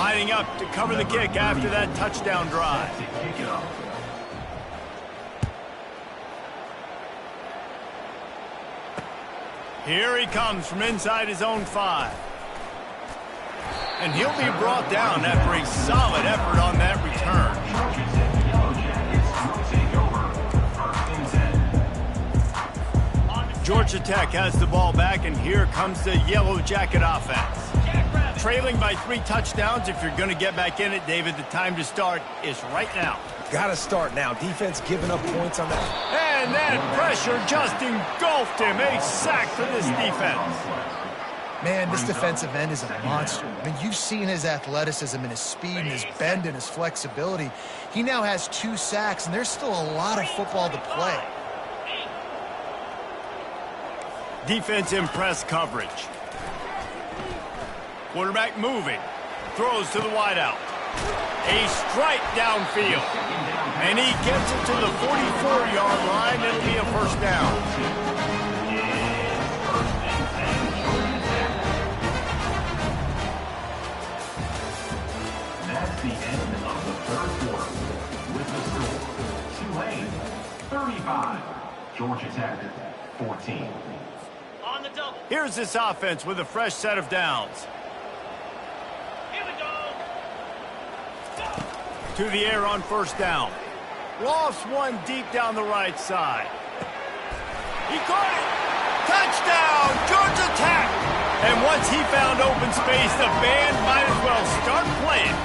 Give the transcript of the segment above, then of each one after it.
Lining up to cover the kick after that touchdown drive. Here he comes from inside his own 5. And he'll be brought down after a solid effort on that return. Georgia Tech has the ball back, and here comes the Yellow Jacket offense. Trailing by 3 touchdowns. If you're going to get back in it, David, the time to start is right now. Got to start now. Defense giving up points on that. And that pressure just engulfed him. A sack for this defense. Man, this defensive end is a monster. I mean, you've seen his athleticism and his speed and his bend and his flexibility. He now has 2 sacks, and there's still a lot of football to play. Defense in press coverage. Quarterback moving. Throws to the wideout. A strike downfield. And he gets it to the 44-yard line. It'll be a first down. That's the end of the third quarter. With the score, Tulane 35, Georgia Tech 14. On the double. Here's this offense with a fresh set of downs. Here we go. To the air on first down. Lofts one deep down the right side. He caught it. Touchdown, Georgia Tech. And once he found open space, the band might as well start playing.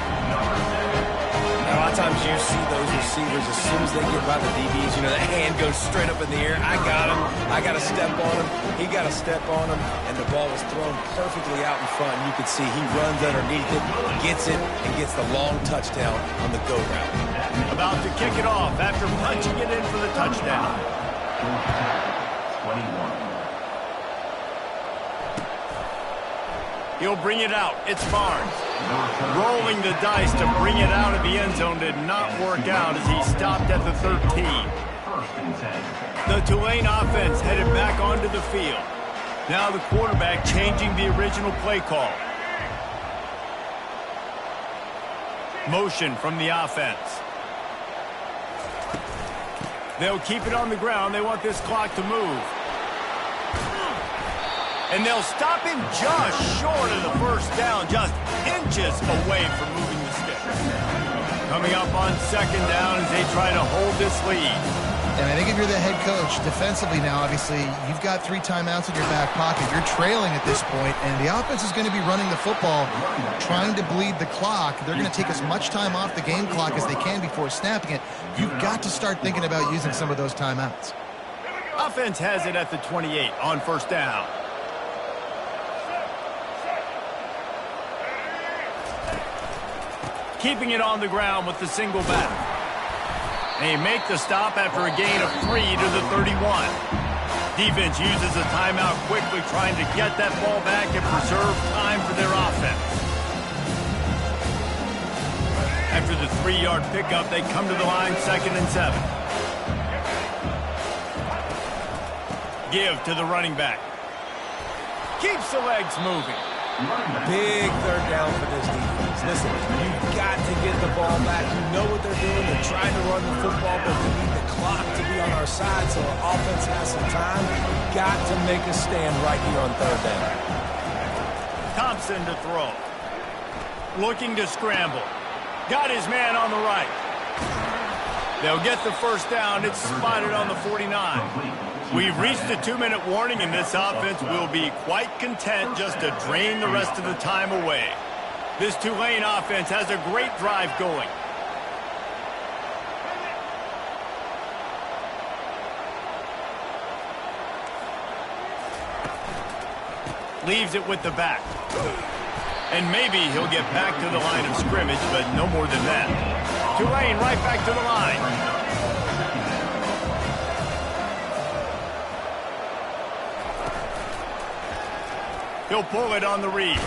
A lot of times you see those receivers, as soon as they get by the DBs, you know, that hand goes straight up in the air. I got him. I got to step on him. He got to step on him. And the ball was thrown perfectly out in front. And you can see he runs underneath it, gets it, and gets the long touchdown on the go route. About to kick it off after punching it in for the touchdown. 21. He'll bring it out. It's Barnes. Rolling the dice to bring it out of the end zone did not work out as he stopped at the 13. The Tulane offense headed back onto the field. Now the quarterback changing the original play call. Motion from the offense. They'll keep it on the ground. They want this clock to move. And they'll stop him just short of the first down, just inches away from moving the sticks. Coming up on second down as they try to hold this lead. And I think if you're the head coach, defensively now, obviously, you've got 3 timeouts in your back pocket. You're trailing at this point, and the offense is going to be running the football, trying to bleed the clock. They're going to take as much time off the game clock as they can before snapping it. You've got to start thinking about using some of those timeouts. Offense has it at the 28 on first down. Keeping it on the ground with the single back. They make the stop after a gain of 3 to the 31. Defense uses a timeout quickly, trying to get that ball back and preserve time for their offense. After the 3-yard pickup, they come to the line, 2nd and 7. Give to the running back. Keeps the legs moving. Big third down for this defense. Listen, you've got to get the ball back. You know what they're doing. They're trying to run the football, but we need the clock to be on our side so our offense has some time. Got to make a stand right here on third down. Thompson to throw. Looking to scramble. Got his man on the right. They'll get the first down. It's spotted on the 49. We've reached the 2-minute warning, and this offense will be quite content just to drain the rest of the time away. This Tulane offense has a great drive going. Leaves it with the back. And maybe he'll get back to the line of scrimmage, but no more than that. Tulane right back to the line. He'll pull it on the read.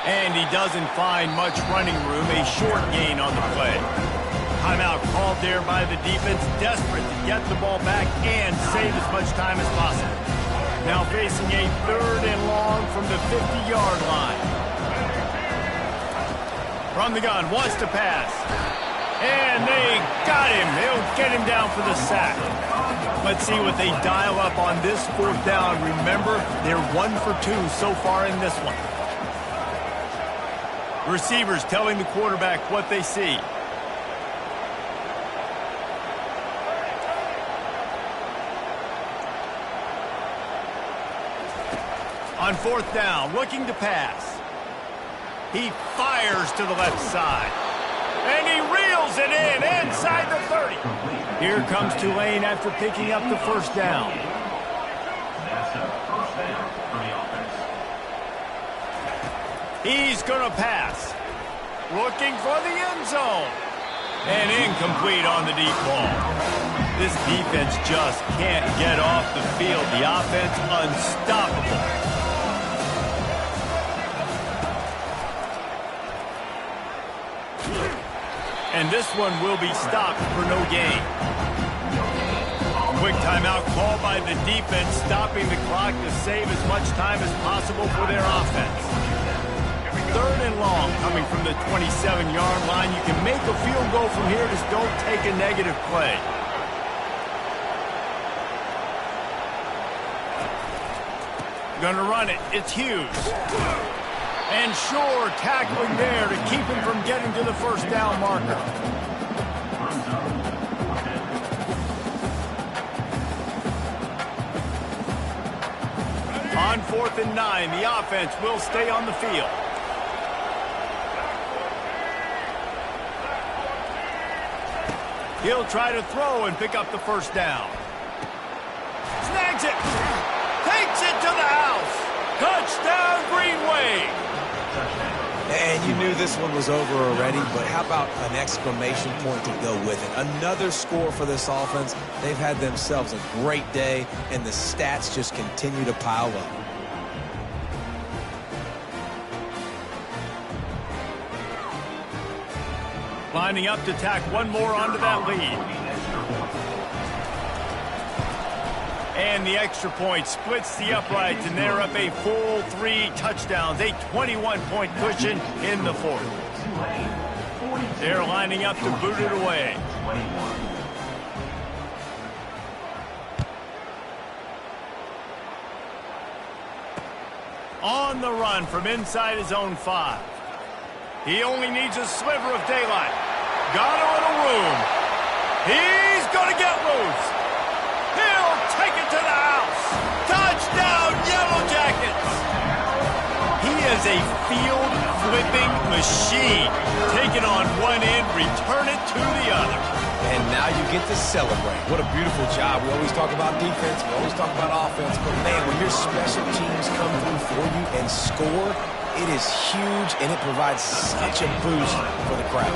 And he doesn't find much running room, a short gain on the play. Timeout called there by the defense, desperate to get the ball back and save as much time as possible. Now facing a 3rd and long from the 50-yard line. From the gun, wants to pass. And they got him. They'll get him down for the sack. Let's see what they dial up on this 4th down. Remember, they're 1 for 2 so far in this one. Receivers telling the quarterback what they see. On 4th down, looking to pass. He fires to the left side. And he reels it in inside the 30. Here comes Tulane after picking up the 1st down. That's a 1st down for the offense. He's going to pass. Looking for the end zone. And incomplete on the deep ball. This defense just can't get off the field. The offense unstoppable. And this one will be stopped for no gain. Quick timeout called by the defense, stopping the clock to save as much time as possible for their offense. 3rd and long coming from the 27-yard line. You can make a field goal from here, just don't take a negative play. Gonna run it. It's Hughes. And sure, tackling there to keep him from getting to the 1st down marker. On 4th and 9, the offense will stay on the field. He'll try to throw and pick up the 1st down. Snags it. Takes it to the house. Touchdown, Green Wave. And you knew this one was over already, but how about an exclamation point to go with it? Another score for this offense. They've had themselves a great day, and the stats just continue to pile up. Lining up to tack one more onto that lead. And the extra point splits the uprights, and they're up a full 3 touchdowns, a 21-point cushion in the 4th. They're lining up to boot it away. On the run from inside his own 5. He only needs a sliver of daylight. Got a little room. He's going to get loose. He'll take it to the house. Touchdown, Yellow Jackets. He is a field-flipping machine. Take it on one end, return it to the other. And now you get to celebrate. What a beautiful job. We always talk about defense, we always talk about offense, but man, when your special teams come through for you and score, it is huge, and it provides such a boost for the crowd.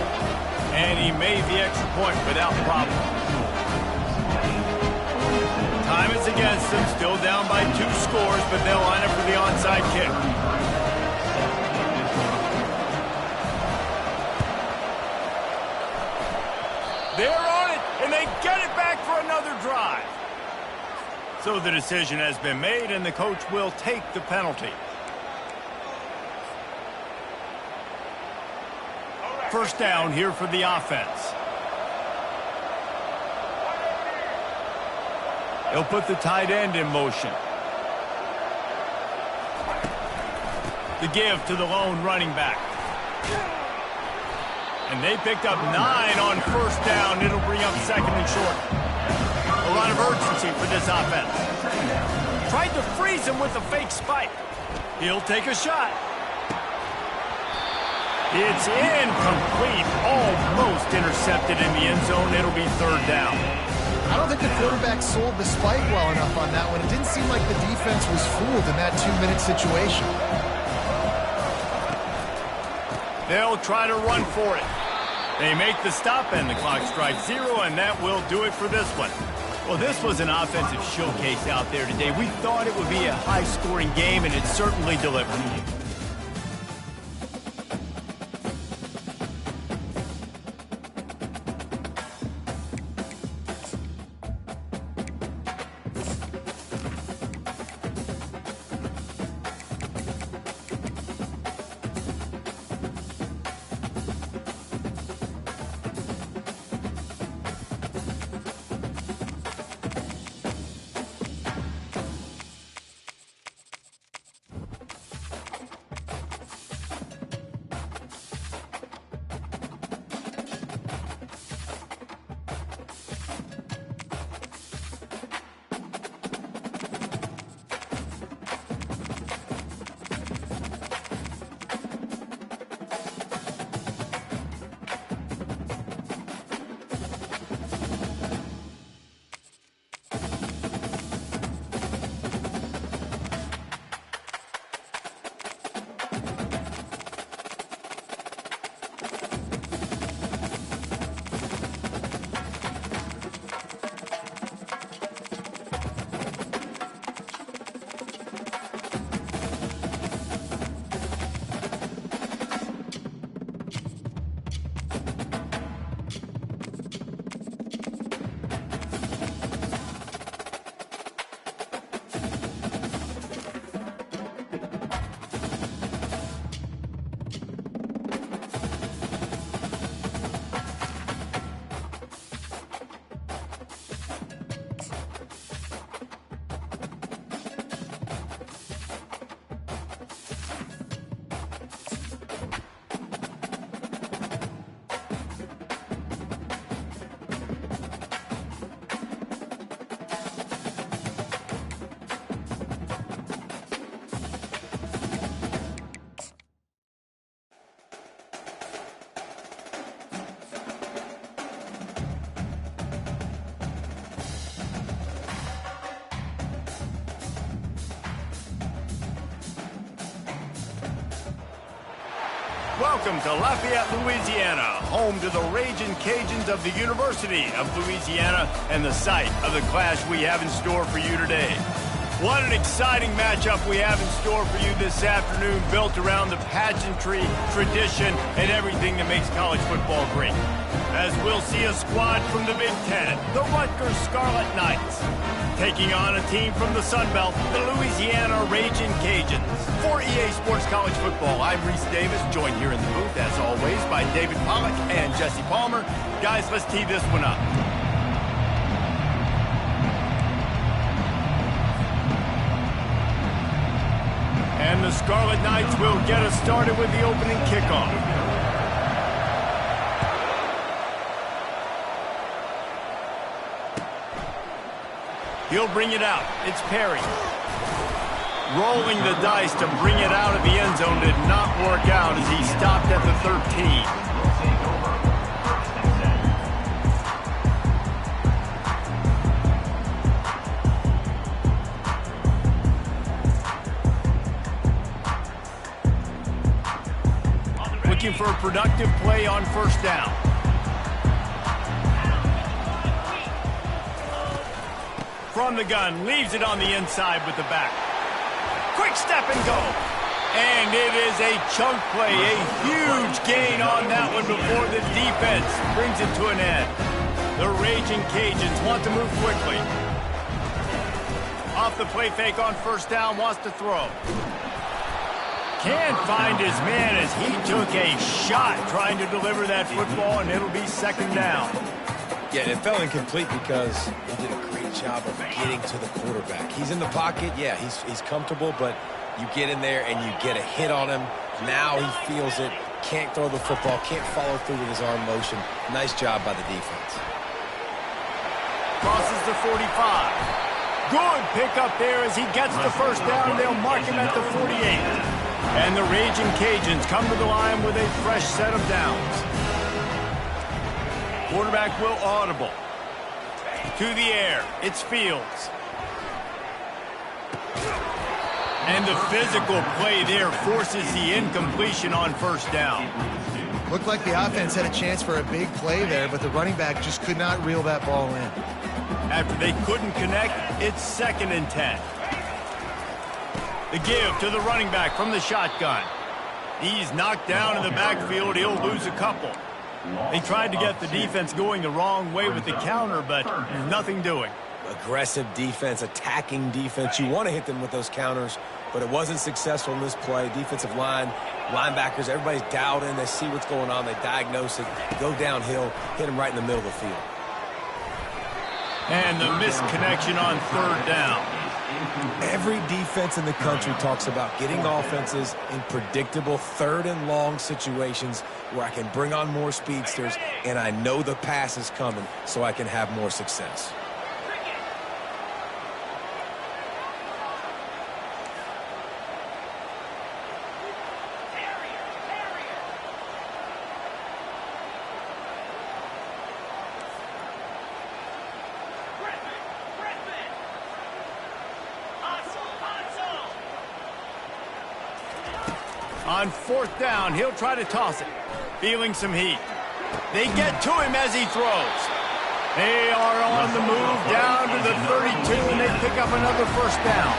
And he made the extra point without problem. Time is against them, still down by 2 scores, but they'll line up for the onside kick. They're on it, and they get it back for another drive. So the decision has been made, and the coach will take the penalty. First down here for the offense. He'll put the tight end in motion. The give to the lone running back. And they picked up 9 on first down. It'll bring up 2nd and short. A lot of urgency for this offense. Tried to freeze him with a fake spike. He'll take a shot. It's incomplete. Almost intercepted in the end zone. It'll be 3rd down. I don't think the quarterback sold the spike well enough on that one. It didn't seem like the defense was fooled in that 2-minute situation. They'll try to run for it. They make the stop, and the clock strikes 0, and that will do it for this one. Well, this was an offensive showcase out there today. We thought it would be a high-scoring game, and it certainly delivered. Welcome to Lafayette, Louisiana, home to the Raging Cajuns of the University of Louisiana and the site of the clash we have in store for you today. What an exciting matchup we have in store for you this afternoon, built around the pageantry, tradition, and everything that makes college football great. As we'll see a squad from the Big Ten, the Rutgers Scarlet Knights, taking on a team from the Sun Belt, the Louisiana Raging Cajuns. For EA Sports College Football, I'm Reese Davis, joined here in the booth, as always, by David Pollack and Jesse Palmer. Guys, let's tee this one up. And the Scarlet Knights will get us started with the opening kickoff. He'll bring it out. It's Perry. Rolling the dice to bring it out of the end zone did not work out as he stopped at the 13. Looking for a productive play on first down. From the gun, leaves it on the inside with the back. Quick step and go. And it is a chunk play, a huge gain on that one before the defense brings it to an end. The Raging Cajuns want to move quickly. Off the play fake on first down, wants to throw. Can't find his man as he took a shot trying to deliver that football, and it'll be second down. Yeah, it fell incomplete because he did a great job of getting to the quarterback. He's in the pocket. Yeah, he's comfortable, but you get in there and you get a hit on him. Now he feels it. Can't throw the football. Can't follow through with his arm motion. Nice job by the defense. Crosses the 45. Good pickup there as he gets the first down. They'll mark him at the 48. And the Raging Cajuns come to the line with a fresh set of downs. Quarterback will audible. To the air, it's Fields. And the physical play there forces the incompletion on first down. Looked like the offense had a chance for a big play there, but the running back just could not reel that ball in. After they couldn't connect, it's 2nd and 10. The give to the running back from the shotgun. He's knocked down in the backfield. He'll lose a couple. They tried to get the defense going the wrong way with the counter, but nothing doing. Aggressive defense, attacking defense. You want to hit them with those counters, but it wasn't successful in this play. Defensive line, linebackers, everybody's dialed in. They see what's going on. They diagnose it, go downhill, hit them right in the middle of the field. And the misconnection on third down. Every defense in the country talks about getting offenses in predictable 3rd and long situations where I can bring on more speedsters and I know the pass is coming so I can have more success. On fourth down, he'll try to toss it. Feeling some heat. They get to him as he throws. They are on the move down to the 32, and they pick up another first down.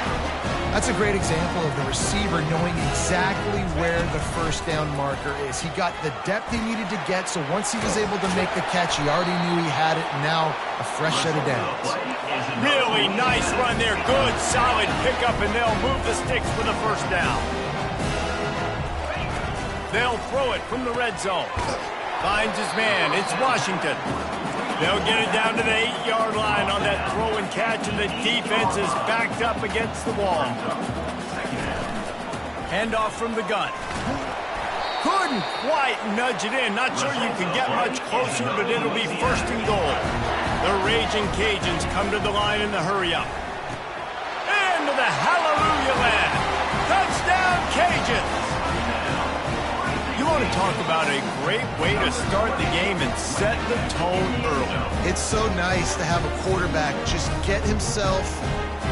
That's a great example of the receiver knowing exactly where the first down marker is. He got the depth he needed to get, so once he was able to make the catch, he already knew he had it, and now a fresh set of downs. Really nice run there. Good, solid pickup, and they'll move the sticks for the first down. They'll throw it from the red zone. Finds his man. It's Washington. They'll get it down to the 8-yard line on that throw and catch, and the defense is backed up against the wall. Handoff from the gun. Couldn't quite nudge it in. Not sure you can get much closer, but it'll be 1st and goal. The Raging Cajuns come to the line in the hurry-up. Into the hallelujah land. Touchdown, Cajuns! You want to talk about a great way to start the game and set the tone early. It's so nice to have a quarterback just get himself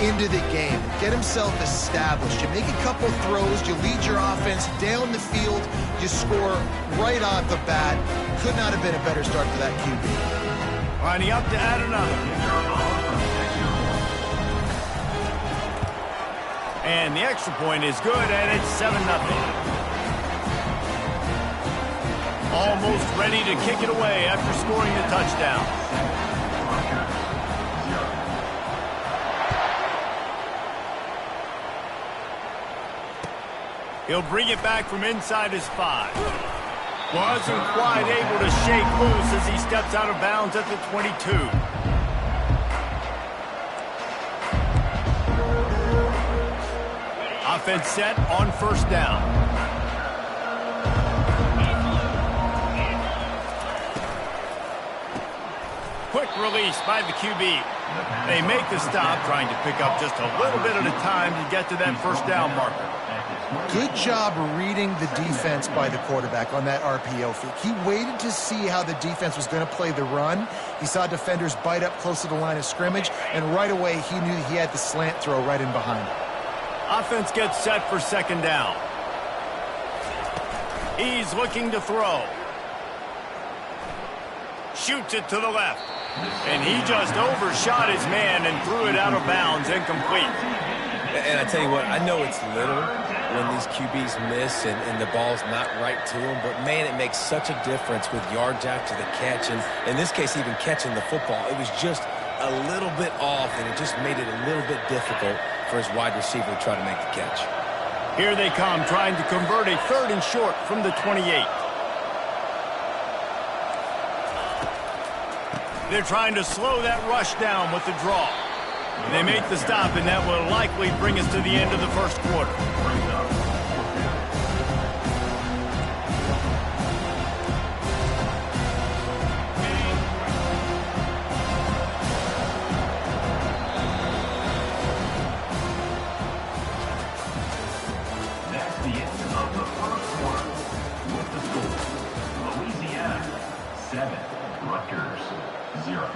into the game, get himself established. You make a couple throws, you lead your offense down the field, you score right off the bat. Could not have been a better start for that QB. Lining up to add another. And the extra point is good, and it's 7-0. Almost ready to kick it away after scoring the touchdown. He'll bring it back from inside his 5. Wasn't quite able to shake loose as he steps out of bounds at the 22. Offense set on first down. Quick release by the QB. They make the stop, trying to pick up just a little bit at a time to get to that first down marker. Good job reading the defense by the quarterback on that RPO fake. He waited to see how the defense was going to play the run. He saw defenders bite up close to the line of scrimmage, and right away he knew he had the slant throw right in behind. Offense gets set for second down. He's looking to throw. Shoots it to the left. And he just overshot his man and threw it out of bounds, incomplete. And I tell you what, I know it's little when these QBs miss and the ball's not right to them, but man, it makes such a difference with yards after the catch, and in this case, even catching the football. It was just a little bit off, and it just made it a little bit difficult for his wide receiver to try to make the catch. Here they come, trying to convert a 3rd and short from the 28. They're trying to slow that rush down with the draw. They make the stop, and that will likely bring us to the end of the first quarter. That's the end of the first quarter. With the score, Louisiana 7, Rutgers 0.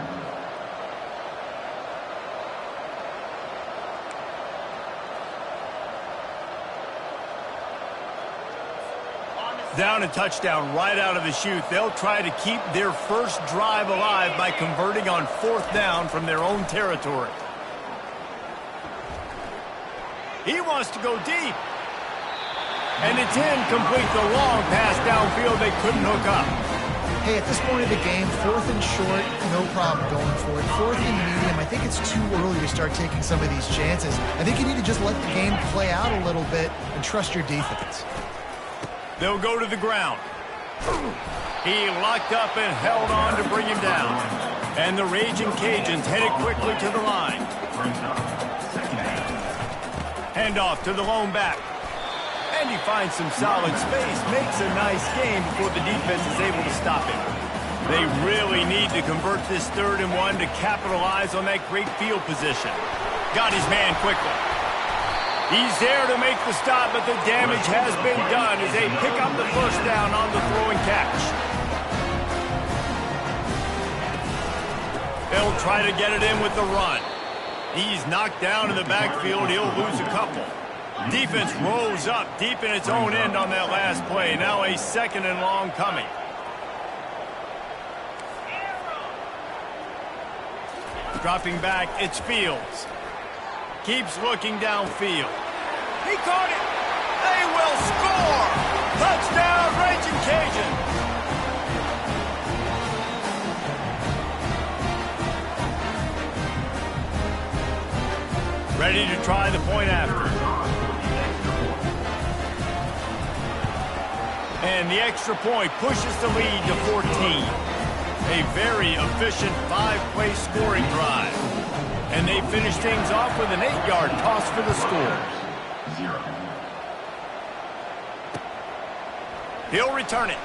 Down a touchdown right out of the chute. They'll try to keep their first drive alive by converting on 4th down from their own territory. He wants to go deep. And it's incomplete. The long pass downfield they couldn't hook up. Hey, at this point of the game, 4th and short, no problem going for it. 4th and medium, I think it's too early to start taking some of these chances. I think you need to just let the game play out a little bit and trust your defense. They'll go to the ground. He locked up and held on to bring him down. And the Raging Cajuns headed quickly to the line. Handoff to the lone back. And he finds some solid space, makes a nice game before the defense is able to stop him. They really need to convert this 3rd and 1 to capitalize on that great field position. Got his man quickly. He's there to make the stop, but the damage has been done as they pick up the first down on the throw and catch. They'll try to get it in with the run. He's knocked down in the backfield. He'll lose a couple. Defense rolls up deep in its own end on that last play. Now a 2nd and long coming. Dropping back, it's Fields. Keeps looking downfield. He caught it. They will score. Touchdown, Raging Cajun. Ready to try the point after. And the extra point pushes the lead to 14. A very efficient 5-play scoring drive. And they finish things off with an 8-yard toss for the score. 0. He'll return it.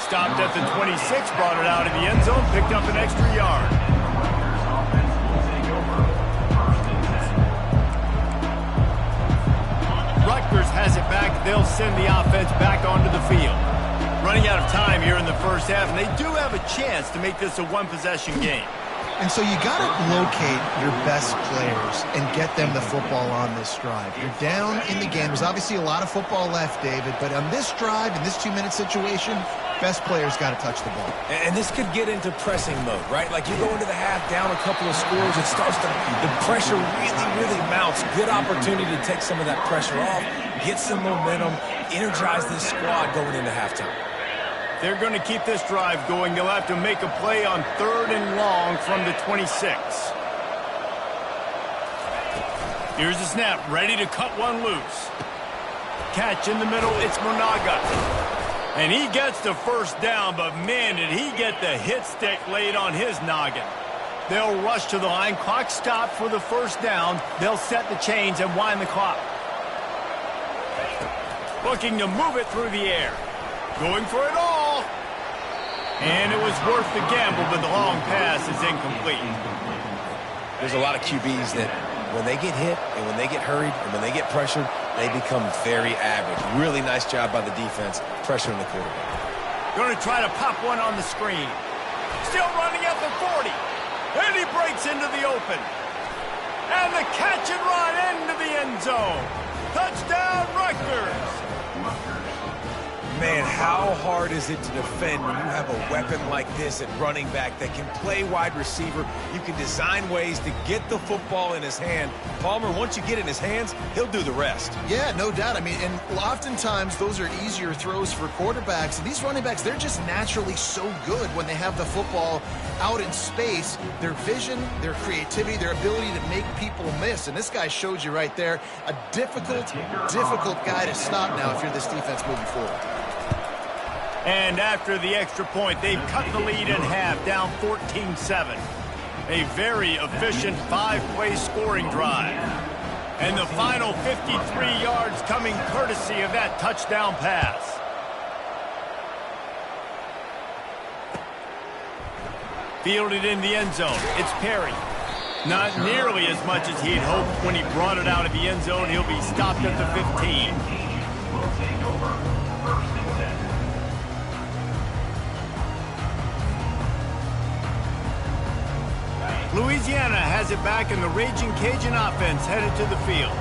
Stopped at the 26, brought it out of the end zone, picked up an extra yard. Rutgers has it back. They'll send the offense back onto the field. running out of time here in the first half, and they do have a chance to make this a one-possession game. And so you got to locate your best players and get them the football on this drive. You're down in the game. There's obviously a lot of football left, David, but on this drive, in this 2-minute situation, best players got to touch the ball. And this could get into pressing mode, right? Like you go into the half down a couple of scores, it starts to, the pressure really mounts. Good opportunity to take some of that pressure off, get some momentum, energize this squad going into halftime. They're going to keep this drive going. They'll have to make a play on 3rd and long from the 26. Here's the snap, ready to cut one loose. Catch in the middle, it's Monaga. And he gets the first down, but man, did he get the hit stick laid on his noggin. They'll rush to the line. Clock stopped for the first down. They'll set the chains and wind the clock. Looking to move it through the air. Going for it all. And it was worth the gamble, but the long pass is incomplete. There's a lot of QBs that when they get hit and when they get hurried and when they get pressured, they become very average. Really nice job by the defense pressuring the quarterback. Going to try to pop one on the screen. Still running at the 40. And he breaks into the open. And the catch and run into the end zone. Touchdown, Rutgers. Man, how hard is it to defend when you have a weapon like this at running back that can play wide receiver? You can design ways to get the football in his hand. Palmer, once you get it in his hands, he'll do the rest. Yeah, no doubt. I mean, and oftentimes those are easier throws for quarterbacks. And these running backs, they're just naturally so good when they have the football out in space. Their vision, their creativity, their ability to make people miss. And this guy showed you right there, a difficult guy to stop now if you're this defense moving forward. And after the extra point, they've cut the lead in half, down 14-7. A very efficient 5-play scoring drive. And the final 53 yards coming courtesy of that touchdown pass. Fielded in the end zone. It's Perry. Not nearly as much as he'd hoped when he brought it out of the end zone. He'll be stopped at the 15. Will take over 1st and 10. Louisiana has it back, and the Raging Cajun offense headed to the field.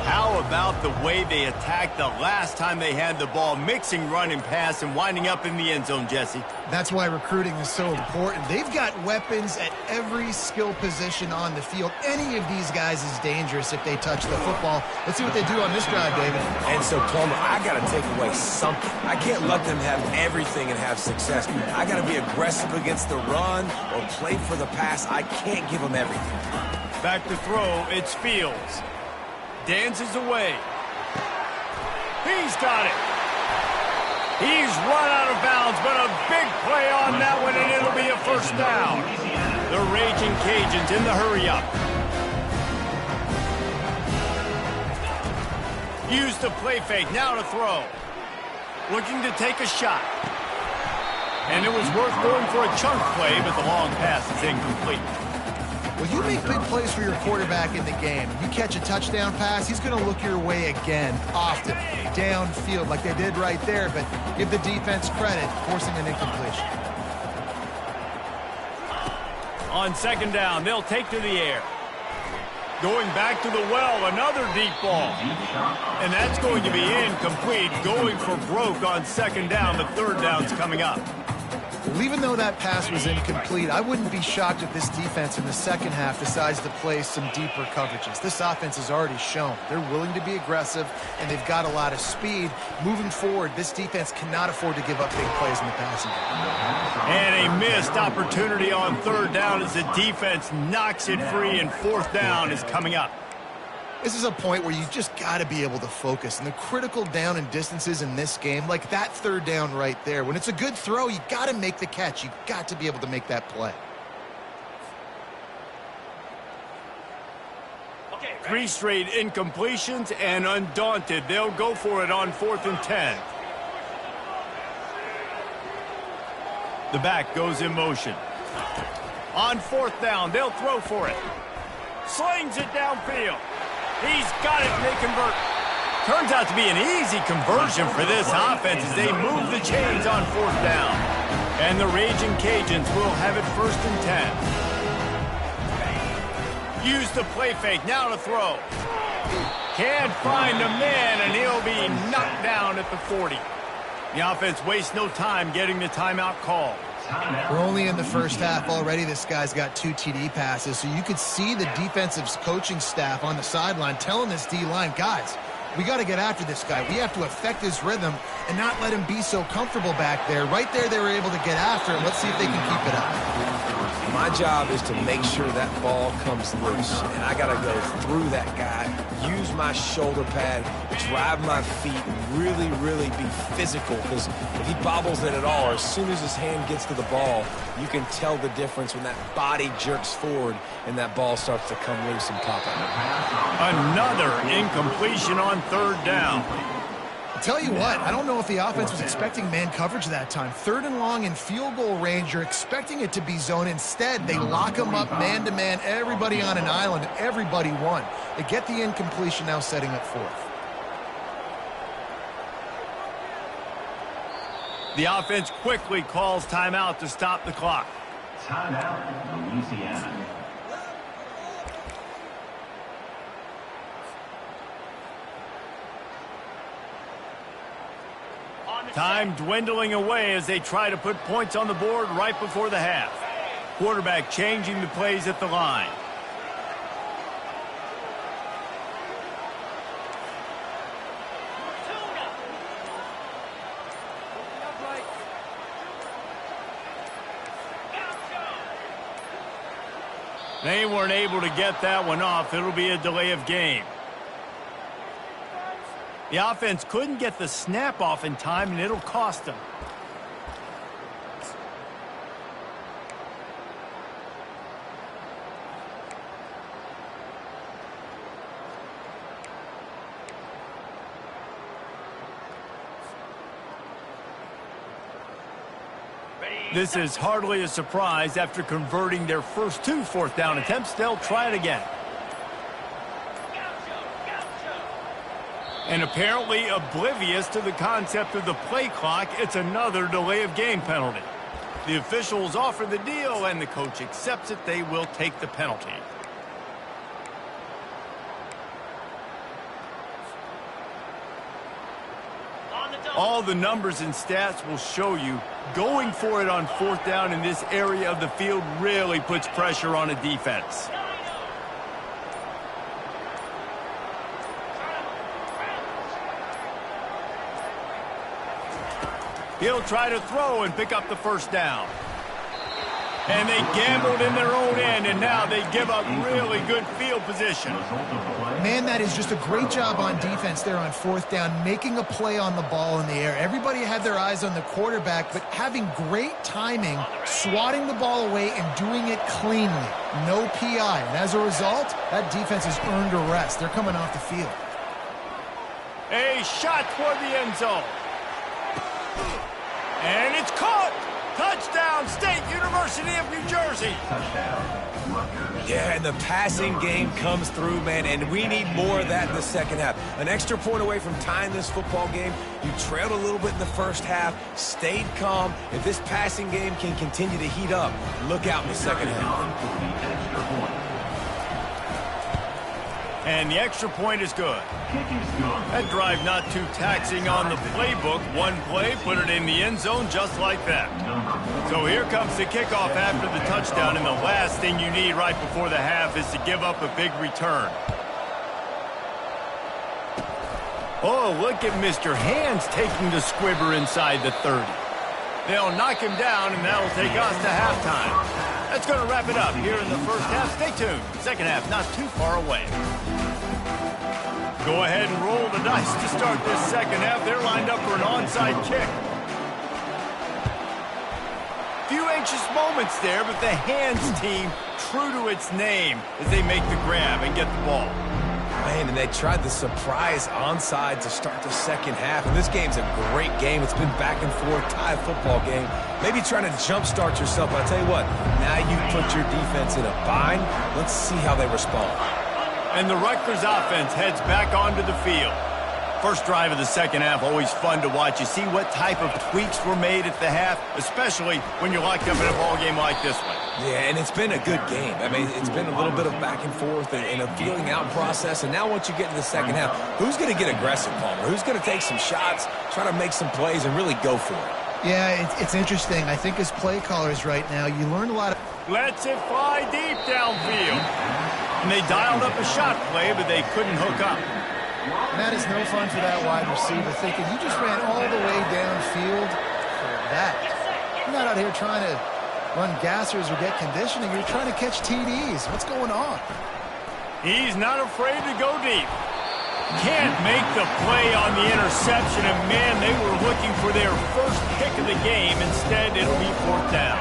How about the way they attacked the last time they had the ball, mixing run and pass and winding up in the end zone, Jesse? That's why recruiting is so important. They've got weapons at every skill position on the field. Any of these guys is dangerous if they touch the football. Let's see what they do on this drive, David. And so, Palmer, I got to take away something. I can't let them have everything and have success. I got to be aggressive against the run or play for the pass. I can't give them everything. Back to throw, it's Fields. Dances away. He's got it. He's run out of bounds, but a big play on that one, and it'll be a first down. The Raging Cajuns in the hurry-up. Use the play fake, now to throw. Looking to take a shot. And it was worth going for a chunk play, but the long pass is incomplete. Well, you make big plays for your quarterback in the game. You catch a touchdown pass, he's going to look your way again, often, downfield like they did right there, but give the defense credit, forcing an incompletion. On second down, they'll take to the air. Going back to the well, another deep ball. And that's going to be incomplete, going for broke on second down. The third down's coming up. Well, even though that pass was incomplete, I wouldn't be shocked if this defense in the second half decides to play some deeper coverages. This offense has already shown they're willing to be aggressive, and they've got a lot of speed. Moving forward, this defense cannot afford to give up big plays in the passing game. And a missed opportunity on third down as the defense knocks it free, and fourth down is coming up. This is a point where you just got to be able to focus. And the critical down and distances in this game, like that third down right there, when it's a good throw, you got to make the catch. You got to be able to make that play. Okay, 3 straight incompletions, and undaunted, they'll go for it on 4th and 10. The back goes in motion. On 4th down, they'll throw for it. Slings it downfield. He's got it, and they convert. Turns out to be an easy conversion for this offense as they move the chains on 4th down. And the Raging Cajuns will have it 1st and 10. Use the play fake, now to throw. Can't find a man, and he'll be knocked down at the 40. The offense wastes no time getting the timeout call. We're only in the first half already. This guy's got 2 TD passes, so you could see the defensive coaching staff on the sideline telling this D-line, guys, we got to get after this guy. We have to affect his rhythm and not let him be so comfortable back there. Right there, they were able to get after him. Let's see if they can keep it up. My job is to make sure that ball comes loose, and I got to go through that guy, use my shoulder pad, drive my feet, really, really be physical, because if he bobbles it at all, or as soon as his hand gets to the ball, you can tell the difference when that body jerks forward and that ball starts to come loose and pop out. Another incompletion on 3rd down. Tell you what, I don't know if the offense was expecting man coverage that time. 3rd and long in field goal range, you're expecting it to be zone. Instead, they lock them up man-to-man, everybody on an island, everybody won. They get the incompletion, now setting up 4th. The offense quickly calls timeout to stop the clock. Timeout, Louisiana. Time dwindling away as they try to put points on the board right before the half. Quarterback changing the plays at the line. They weren't able to get that one off. It'll be a delay of game. The offense couldn't get the snap off in time, and it'll cost them. This is hardly a surprise. After converting their first 2 4th down attempts, they'll try it again. And apparently oblivious to the concept of the play clock, it's another delay of game penalty. The officials offer the deal, and the coach accepts it. They will take the penalty. All the numbers and stats will show you going for it on 4th down in this area of the field really puts pressure on a defense. He'll try to throw and pick up the 1st down. And they gambled in their own end, and now they give up really good field position. Man, that is just a great job on defense there on 4th down, making a play on the ball in the air. Everybody had their eyes on the quarterback, but having great timing, swatting the ball away and doing it cleanly. No PI. And as a result, that defense has earned a rest. They're coming off the field. A shot toward the end zone. And it's caught! Touchdown, State University of New Jersey! Yeah, and the passing game comes through, man, and we need more of that in the second half. An extra point away from tying this football game. You trailed a little bit in the first half, stayed calm. If this passing game can continue to heat up, look out in the second half. And the extra point is good. That drive not too taxing on the playbook. One play, put it in the end zone just like that. So here comes the kickoff after the touchdown, and the last thing you need right before the half is to give up a big return. Oh, look at Mr. Hands taking the squibber inside the 30. They'll knock him down, and that'll take us to halftime. That's going to wrap it up here in the first half. Stay tuned. Second half not too far away. Go ahead and roll the dice to start this second half. They're lined up for an onside kick. Few anxious moments there, but the Hands team true to its name as they make the grab and get the ball. Man, and they tried the surprise onside to start the second half. And this game's a great game. It's been back and forth, tie football game. Maybe trying to jumpstart yourself. But I tell you what, now you put your defense in a bind. Let's see how they respond. And the Rutgers offense heads back onto the field. First drive of the second half, always fun to watch. You see what type of tweaks were made at the half, especially when you're locked up in a ball game like this one. Yeah, and it's been a good game. I mean, it's been a little bit of back and forth and a feeling out process. And now once you get to the second half, who's going to get aggressive, Palmer? Who's going to take some shots, try to make some plays, and really go for it? Yeah, it's interesting. I think as play callers right now, you learn a lot of... Lets it fly deep downfield. And they dialed up a shot play, but they couldn't hook up. And that is no fun for that wide receiver, thinking you just ran all the way downfield for that. You're not out here trying to run gassers or get conditioning. You're trying to catch TDs. What's going on? He's not afraid to go deep. Can't make the play on the interception, and man, they were looking for their first pick of the game. Instead, it'll be fourth down.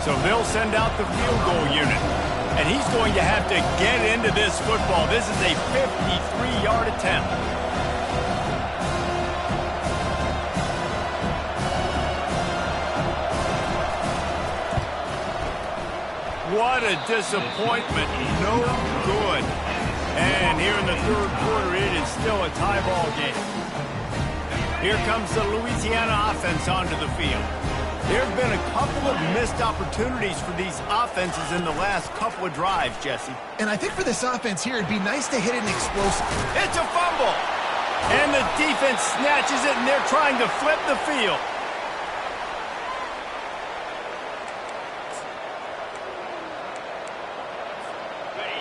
So they'll send out the field goal unit, and he's going to have to get into this football. This is a 53-yard attempt. What a disappointment. No good. And here in the third quarter, it is still a tie ball game. Here comes the Louisiana offense onto the field. There have been a couple of missed opportunities for these offenses in the last couple of drives, Jesse. And I think for this offense here, it'd be nice to hit an explosive. It's a fumble! And the defense snatches it, and they're trying to flip the field.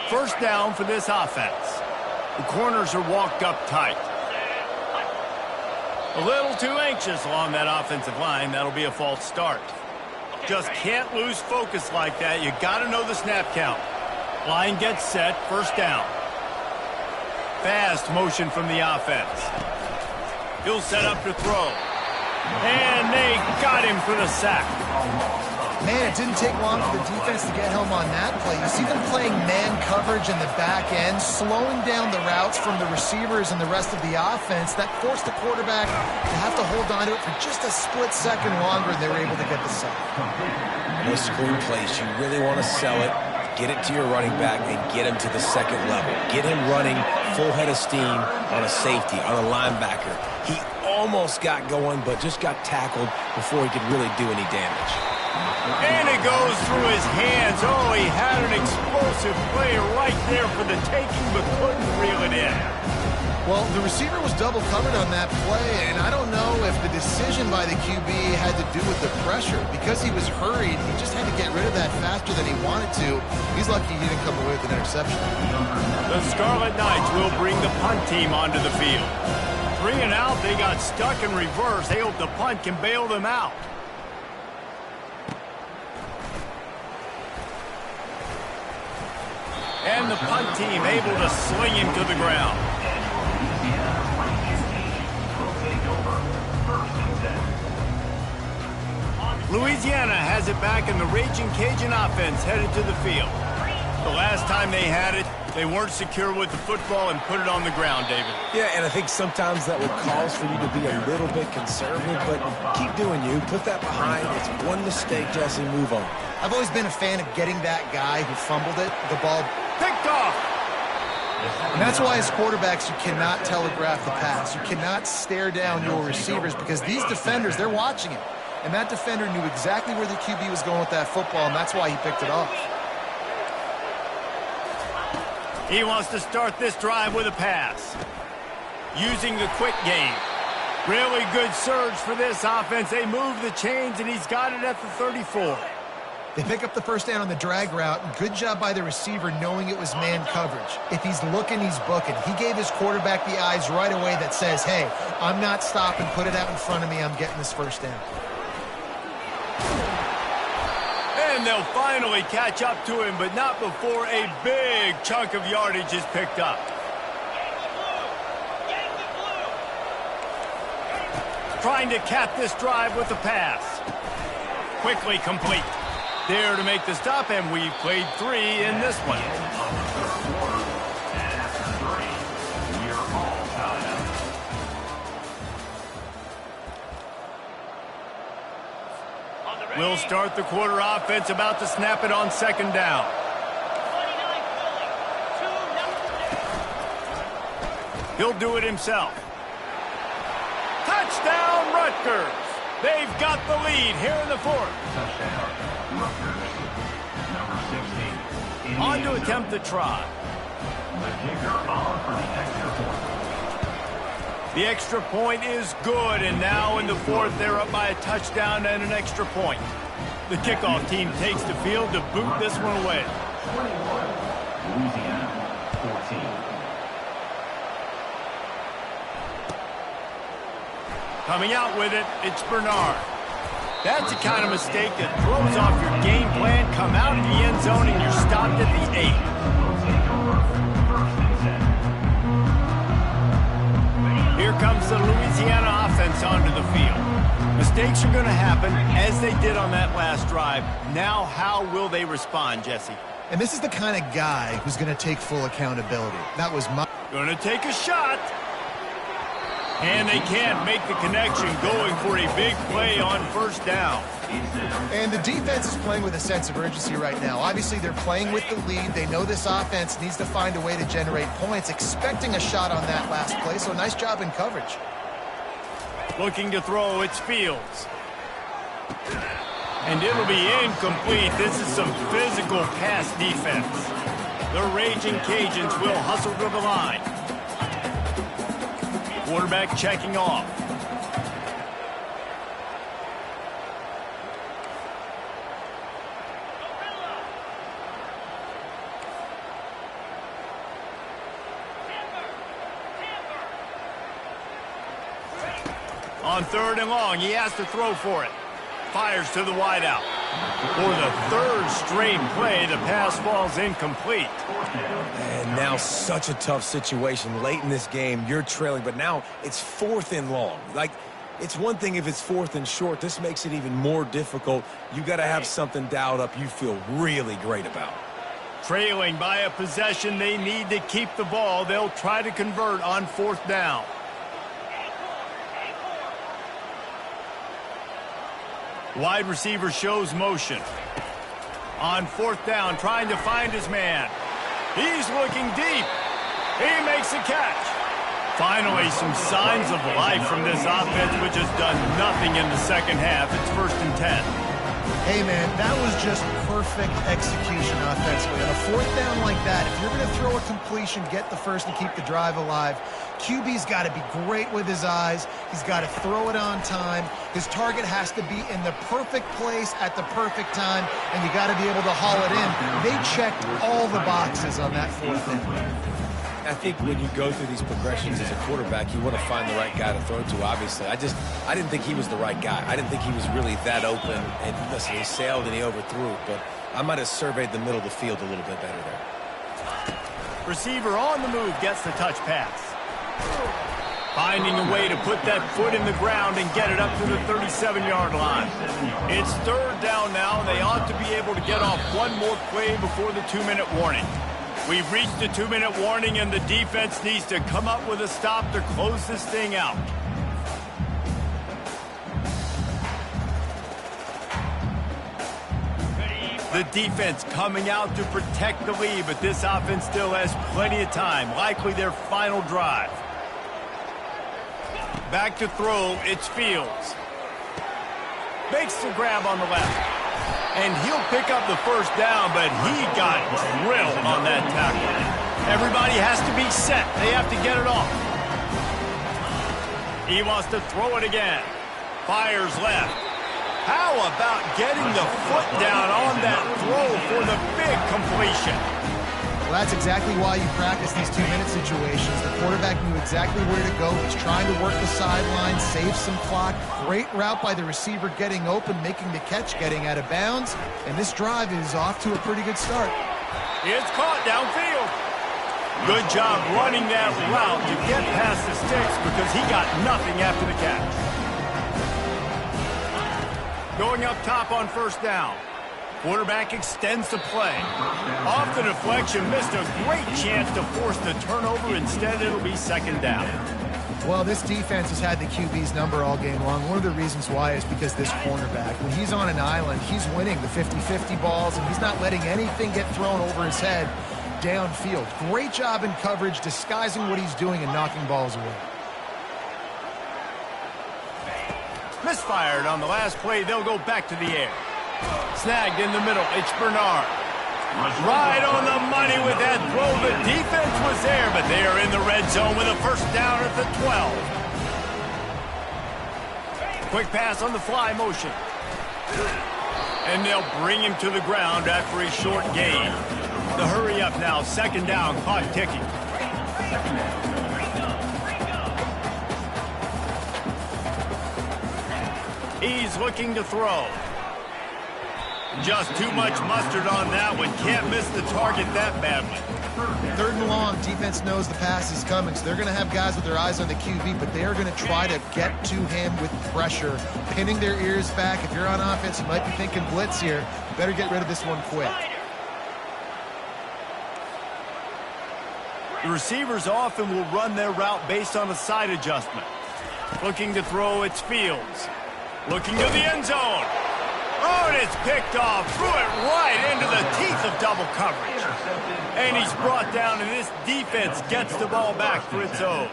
First down for this offense. The corners are walked up tight. A little too anxious along that offensive line. That'll be a false start. Just can't lose focus like that. You got to know the snap count. Line gets set. First down. Fast motion from the offense. He'll set up to throw. And they got him for the sack. Man, it didn't take long for the defense to get home on that play. You see them playing man coverage in the back end, slowing down the routes from the receivers and the rest of the offense. That forced the quarterback to have to hold on to it for just a split second longer, and they were able to get the sack. Those screen plays, you really want to sell it, get it to your running back, and get him to the second level. Get him running full head of steam on a safety, on a linebacker. He almost got going, but just got tackled before he could really do any damage. And it goes through his hands. Oh, he had an explosive play right there for the taking, but couldn't reel it in. Well, the receiver was double covered on that play, and I don't know if the decision by the QB had to do with the pressure. Because he was hurried, he just had to get rid of that faster than he wanted to. He's lucky he didn't come away with an interception. The Scarlet Knights will bring the punt team onto the field. 3 and out, they got stuck in reverse. They hope the punt can bail them out. And the punt team able to sling him to the ground. Louisiana has it back, and the Raging Cajun offense headed to the field. The last time they had it, they weren't secure with the football and put it on the ground, David. Yeah, and I think sometimes that will cause for you to be a little bit conservative, but keep doing you. Put that behind. It's one mistake, Jesse. Move on. I've always been a fan of getting that guy who fumbled it, the ball picked off. And that's why as quarterbacks you cannot telegraph the pass. You cannot stare down your receivers because these defenders, they're watching it. And that defender knew exactly where the QB was going with that football, and that's why he picked it off. He wants to start this drive with a pass. Using the quick game. Really good surge for this offense. They move the chains, and he's got it at the 34. They pick up the first down on the drag route. Good job by the receiver knowing it was man coverage. If he's looking, he's booking. He gave his quarterback the eyes right away that says, hey, I'm not stopping. Put it out in front of me. I'm getting this first down. And they'll finally catch up to him, but not before a big chunk of yardage is picked up. Trying to cap this drive with a pass. Quickly complete. There to make the stop, and we've played 3 in this one. We'll start the quarter offense, about to snap it on second down. He'll do it himself. Touchdown, Rutgers. They've got the lead here in the fourth. Touchdown, Rutgers. Number 16. On to attempt the try. The kicker on for the extra point. The extra point is good, and now in the fourth, they're up by a touchdown and an extra point. The kickoff team takes the field to boot this one away. 21, Louisiana, 14. Coming out with it, it's Bernard. That's the kind of mistake that throws off your game plan. Come out of the end zone, and you're stopped at the 8. Will take over first and 10. Here comes the Louisiana offense onto the field. Mistakes are going to happen, as they did on that last drive. Now, how will they respond, Jesse? And this is the kind of guy who's going to take full accountability. That was my... Going to take a shot. And they can't make the connection, going for a big play on first down. And the defense is playing with a sense of urgency right now. Obviously, they're playing with the lead. They know this offense needs to find a way to generate points, expecting a shot on that last play. So nice job in coverage. Looking to throw, it's Fields. And it'll be incomplete. This is some physical pass defense. The Raging Cajuns will hustle to the line. Quarterback checking off. On third and long, he has to throw for it. Fires to the wideout. For the third straight play, the pass falls incomplete. And now such a tough situation. Late in this game, you're trailing, but now it's fourth and long. Like, it's one thing if it's fourth and short. This makes it even more difficult. You got to have something dialed up you feel really great about. Trailing by a possession, they need to keep the ball. They'll try to convert on fourth down. Wide receiver shows motion. On fourth down, trying to find his man. He's looking deep. He makes a catch. Finally, some signs of life from this offense, which has done nothing in the second half. It's first and 10. Hey, man, that was just perfect execution offensively. On a fourth down like that, if you're going to throw a completion, get the first and keep the drive alive, QB's got to be great with his eyes. He's got to throw it on time. His target has to be in the perfect place at the perfect time, and you got to be able to haul it in. They checked all the boxes on that fourth down. I think when you go through these progressions as a quarterback, you want to find the right guy to throw to, obviously. I didn't think he was the right guy. I didn't think he was really that open. And listen, he sailed and he overthrew, but I might have surveyed the middle of the field a little bit better there. Receiver on the move gets the touch pass. Finding a way to put that foot in the ground and get it up to the 37-yard line. It's third down now. They ought to be able to get off one more play before the 2-minute warning. We've reached the 2-minute warning, and the defense needs to come up with a stop to close this thing out. The defense coming out to protect the lead, but this offense still has plenty of time, likely their final drive. Back to throw, it's Fields. Makes the grab on the left. And he'll pick up the first down, but he got drilled on that tackle. Everybody has to be set. They have to get it off. He wants to throw it again. Fires left. How about getting the foot down on that throw for the big completion? Well, that's exactly why you practice these 2-minute situations. The quarterback knew exactly where to go. He's trying to work the sideline, save some clock. Great route by the receiver getting open, making the catch, getting out of bounds. And this drive is off to a pretty good start. It's caught downfield. Good job running that route to get past the sticks because he got nothing after the catch. Going up top on first down. Quarterback extends the play. Off the deflection, missed a great chance to force the turnover. Instead, it'll be second down. Well, this defense has had the QB's number all game long. One of the reasons why is because this cornerback, when he's on an island, he's winning the 50-50 balls, and he's not letting anything get thrown over his head downfield. Great job in coverage, disguising what he's doing and knocking balls away. Misfired on the last play. They'll go back to the air. Snagged in the middle. It's Bernard. Right on the money with that throw. The defense was there, but they are in the red zone with a first down at the 12. Quick pass on the fly motion. And they'll bring him to the ground after a short gain. The hurry up now. Second down. Clock ticking. He's looking to throw. Just too much mustard on that one. Can't miss the target that badly. Third and long, defense knows the pass is coming, so they're going to have guys with their eyes on the QB, but they are going to try to get to him with pressure, pinning their ears back. If you're on offense, you might be thinking blitz here. You better get rid of this one quick. The receivers often will run their route based on a side adjustment. Looking to throw, it's Fields. Looking to the end zone. Oh, and it's picked off. Threw it right into the teeth of double coverage. And he's brought down, and this defense gets the ball back for its own.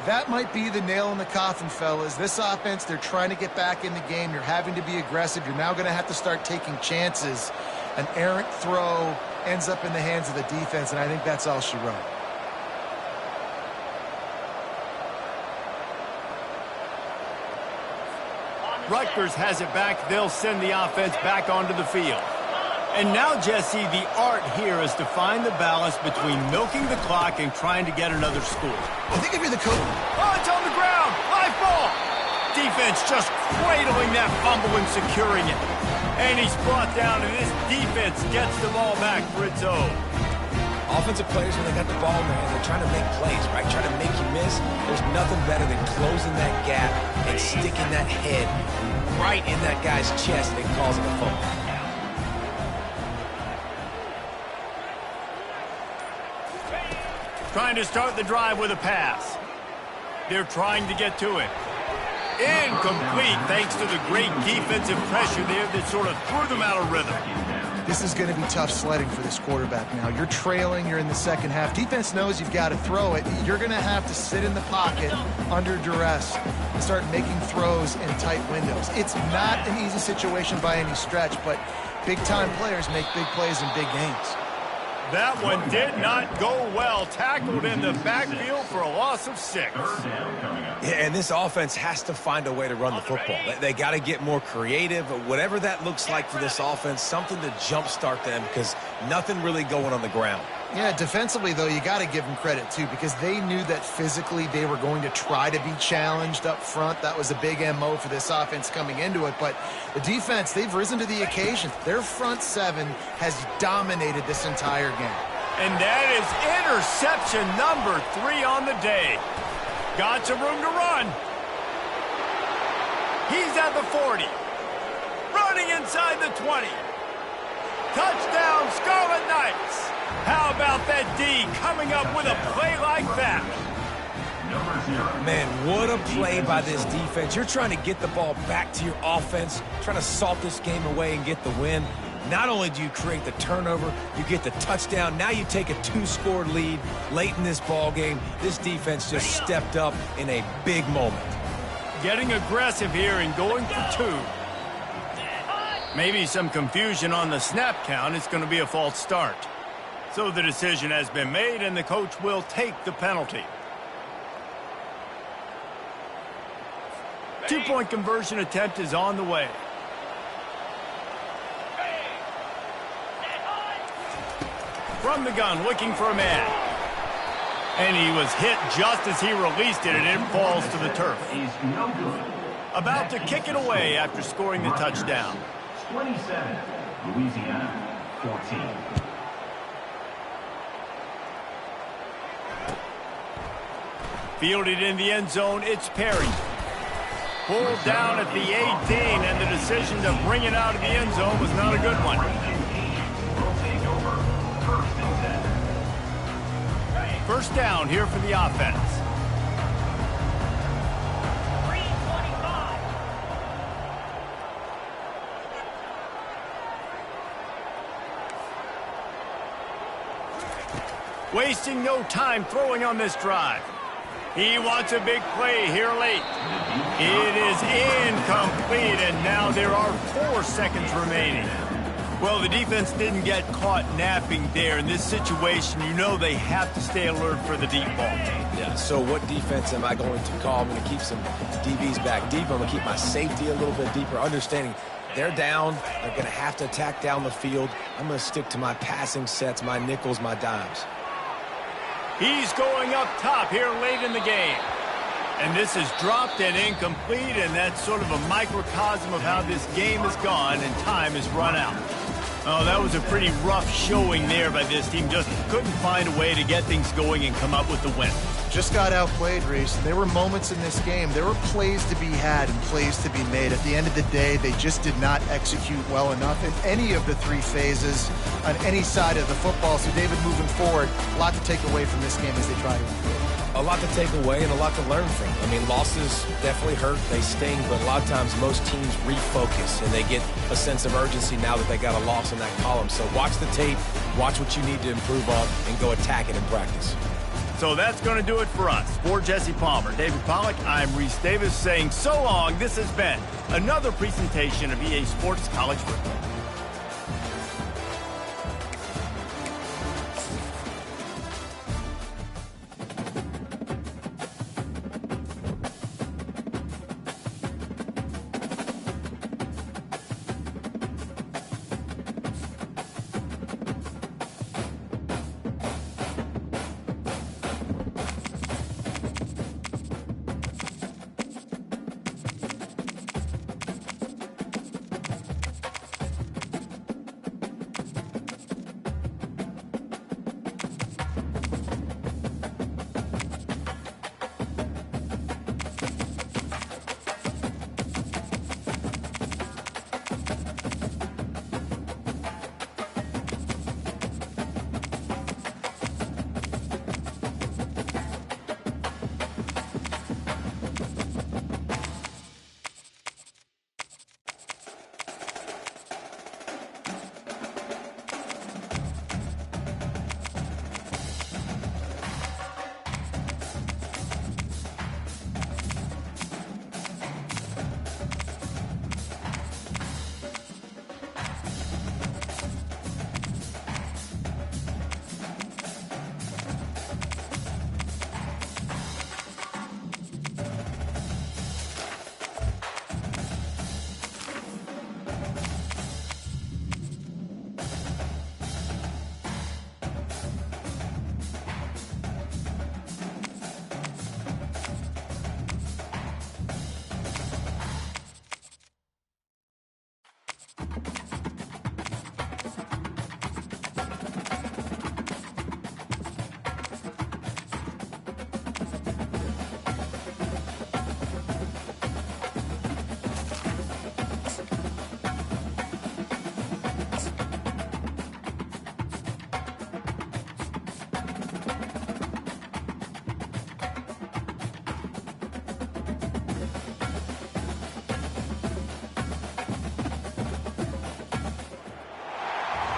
That might be the nail in the coffin, fellas. This offense, they're trying to get back in the game. You're having to be aggressive. You're now going to have to start taking chances. An errant throw ends up in the hands of the defense, and I think that's all she wrote. Rutgers has it back. They'll send the offense back onto the field. And now, Jesse, the art here is to find the balance between milking the clock and trying to get another score. I think if you're the coach... Oh, it's on the ground. Live ball. Defense just cradling that fumble and securing it. And he's brought down, and this defense gets the ball back for its own. Offensive players, when they got the ball, man, they're trying to make plays, right? Trying to make you miss. There's nothing better than closing that gap and sticking that head right in that guy's chest and causing a fumble. Trying to start the drive with a pass. They're trying to get to it. Incomplete, thanks to the great defensive pressure there that sort of threw them out of rhythm. This is going to be tough sledding for this quarterback now. You're trailing, you're in the second half. Defense knows you've got to throw it. You're going to have to sit in the pocket under duress and start making throws in tight windows. It's not an easy situation by any stretch, but big-time players make big plays in big games. That one did not go well. Tackled in the backfield for a loss of 6. Yeah, and this offense has to find a way to run the football. They got to get more creative. Whatever that looks like for this offense, something to jumpstart them because nothing really going on the ground. Yeah, defensively, though, you got to give them credit, too, because they knew that physically they were going to try to be challenged up front. That was a big MO for this offense coming into it. But the defense, they've risen to the occasion. Their front seven has dominated this entire game. And that is interception number 3 on the day. Got some room to run. He's at the 40. Running inside the 20. Touchdown, Scarlet Knights. How about that D coming up with a play like that? Man, what a play by this defense. You're trying to get the ball back to your offense, trying to salt this game away and get the win. Not only do you create the turnover, you get the touchdown. Now you take a 2-score lead late in this ball game. This defense just stepped up in a big moment. Getting aggressive here and going for 2. Maybe some confusion on the snap count. It's going to be a false start. So the decision has been made, and the coach will take the penalty. 2-point conversion attempt is on the way. From the gun, looking for a man. And he was hit just as he released it, and it falls to the turf. About to kick it away after scoring the touchdown. 27, Louisiana, 14. Fielded in the end zone, it's Perry. Pulled down at the 18, and the decision to bring it out of the end zone was not a good one. First down here for the offense. Wasting no time throwing on this drive. He wants a big play here late. It is incomplete, and now there are 4 seconds remaining. Well, the defense didn't get caught napping there. In this situation, you know they have to stay alert for the deep ball. Yeah, so what defense am I going to call? I'm going to keep some DBs back deep. I'm going to keep my safety a little bit deeper, understanding they're down. They're going to have to attack down the field. I'm going to stick to my passing sets, my nickels, my dimes. He's going up top here late in the game. And this is dropped and incomplete, and that's sort of a microcosm of how this game has gone, and time has run out. Oh, that was a pretty rough showing there by this team. Just couldn't find a way to get things going and come up with the win. Just got outplayed, Reese. There were moments in this game. There were plays to be had and plays to be made. At the end of the day, they just did not execute well enough in any of the 3 phases on any side of the football. So, David, moving forward, a lot to take away from this game as they try to improve. A lot to take away and a lot to learn from. I mean, losses definitely hurt, they sting, but a lot of times most teams refocus and they get a sense of urgency now that they got a loss in that column. So watch the tape, watch what you need to improve on, and go attack it in practice. So that's going to do it for us. For Jesse Palmer, David Pollack, I'm Reese Davis saying so long. This has been another presentation of EA Sports College Football.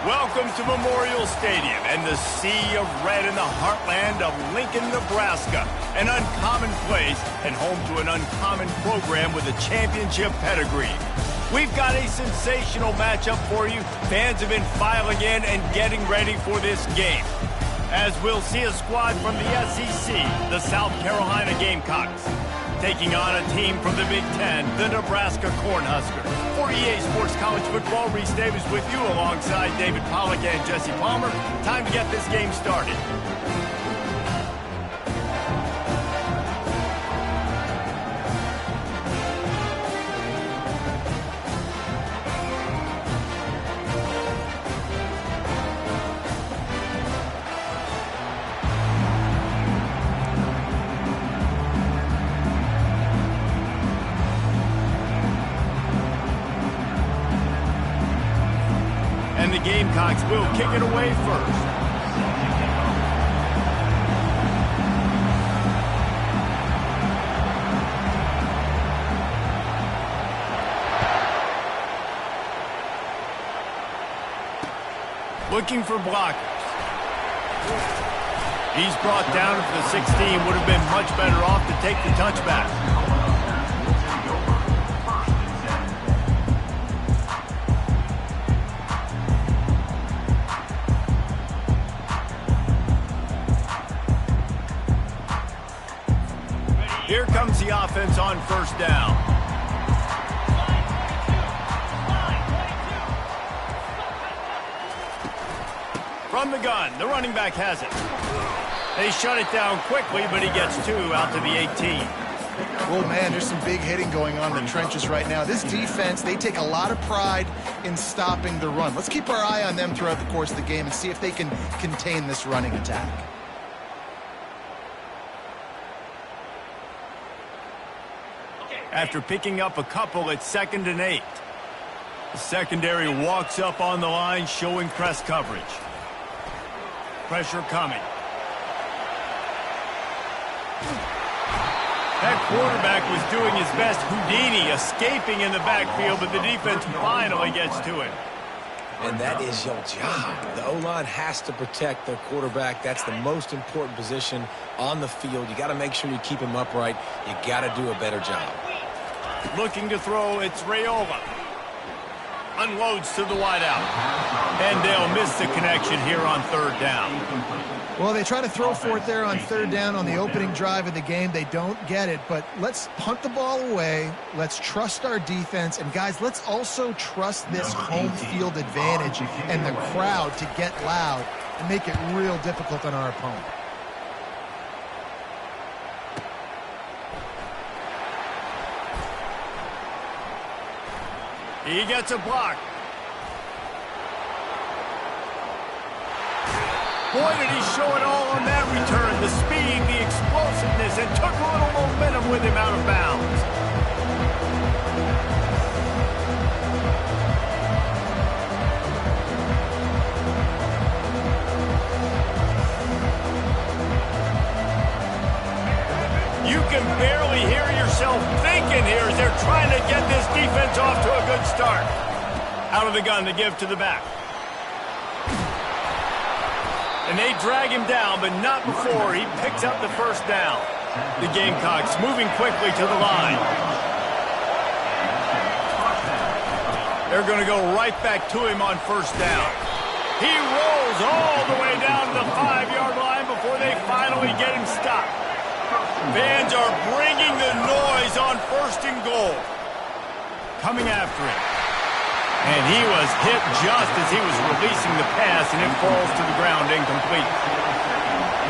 Welcome to Memorial Stadium and the sea of red in the heartland of Lincoln, Nebraska. An uncommon place and home to an uncommon program with a championship pedigree. We've got a sensational matchup for you. Fans have been filing in and getting ready for this game, as we'll see a squad from the SEC, the South Carolina Gamecocks, taking on a team from the Big Ten, the Nebraska Cornhuskers. For EA Sports College Football, Reese Davis with you alongside David Pollack and Jesse Palmer. Time to get this game started. And the Gamecocks will kick it away first. Looking for blockers. He's brought down at the 16. Would have been much better off to take the touchback. offense on first down. From the gun, the running back has it. They shut it down quickly, but he gets 2 out to the 18. Well, man, there's some big hitting going on in the trenches right now. This defense, they take a lot of pride in stopping the run. Let's keep our eye on them throughout the course of the game and see if they can contain this running attack. After picking up a couple, it's 2nd and 8. The secondary walks up on the line, showing press coverage. Pressure coming. That quarterback was doing his best Houdini, escaping in the backfield, but the defense finally gets to him. And that is your job. The O-line has to protect their quarterback. That's the most important position on the field. You got to make sure you keep him upright. You got to do a better job. Looking to throw, it's Raiola. Unloads to the wideout. And they'll miss the connection here on 3rd down. Well, they try to throw for it there on 3rd down on the opening drive of the game. They don't get it, but let's punt the ball away. Let's trust our defense. And, guys, let's also trust this home field advantage and the crowd to get loud and make it real difficult on our opponent. He gets a block. Boy, did he show it all on that return. The speed, the explosiveness, and took a little momentum with him out of bounds. You can barely hear yourself thinking here as they're trying to get this defense off to a good start. Out of the gun to give to the back. And they drag him down, but not before he picks up the 1st down. The Gamecocks moving quickly to the line. They're going to go right back to him on 1st down. He rolls all the way down to the 5-yard line before they finally get him stopped. Fans are bringing the noise on 1st and goal. Coming after him. And he was hit just as he was releasing the pass, and it falls to the ground incomplete.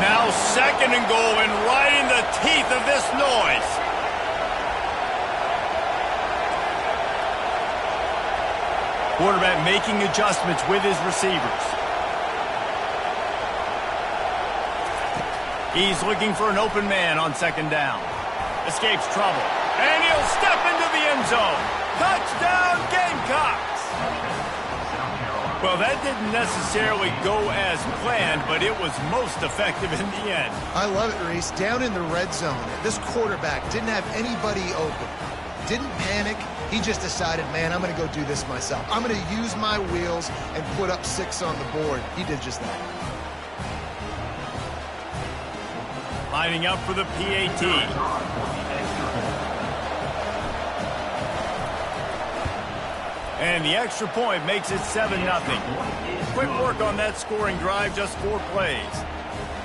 Now 2nd and goal, and right in the teeth of this noise. Quarterback making adjustments with his receivers. He's looking for an open man on 2nd down. Escapes trouble. And he'll step into the end zone. Touchdown, Gamecocks! Well, that didn't necessarily go as planned, but it was most effective in the end. I love it, Reese. Down in the red zone, this quarterback didn't have anybody open. Didn't panic. He just decided, man, I'm going to go do this myself. I'm going to use my wheels and put up 6 on the board. He did just that. Lining up for the PAT. And the extra point makes it 7-0. Quick work on that scoring drive, just 4 plays.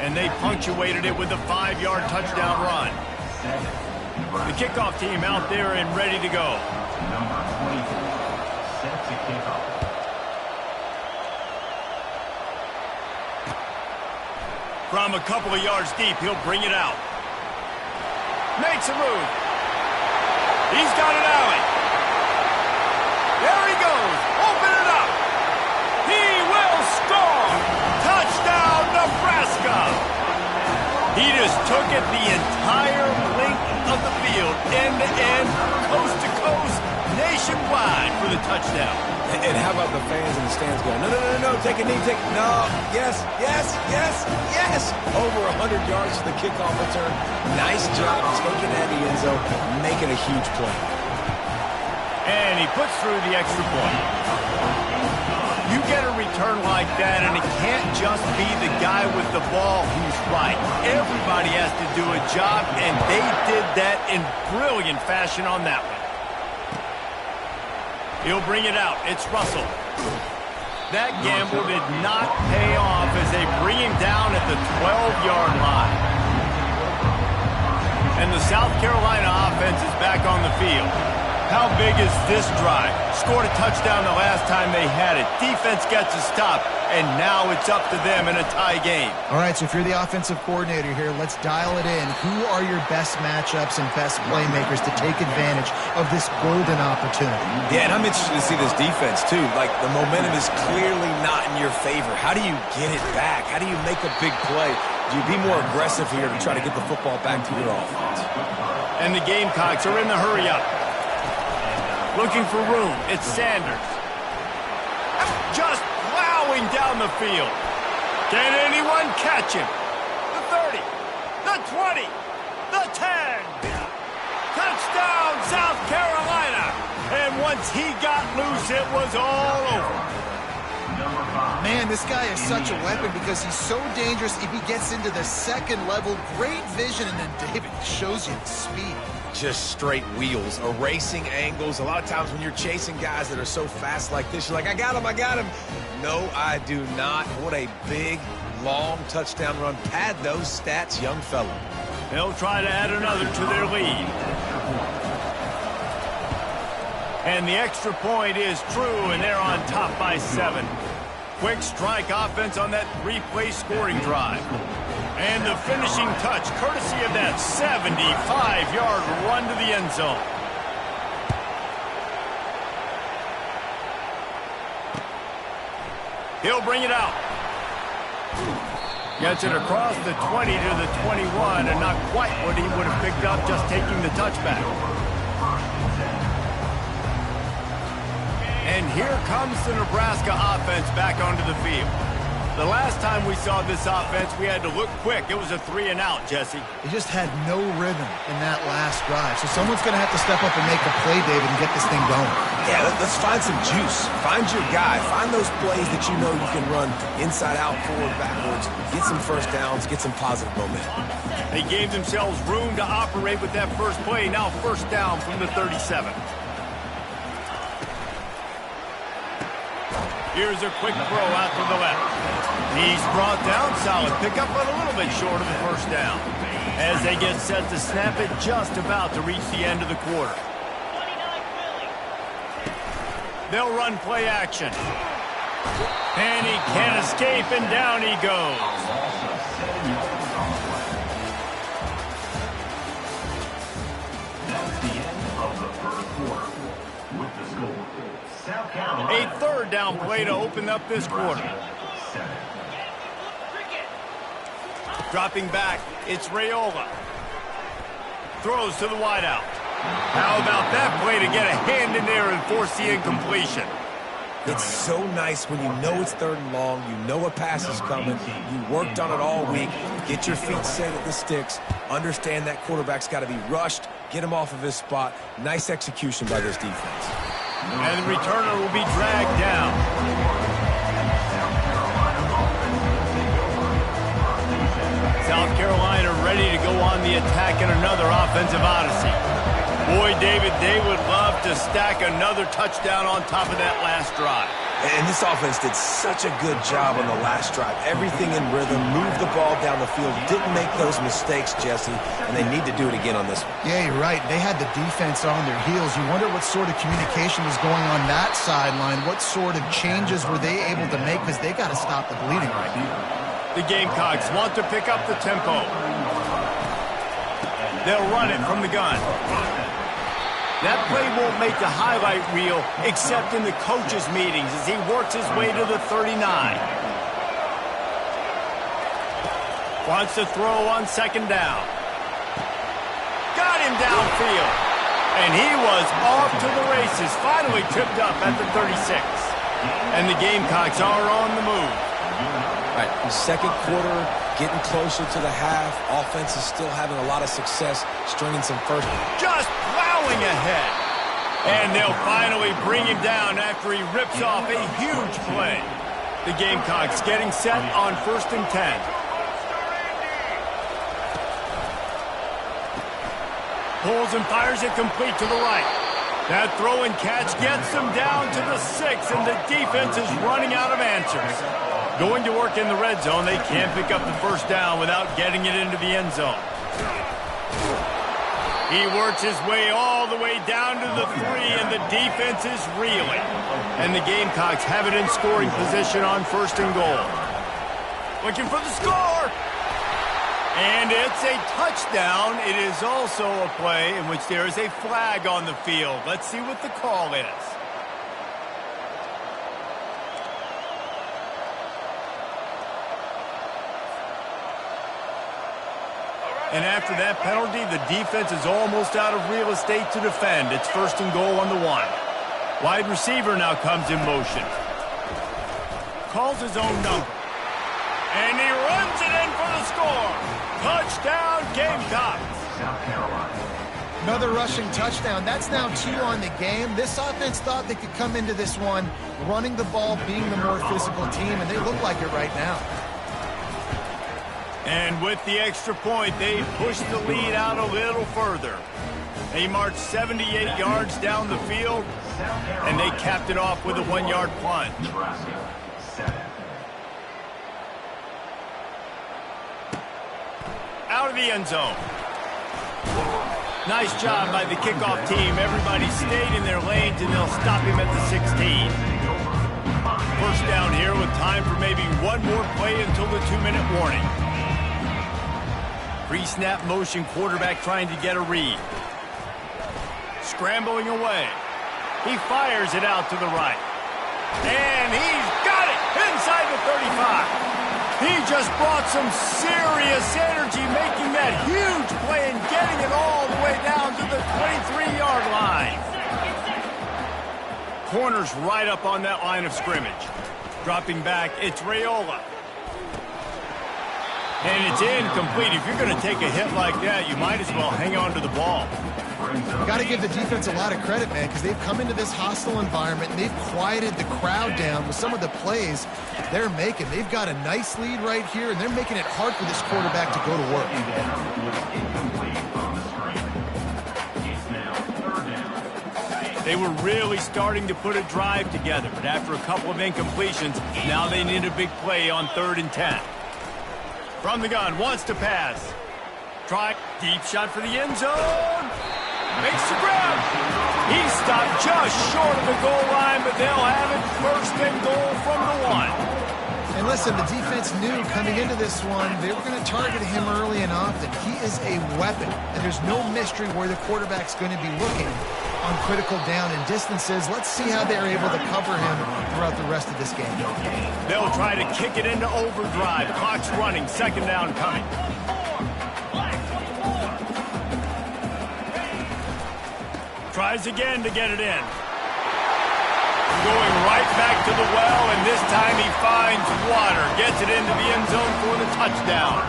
And they punctuated it with a 5-yard touchdown run. The kickoff team out there and ready to go. Number 24, set to kick off. From a couple of yards deep, he'll bring it out. Makes a move. He's got an alley. There he goes. Open it up. He will score. Touchdown, Nebraska. He just took it the entire length of the field, end to end, coast to coast, nationwide for the touchdown. And how about the fans in the stands going, no, take a knee, no, yes. Over 100 yards to the kickoff return. Nice job taking that in the end zone, making a huge play. And he puts through the extra point. You get a return like that, and it can't just be the guy with the ball who's right. Everybody has to do a job, and they did that in brilliant fashion on that one. He'll bring it out. It's Russell. That gamble did not pay off as they bring him down at the 12-yard line. And the South Carolina offense is back on the field. How big is this drive? Scored a touchdown the last time they had it. Defense gets a stop, and now it's up to them in a tie game. All right, so if you're the offensive coordinator here, let's dial it in. Who are your best matchups and best playmakers to take advantage of this golden opportunity? Yeah, and I'm interested to see this defense, too. Like, the momentum is clearly not in your favor. How do you get it back? How do you make a big play? Do you be more aggressive here to try to get the football back to your offense? And the Gamecocks are in the hurry-up. Looking for room. It's Sanders. Just plowing down the field. Can anyone catch him? The 30, the 20, the 10. Touchdown, South Carolina. And once he got loose, it was all over. Man, this guy is such a weapon because he's so dangerous. If he gets into the second level, great vision, and then David shows you the speed. Just straight wheels, erasing angles. A lot of times when you're chasing guys that are so fast like this, you're like, I got him. No, I do not. What a big, long touchdown run. Pad those stats, young fella. They'll try to add another to their lead. And the extra point is true, and they're on top by 7. Quick strike offense on that 3-play scoring drive. And the finishing touch, courtesy of that 75-yard run to the end zone. He'll bring it out. Gets it across the 20 to the 21, and not quite what he would have picked up just taking the touchback. And here comes the Nebraska offense back onto the field. The last time we saw this offense, we had to look quick. It was a 3-and-out, Jesse. They just had no rhythm in that last drive. So someone's going to have to step up and make a play, David, and get this thing going. Yeah, let's find some juice. Find your guy. Find those plays that you know you can run inside out, forward, backwards. Get some first downs. Get some positive momentum. They gave themselves room to operate with that first play. Now first down from the 37. Here's a quick throw out to the left. He's brought down, solid pickup, but a little bit short of the first down. As they get set to snap it, just about to reach the end of the quarter. They'll run play action. And he can't escape, and down he goes. That's the end of the first quarter. With the score, South Carolina. A third down play to open up this quarter. Dropping back, it's Raiola. Throws to the wideout. How about that play to get a hand in there and force the incompletion? It's so nice when you know it's 3rd and long, you know a pass is coming, you worked on it all week, get your feet set at the sticks, understand that quarterback's got to be rushed, get him off of his spot. Nice execution by this defense. And the returner will be dragged down. South Carolina ready to go on the attack in another offensive odyssey. Boy, David, they would love to stack another touchdown on top of that last drive. And this offense did such a good job on the last drive. Everything in rhythm, moved the ball down the field, didn't make those mistakes, Jesse, and they need to do it again on this one. Yeah, you're right. They had the defense on their heels. You wonder what sort of communication was going on that sideline. What sort of changes were they able to make? Because they got to stop the bleeding right now. The Gamecocks want to pick up the tempo. They'll run it from the gun. That play won't make the highlight reel except in the coaches' meetings as he works his way to the 39. Wants to throw on 2nd down. Got him downfield. And he was off to the races, finally tripped up at the 36. And the Gamecocks are on the move. All right, 2nd quarter, getting closer to the half. Offense is still having a lot of success, stringing some first. Just plowing ahead. And they'll finally bring him down after he rips off a huge play. The Gamecocks getting set on 1st and 10. Pulls and fires it complete to the right. That throw and catch gets them down to the 6, and the defense is running out of answers. Going to work in the red zone, they can't pick up the first down without getting it into the end zone. He works his way all the way down to the 3, and the defense is reeling. And the Gamecocks have it in scoring position on 1st and goal. Looking for the score! And it's a touchdown. It is also a play in which there is a flag on the field. Let's see what the call is. And after that penalty, the defense is almost out of real estate to defend. It's 1st and goal on the 1. Wide receiver now comes in motion. Calls his own number. And he runs it in for the score. Touchdown, Gamecocks. South Carolina. Another rushing touchdown. That's now 2 on the game. This offense thought they could come into this one running the ball, being the more physical team, and they look like it right now. And with the extra point, they push the lead out a little further. They marched 78 yards down the field, and they capped it off with a 1-yard punt. Nebraska, 7. Out of the end zone. Nice job by the kickoff team. Everybody stayed in their lanes, and they'll stop him at the 16. First down here with time for maybe one more play until the 2-minute warning. Pre-snap motion quarterback trying to get a read. Scrambling away. He fires it out to the right. And he's got it inside the 35. He just brought some serious energy making that huge play and getting it all the way down to the 23-yard line. Corner's right up on that line of scrimmage. Dropping back, it's Raiola. And it's incomplete. If you're going to take a hit like that, you might as well hang on to the ball. Got to give the defense a lot of credit, man, because they've come into this hostile environment and they've quieted the crowd down with some of the plays they're making. They've got a nice lead right here, and they're making it hard for this quarterback to go to work. They were really starting to put a drive together, but after a couple of incompletions, now they need a big play on 3rd and 10. From the gun, wants to pass. Try, deep shot for the end zone. Makes the grab. He stopped just short of the goal line, but they'll have it 1st and goal from the 1. And listen, the defense knew coming into this one, they were going to target him early and often. He is a weapon, and there's no mystery where the quarterback's going to be looking on critical down and distances. Let's see how they're able to cover him throughout the rest of this game. They'll try to kick it into overdrive. Clock's running. 2nd down coming. Tries again to get it in. Going right back to the well, and this time he finds water. Gets it into the end zone for the touchdown.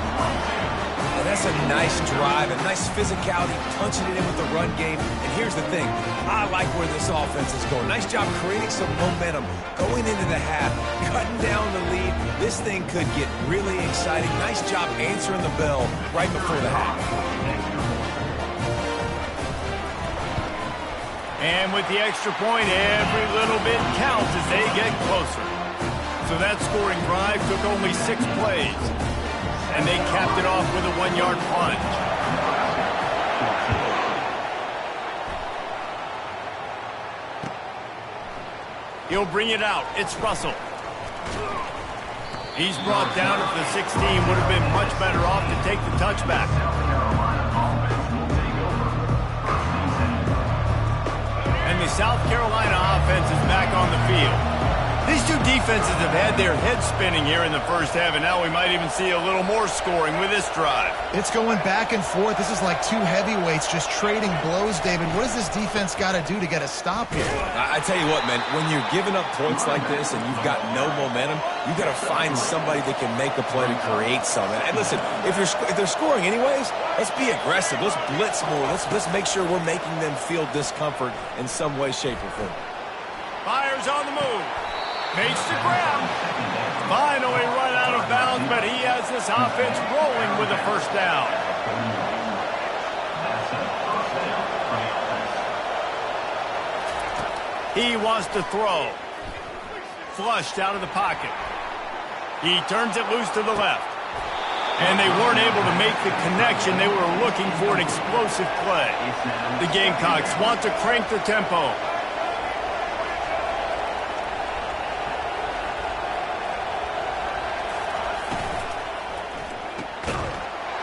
And that's a nice drive, a nice physicality, punching it in with the run game. And here's the thing, I like where this offense is going. Nice job creating some momentum, going into the half, cutting down the lead. This thing could get really exciting. Nice job answering the bell right before the half. And with the extra point, every little bit counts as they get closer. So that scoring drive took only 6 plays. And they capped it off with a 1-yard plunge. He'll bring it out. It's Russell. He's brought down at the 16. Would have been much better off to take the touchback. And the South Carolina offense is back on the field. These two defenses have had their heads spinning here in the first half, and now we might even see a little more scoring with this drive. It's going back and forth. This is like two heavyweights just trading blows, David. What does this defense got to do to get a stop here? I tell you what, man, when you're giving up points like this and you've got no momentum, you've got to find somebody that can make a play to create something. And listen, if they're scoring anyways, let's be aggressive. Let's blitz more. Let's make sure we're making them feel discomfort in some way, shape, or form. Fires on the move. Makes the grab. Finally run out of bounds, but he has this offense rolling with a 1st down. He wants to throw. Flushed out of the pocket. He turns it loose to the left. And they weren't able to make the connection. They were looking for an explosive play. The Gamecocks want to crank the tempo.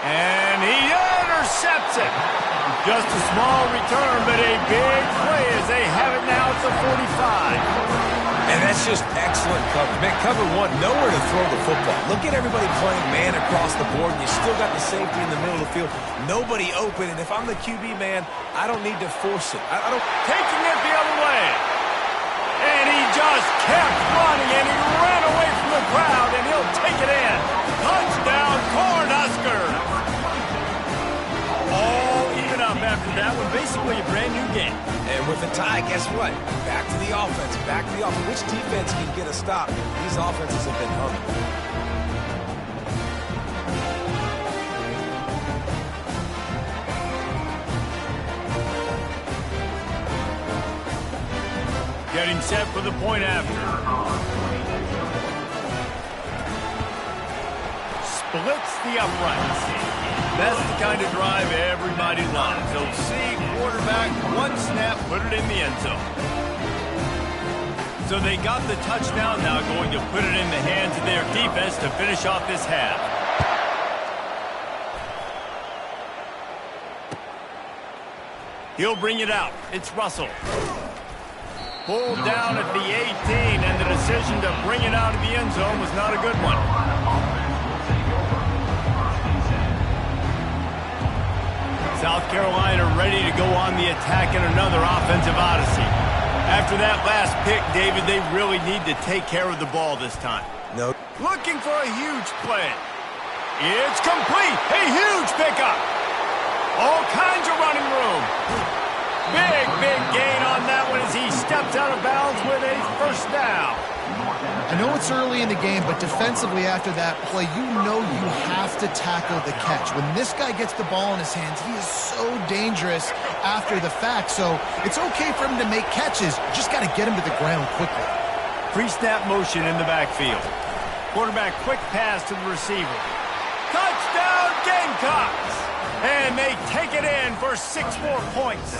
And he intercepts it. Just a small return, but a big play as they have it now at the 45. And that's just excellent coverage. Man, cover one, nowhere to throw the football. Look at everybody playing man across the board, and you still got the safety in the middle of the field. Nobody open, and if I'm the QB, man, I don't need to force it. I don't... Taking it the other way. And he just kept running, and he ran away from the crowd, and he'll take it in. Touchdown, Cornhuskers. All even up after that one. Basically a brand new game. And with the tie, guess what? Back to the offense. Back to the offense. Which defense can get a stop? These offenses have been humming. Getting set for the point after. Splits the uprights. That's the kind of drive everybody loves. So see, quarterback, one snap, put it in the end zone. So they got the touchdown, now going to put it in the hands of their defense to finish off this half. He'll bring it out. It's Russell. Pulled down at the 18, and the decision to bring it out of the end zone was not a good one. South Carolina ready to go on the attack in another offensive odyssey. After that last pick, David, they really need to take care of the ball this time. No. Looking for a huge play. It's complete. A huge pickup. All kinds of running room. Big gain on that one as he steps out of bounds with a first down. I know it's early in the game, but defensively after that play, you know you have to tackle the catch. When this guy gets the ball in his hands, he is so dangerous after the fact. So it's okay for him to make catches. You just got to get him to the ground quickly. Pre-snap motion in the backfield. Quarterback quick pass to the receiver. Touchdown Gamecocks! And they take it in for 6 more points.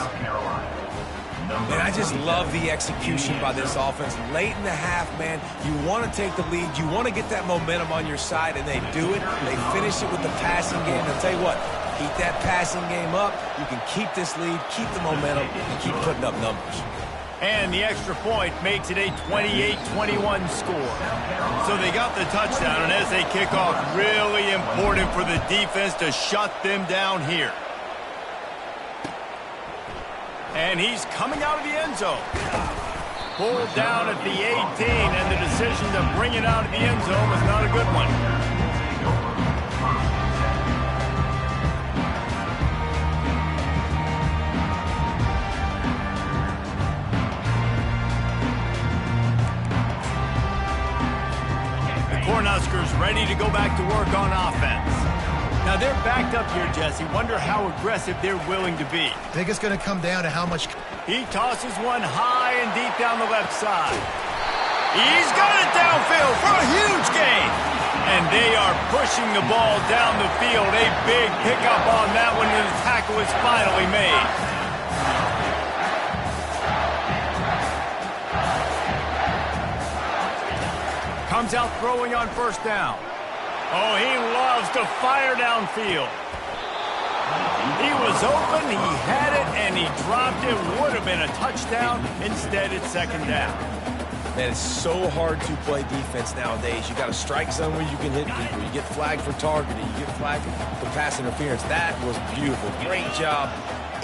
And I just love the execution by this offense. Late in the half, man, you want to take the lead. You want to get that momentum on your side, and they do it. They finish it with the passing game. And I'll tell you what, keep that passing game up. You can keep this lead, keep the momentum, and keep putting up numbers. And the extra point makes it a 28-21 score. So they got the touchdown, and as they kick off, really important for the defense to shut them down here. And he's coming out of the end zone. Pulled down at the 18, and the decision to bring it out of the end zone was not a good one. The Cornhuskers ready to go back to work on offense. Now, they're backed up here, Jesse. Wonder how aggressive they're willing to be. I think it's going to come down to how much... He tosses one high and deep down the left side. He's got it downfield for a huge gain. And they are pushing the ball down the field. A big pickup on that one, and the tackle is finally made. Comes out throwing on first down. Oh, he loves to fire downfield. He was open, he had it, and he dropped it. Would have been a touchdown. Instead, it's second down. Man, it's so hard to play defense nowadays. You got a strike zone where you can hit people. You get flagged for targeting. You get flagged for pass interference. That was beautiful. Great job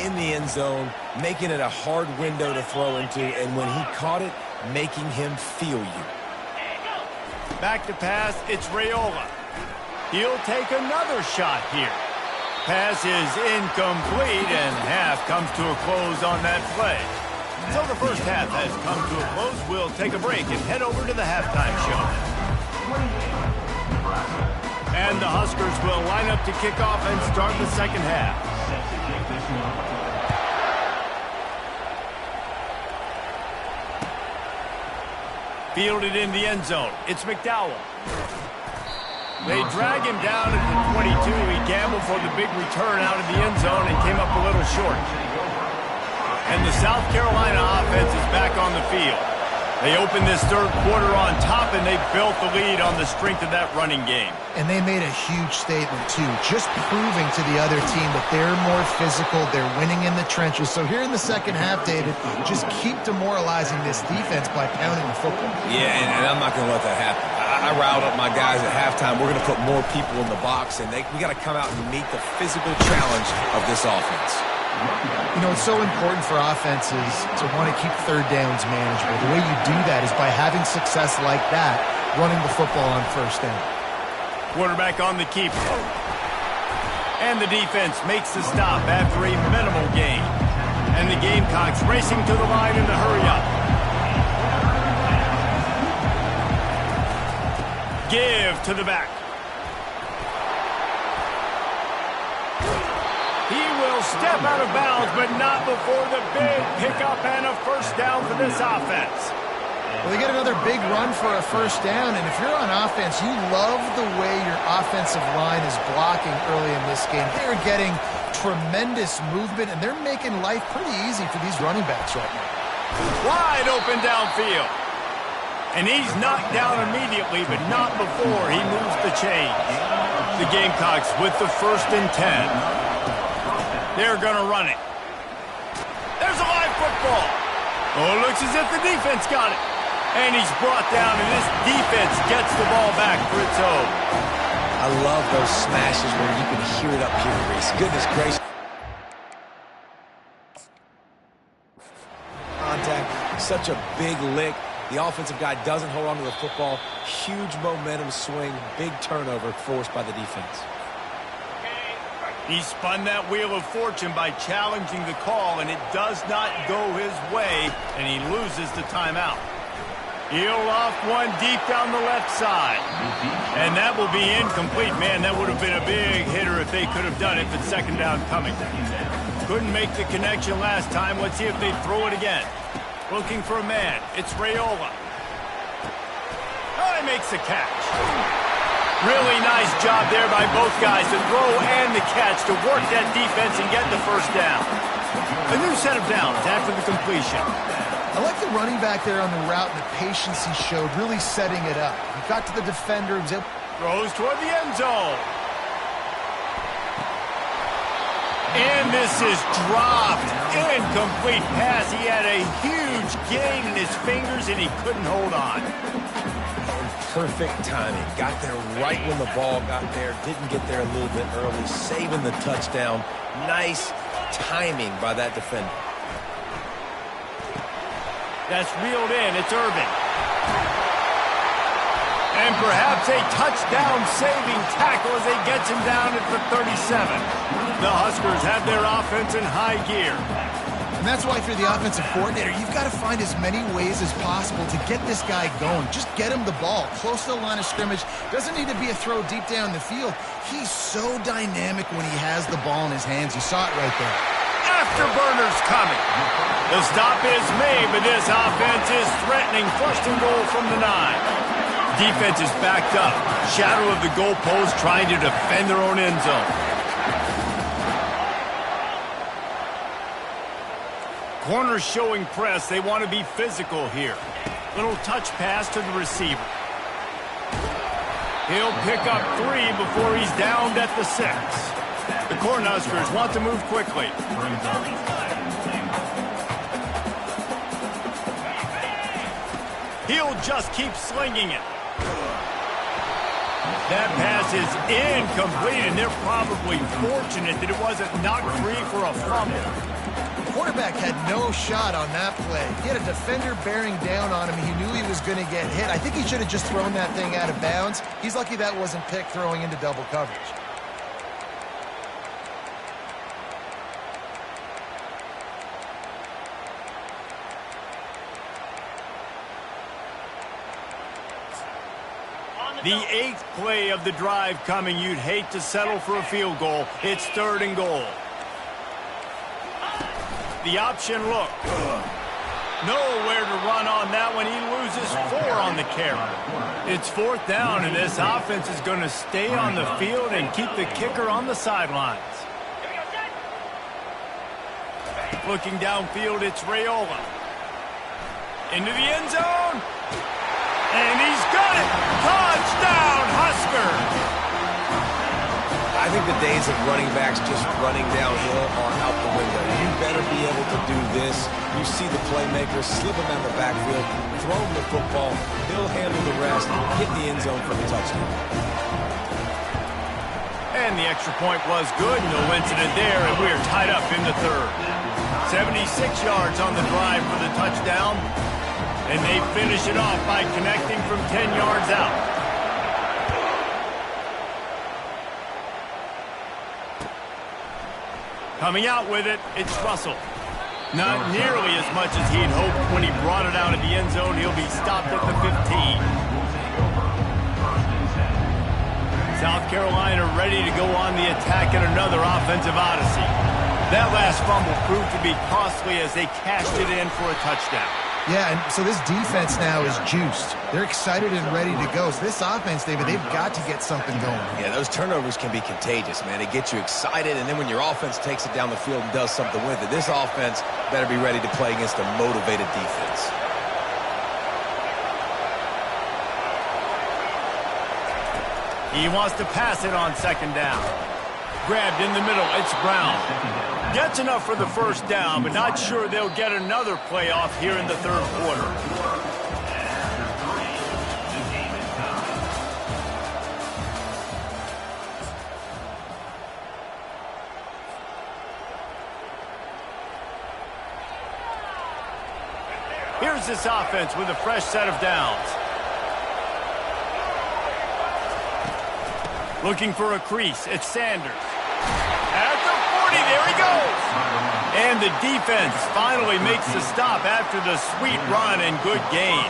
in the end zone, making it a hard window to throw into, and when he caught it, making him feel you. Back to pass, it's Raiola. He'll take another shot here. Pass is incomplete, and half comes to a close on that play. So the first half has come to a close. We'll take a break and head over to the halftime show. And the Huskers will line up to kick off and start the second half. Fielded in the end zone. It's McDowell. They drag him down at the 22. He gambled for the big return out of the end zone and came up a little short. And the South Carolina offense is back on the field. They opened this third quarter on top, and they built the lead on the strength of that running game. And they made a huge statement, too, just proving to the other team that they're more physical, they're winning in the trenches. So here in the second half, David, just keep demoralizing this defense by pounding the football. Yeah, and I'm not going to let that happen. I riled up my guys at halftime. We're going to put more people in the box, and we got to come out and meet the physical challenge of this offense. You know, it's so important for offenses to want to keep third downs manageable. The way you do that is by having success like that, running the football on first down. Quarterback on the keeper. And the defense makes the stop after a minimal gain. And the Gamecocks racing to the line in the hurry-up. Give to the back. He will step out of bounds, but not before the big pickup and a first down for this offense. Well, they get another big run for a first down, and if you're on offense, you love the way your offensive line is blocking early in this game. They're getting tremendous movement, and they're making life pretty easy for these running backs right now. Wide open downfield. And he's knocked down immediately, but not before he moves the chains. The Gamecocks with the 1st and 10. They're going to run it. There's a live football. Oh, it looks as if the defense got it. And he's brought down, and this defense gets the ball back for its own. I love those smashes where you can hear it up here, Reese. Goodness gracious. Contact, such a big lick. The offensive guy doesn't hold on to the football. Huge momentum swing, big turnover forced by the defense. He spun that wheel of fortune by challenging the call, and it does not go his way, and he loses the timeout. He'll loft one deep down the left side. And that will be incomplete. Man, that would have been a big hitter if they could have done it, but second down coming. Couldn't make the connection last time. Let's see if they throw it again. Looking for a man. It's Raiola. Oh, he makes the catch. Really nice job there by both guys, the throw and the catch, to work that defense and get the first down. A new set of downs after the completion. I like the running back there on the route and the patience he showed, really setting it up. He got to the defender. Throws toward the end zone. And this is dropped. Incomplete pass. He had a huge gain in his fingers, and he couldn't hold on. Perfect timing. Got there right when the ball got there. Didn't get there a little bit early. Saving the touchdown. Nice timing by that defender. That's reeled in. It's Irvin. And perhaps a touchdown-saving tackle as he gets him down at the 37. The Huskers have their offense in high gear. And that's why if you're the offensive coordinator, you've got to find as many ways as possible to get this guy going. Just get him the ball close to the line of scrimmage. Doesn't need to be a throw deep down the field. He's so dynamic when he has the ball in his hands. You saw it right there. Afterburners coming. The stop is made, but this offense is threatening. First and goal from the 9. Defense is backed up. Shadow of the goalpost, trying to defend their own end zone. Corners showing press. They want to be physical here. Little touch pass to the receiver. He'll pick up 3 before he's downed at the 6. The Cornhuskers want to move quickly. He'll just keep slinging it. That pass is incomplete, and they're probably fortunate that it wasn't knocked free for a fumble. The quarterback had no shot on that play. He had a defender bearing down on him. He knew he was going to get hit. I think he should have just thrown that thing out of bounds. He's lucky that wasn't picked throwing into double coverage. The 8th play of the drive coming. You'd hate to settle for a field goal. It's 3rd and goal. The option look. Nowhere to run on that one. He loses 4 on the carry. It's 4th down, and this offense is going to stay on the field and keep the kicker on the sidelines. Looking downfield, it's Raiola. Into the end zone. And he's got it. Touchdown, Husker. I think the days of running backs just running downhill are out the window. You better be able to do this. You see the playmaker, slip him out of the backfield, throw him the football, he'll handle the rest, hit the end zone for the touchdown. And the extra point was good. No incident there, and we're tied up in the 3rd. 76 yards on the drive for the touchdown, and they finish it off by connecting from 10 yards out. Coming out with it, it's Russell. Not nearly as much as he'd hoped when he brought it out of the end zone. He'll be stopped at the 15. South Carolina ready to go on the attack in another offensive odyssey. That last fumble proved to be costly as they cashed it in for a touchdown. Yeah, and so this defense now is juiced. They're excited and ready to go. So this offense, David, they've got to get something going. Yeah, those turnovers can be contagious, man. They get you excited, and then when your offense takes it down the field and does something with it, this offense better be ready to play against a motivated defense. He wants to pass it on 2nd down. Grabbed in the middle, it's Brown. Gets enough for the 1st down, but not sure they'll get another playoff here in the 3rd quarter. Here's this offense with a fresh set of downs. Looking for a crease, it's Sanders. At the 40, there he goes. And the defense finally makes the stop after the sweet run and good gain.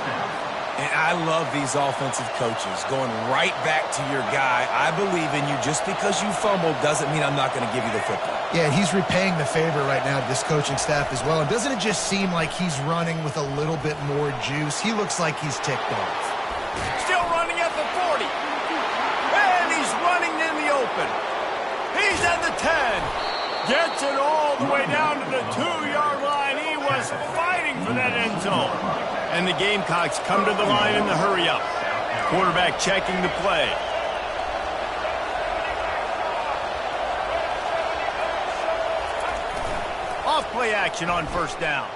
And I love these offensive coaches going right back to your guy. I believe in you. Just because you fumbled doesn't mean I'm not going to give you the football. Yeah, he's repaying the favor right now to this coaching staff as well. And doesn't it just seem like he's running with a little bit more juice? He looks like he's ticked off. Still running at the 40. And he's running in the open. He's at the 10. Gets it all the way down to the 2-yard line. He was fighting for that end zone. And the Gamecocks come to the line in the hurry-up. Quarterback checking the play. Off-play action on 1st down.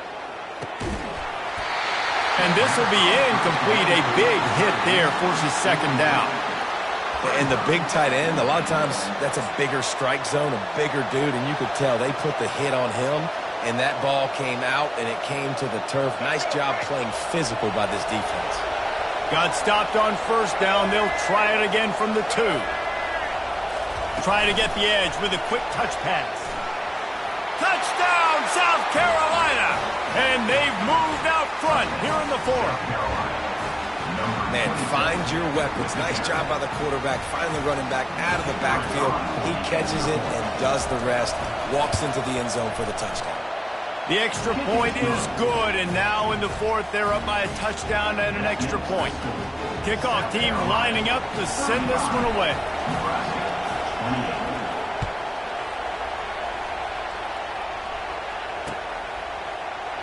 And this will be incomplete. A big hit there forces 2nd down. And the big tight end, a lot of times that's a bigger strike zone, a bigger dude, and you could tell they put the hit on him, and that ball came out, and it came to the turf. Nice job playing physical by this defense. Got stopped on 1st down. They'll try it again from the 2. Try to get the edge with a quick touch pass. Touchdown, South Carolina! And they've moved out front here in the 4th. Man, find your weapons. Nice job by the quarterback, finding the running back out of the backfield. He catches it and does the rest. Walks into the end zone for the touchdown. The extra point is good, and now in the 4th, they're up by a touchdown and an extra point. Kickoff team lining up to send this one away.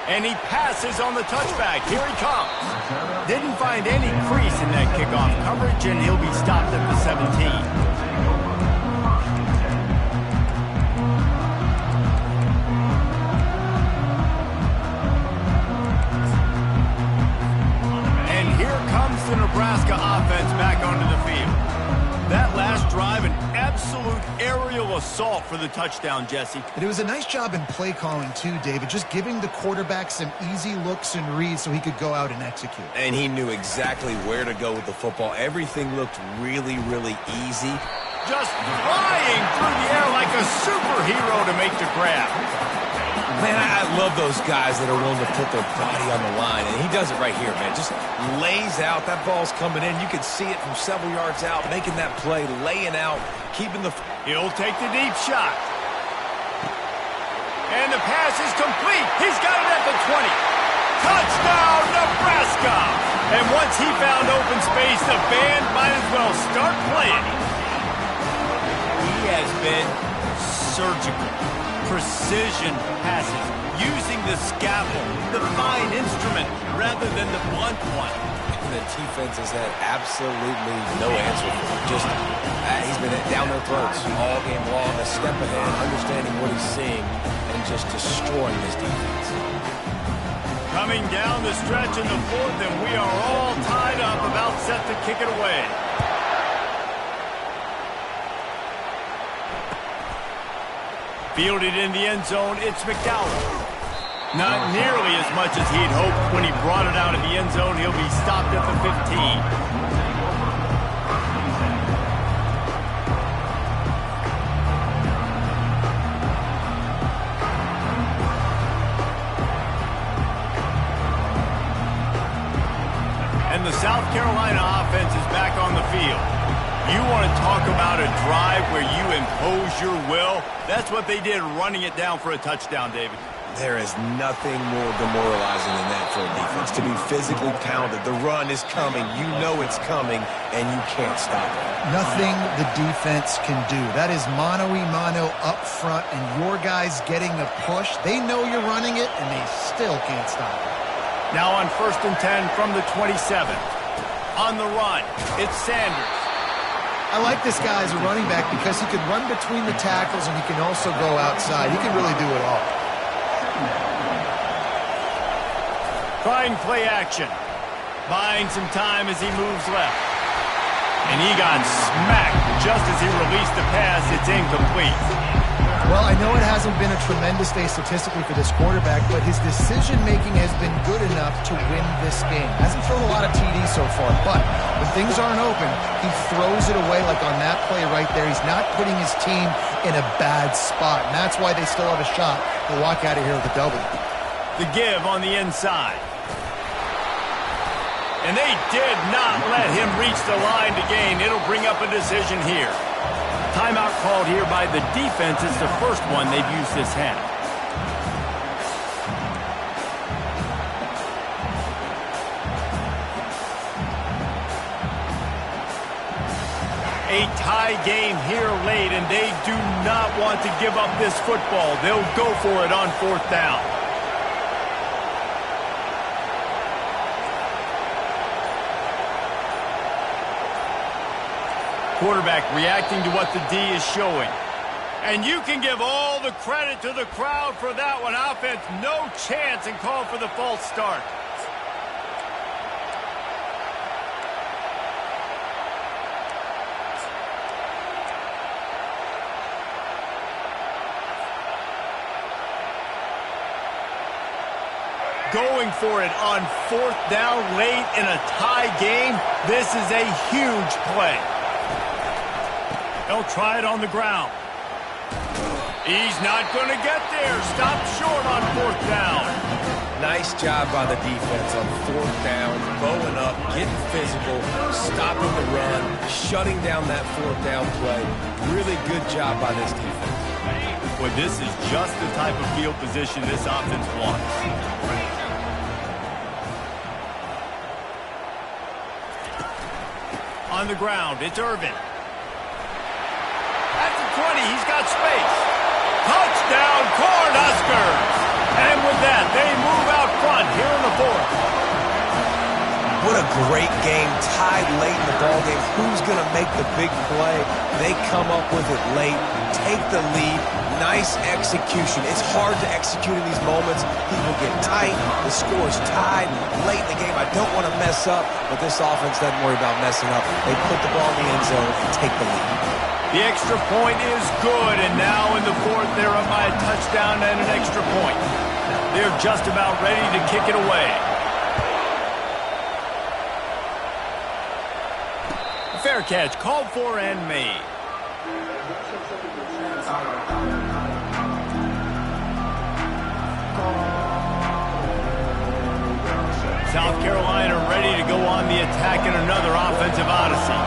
And he passes on the touchback. Here he comes. Didn't find any crease in that kickoff coverage, and he'll be stopped at the 17. And here comes the Nebraska offense back onto the field. That last drive, an absolute aerial assault for the touchdown, Jesse. And it was a nice job in play calling too, David, just giving the quarterback some easy looks and reads so he could go out and execute. And he knew exactly where to go with the football. Everything looked really, really easy. Just flying through the air like a superhero to make the grab. Man, I love those guys that are willing to put their body on the line, and he does it right here, man. Just lays out. That ball's coming in. You can see it from several yards out, making that play, laying out, keeping the... He'll take the deep shot. And the pass is complete. He's got it at the 20. off. And once he found open space, the band might as well start playing. He has been surgical. Precision passes, using the scalpel, the fine instrument, rather than the blunt one. The defense has had absolutely no answer for him. Just, he's been down their throats all game long, a step ahead, understanding what he's seeing, and just destroying this defense. Coming down the stretch in the fourth, and we are all tied up, about set to kick it away. Fielded in the end zone, it's McDowell. Not nearly as much as he'd hoped when he brought it out of the end zone. He'll be stopped at the 15. And the South Carolina offense is back on the field. You want to talk about a drive where you impose your will? That's what they did, running it down for a touchdown, David. There is nothing more demoralizing than that for a defense. To be physically pounded, the run is coming, you know it's coming, and you can't stop it. Nothing the defense can do. That is mano-a-mano up front, and your guys getting a push. They know you're running it, and they still can't stop it. Now on 1st and 10 from the 27. On the run, it's Sanders. I like this guy as a running back because he can run between the tackles, and he can also go outside. He can really do it all. Trying play action. Buying some time as he moves left. And he got smacked just as he released the pass. It's incomplete. Well, I know it hasn't been a tremendous day statistically for this quarterback, but his decision-making has been good enough to win this game. Hasn't thrown a lot of TDs so far, but when things aren't open, he throws it away like on that play right there. He's not putting his team in a bad spot, and that's why they still have a shot to walk out of here with a W. The give on the inside. And they did not let him reach the line to gain. It'll bring up a decision here. Timeout called here by the defense. It's the first one they've used this half. A tie game here late, and they do not want to give up this football. They'll go for it on 4th down. Quarterback reacting to what the D is showing. And you can give all the credit to the crowd for that one. Offense, no chance, and call for the false start. Going for it on 4th down late in a tie game. This is a huge play. They'll try it on the ground. He's not going to get there. Stopped short on 4th down. Nice job by the defense on 4th down, bowing up, getting physical, stopping the run, shutting down that 4th down play. Really good job by this defense. Well, this is just the type of field position this offense wants. On the ground, it's Irvin. At the 20, he's got space. Touchdown, Cornhuskers! And with that, they move out front here in the 4th. What a great game, tied late in the ballgame. Who's going to make the big play? They come up with it late, take the lead. Nice execution. It's hard to execute in these moments. People get tight. The score's tied late in the game. I don't want to mess up, but this offense doesn't worry about messing up. They put the ball in the end zone and take the lead. The extra point is good, and now in the 4th, they're up by a touchdown and an extra point. They're just about ready to kick it away. Fair catch, called for and made. South Carolina ready to go on the attack in another offensive odyssey.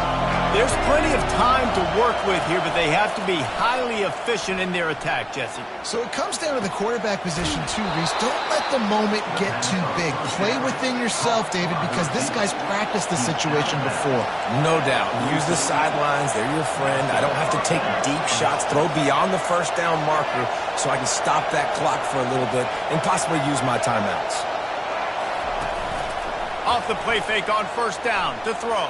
There's plenty of time to work with here, but they have to be highly efficient in their attack, Jesse. So it comes down to the quarterback position too, Reese. Don't let the moment get too big. Play within yourself, David, because this guy's practiced the situation before. No doubt. Use the sidelines. They're your friend. I don't have to take deep shots, throw beyond the first down marker so I can stop that clock for a little bit and possibly use my timeouts. Off the play fake on first down to throw.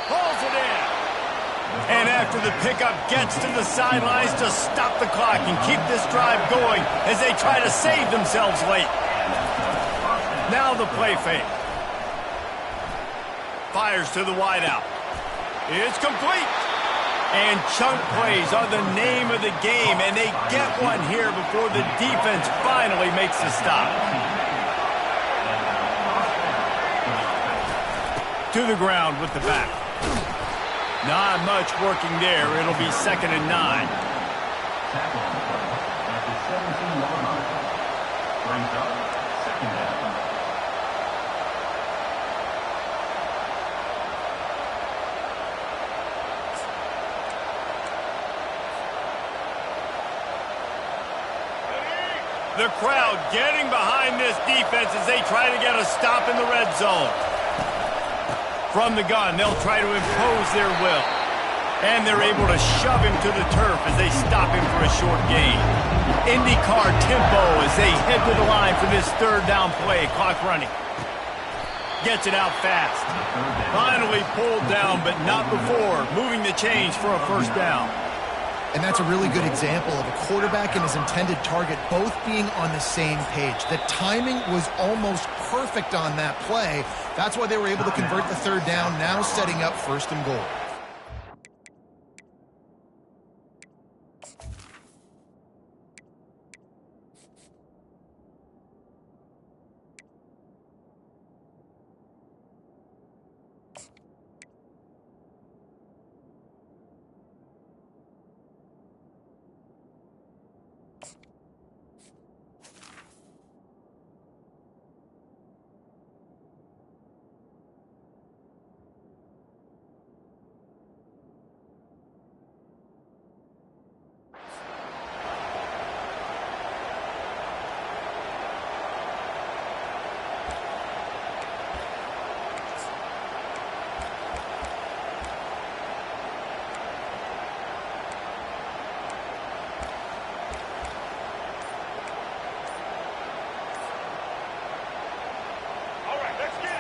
Pulls it in. And after the pickup, gets to the sidelines to stop the clock and keep this drive going as they try to save themselves late. Now the play fake. Fires to the wideout. It's complete. And chunk plays are the name of the game, and they get one here before the defense finally makes the stop. To the ground with the back. Not much working there. It'll be 2nd and 9. Tackle at the 17-yard line. Brings up 2nd down. The crowd getting behind this defense as they try to get a stop in the red zone. From the gun, they'll try to impose their will. And they're able to shove him to the turf as they stop him for a short gain. IndyCar tempo as they head to the line for this 3rd down play. Clock running. Gets it out fast. Finally pulled down, but not before moving the chains for a 1st down. And that's a really good example of a quarterback and his intended target both being on the same page. The timing was almost perfect on that play. That's why they were able to convert the 3rd down, now setting up 1st and goal.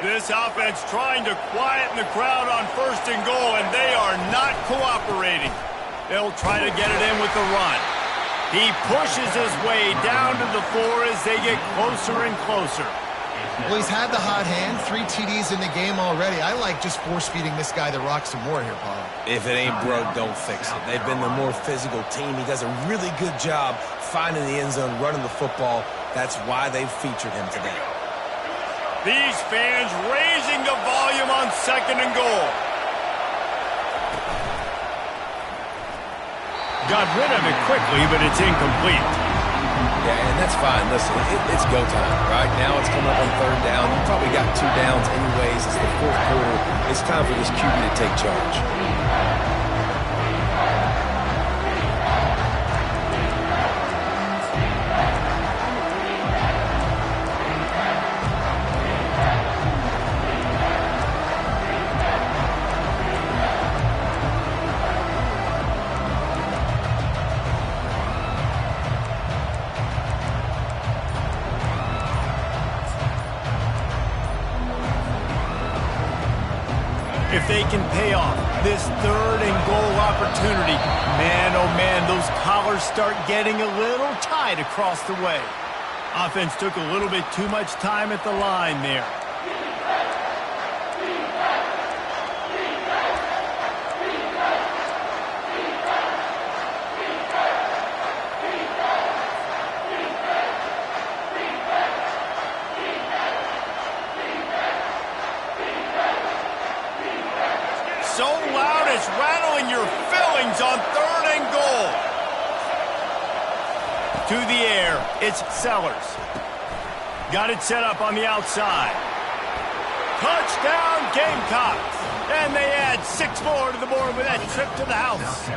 This offense trying to quieten the crowd on 1st and goal, and they are not cooperating. They'll try to get it in with the run. He pushes his way down to the floor as they get closer and closer. Well, he's had the hot hand, 3 TDs in the game already. I like just force-feeding this guy the rock some more here, Paul. If it ain't broke, don't fix it. They've been the more physical team. He does a really good job finding the end zone, running the football. That's why they've featured him today. These fans raising the volume on 2nd and goal. Got rid of it quickly, but it's incomplete. Yeah, and that's fine. Listen, it's go time, right? Now it's coming up on 3rd down. You probably got 2 downs anyways. It's the 4th quarter. It's time for this QB to take charge. If they can pay off this 3rd and goal opportunity, man, oh man, those collars start getting a little tight across the way. Offense took a little bit too much time at the line there. So loud it's rattling your fillings on 3rd and goal. To the air, it's Sellers. Got it set up on the outside. Touchdown, Gamecocks. And they add 6 more to the board with that trip to the house.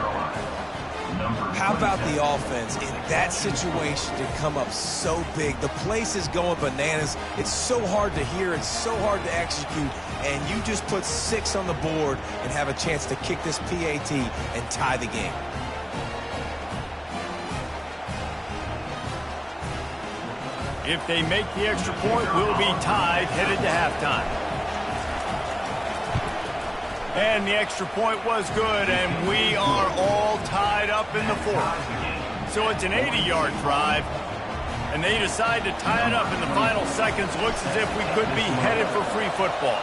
How about the offense in that situation to come up so big? The place is going bananas. It's so hard to hear. It's so hard to execute. And you just put 6 on the board and have a chance to kick this PAT and tie the game. If they make the extra point, we'll be tied headed to halftime. And the extra point was good, and we are all tied up in the 4th. So it's an 80-yard drive, and they decide to tie it up in the final seconds. Looks as if we could be headed for free football.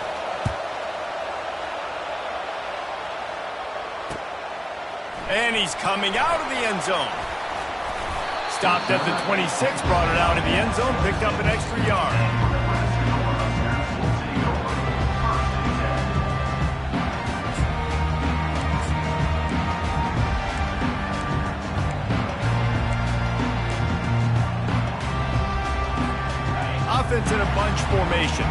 And he's coming out of the end zone. Stopped at the 26, brought it out of the end zone, picked up an extra yard. Offense in a bunch formation.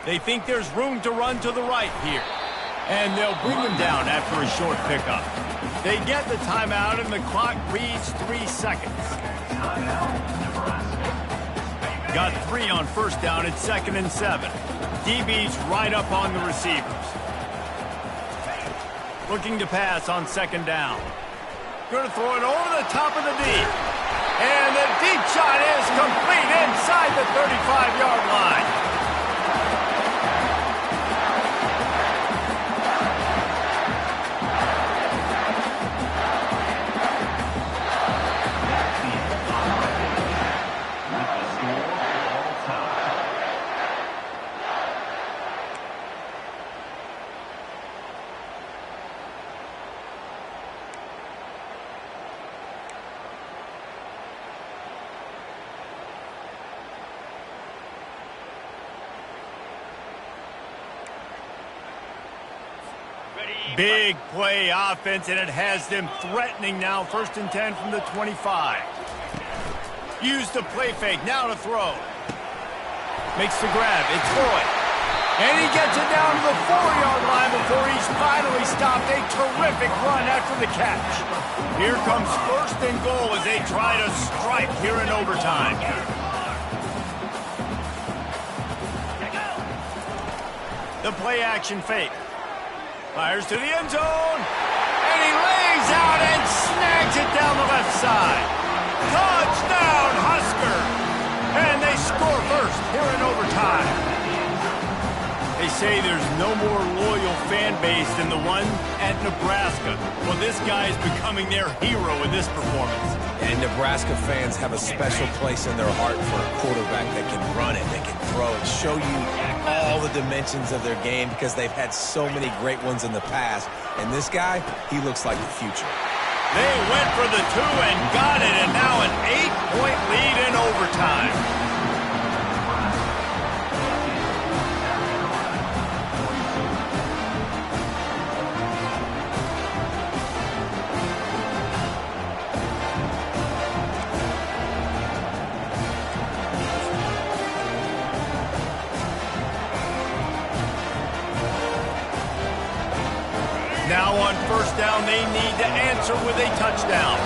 They think there's room to run to the right here. And they'll bring him down after a short pickup. They get the timeout, and the clock reads 3 seconds. Got 3 on first down. It's 2nd and 7. DB's right up on the receivers. Looking to pass on 2nd down. Going to throw it over the top of the deep. And the deep shot is complete inside the 35-yard line. Big play offense, and it has them threatening now. 1st and 10 from the 25. Use the play fake, now to throw. Makes the grab, it's Floyd. And he gets it down to the 4-yard line before he's finally stopped. A terrific run after the catch. Here comes 1st and goal as they try to strike here in overtime. The play action fake. Fires to the end zone, and he lays out and snags it down the left side. Touchdown, Husker! And they score first here in overtime. They say there's no more loyal fan base than the one at Nebraska. Well, this guy is becoming their hero in this performance. And Nebraska fans have a special place in their heart for a quarterback that can run it, that can throw it, show you all the dimensions of their game because they've had so many great ones in the past. And this guy, he looks like the future. They went for the 2 and got it, and now an 8-point lead in overtime. Now on first down, they need to answer with a touchdown.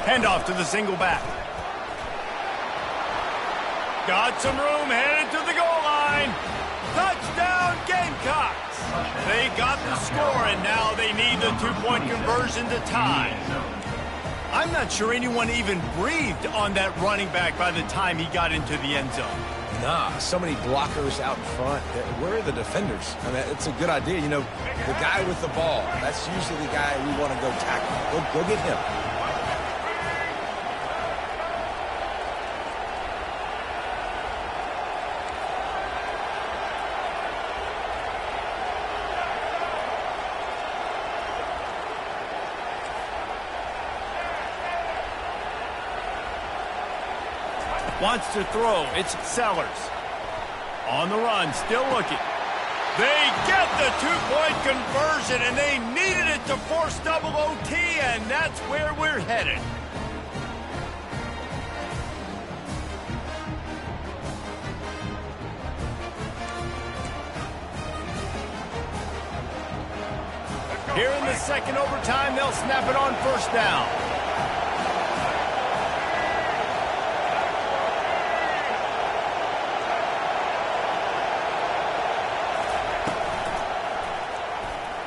Handoff to the single back. Got some room, headed to the goal line. Touchdown, Gamecocks. They got the score, and now they need the 2-point conversion to tie. I'm not sure anyone even breathed on that running back by the time he got into the end zone. Nah, so many blockers out in front. Where are the defenders? I mean, it's a good idea. You know, the guy with the ball, that's usually the guy we want to go tackle. Go get him. Wants to throw. It's Sellers. On the run, still looking. They get the two-point conversion, and they needed it to force double OT, and that's where we're headed. Here in the second overtime, they'll snap it on first down.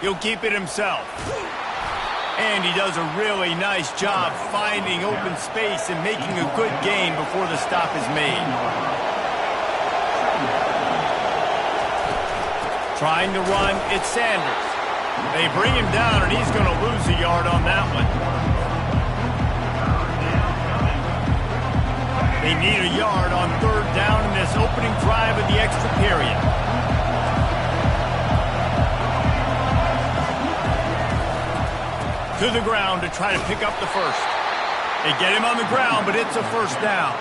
He'll keep it himself. And he does a really nice job finding open space and making a good gain before the stop is made. Trying to run, it's Sanders. They bring him down, and he's going to lose a yard on that one. They need a yard on third down in this opening drive of the extra period. To the ground to try to pick up the first. They get him on the ground, but it's a first down.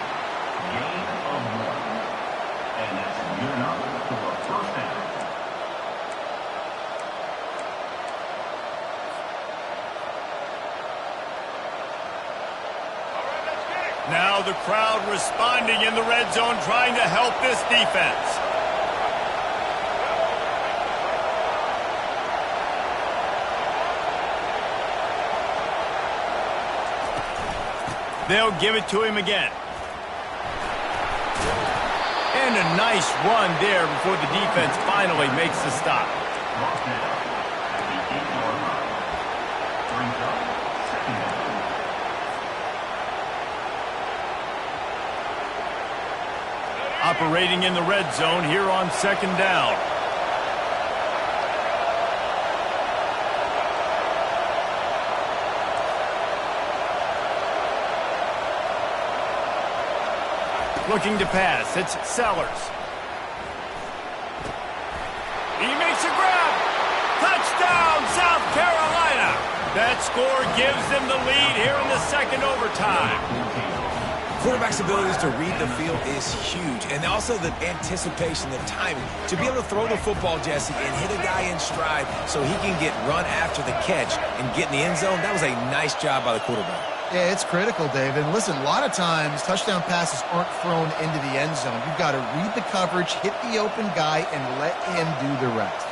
And that's good enough for a first down. Now the crowd responding in the red zone, trying to help this defense. They'll give it to him again. And a nice run there before the defense finally makes the stop. Brought down at the 8-yard line. Brings up second down. Operating in the red zone here on second down. Looking to pass, it's Sellers. He makes a grab. Touchdown, South Carolina. That score gives them the lead here in the second overtime. Quarterback's abilities to read the field is huge, and also the anticipation, the timing. To be able to throw the football, Jesse, and hit a guy in stride so he can get run after the catch and get in the end zone, that was a nice job by the quarterback. Yeah, it's critical, Dave. And listen, a lot of times touchdown passes aren't thrown into the end zone. You've got to read the coverage, hit the open guy, and let him do the rest.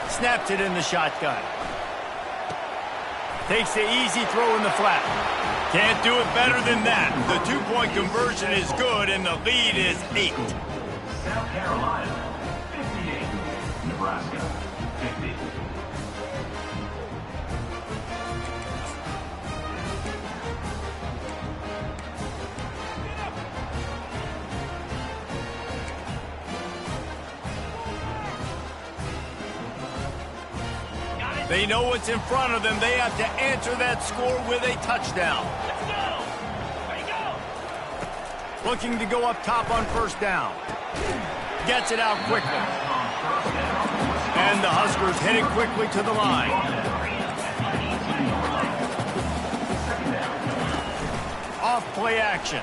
Snaps it in the shotgun. Takes the easy throw in the flat. Can't do it better than that. The two-point conversion is good, and the lead is 8. South Carolina, 58. Nebraska, 50. They know what's in front of them. They have to answer that score with a touchdown. Let's go. Ready, go. Looking to go up top on first down. Gets it out quickly. And the Huskers headed quickly to the line. Off play action.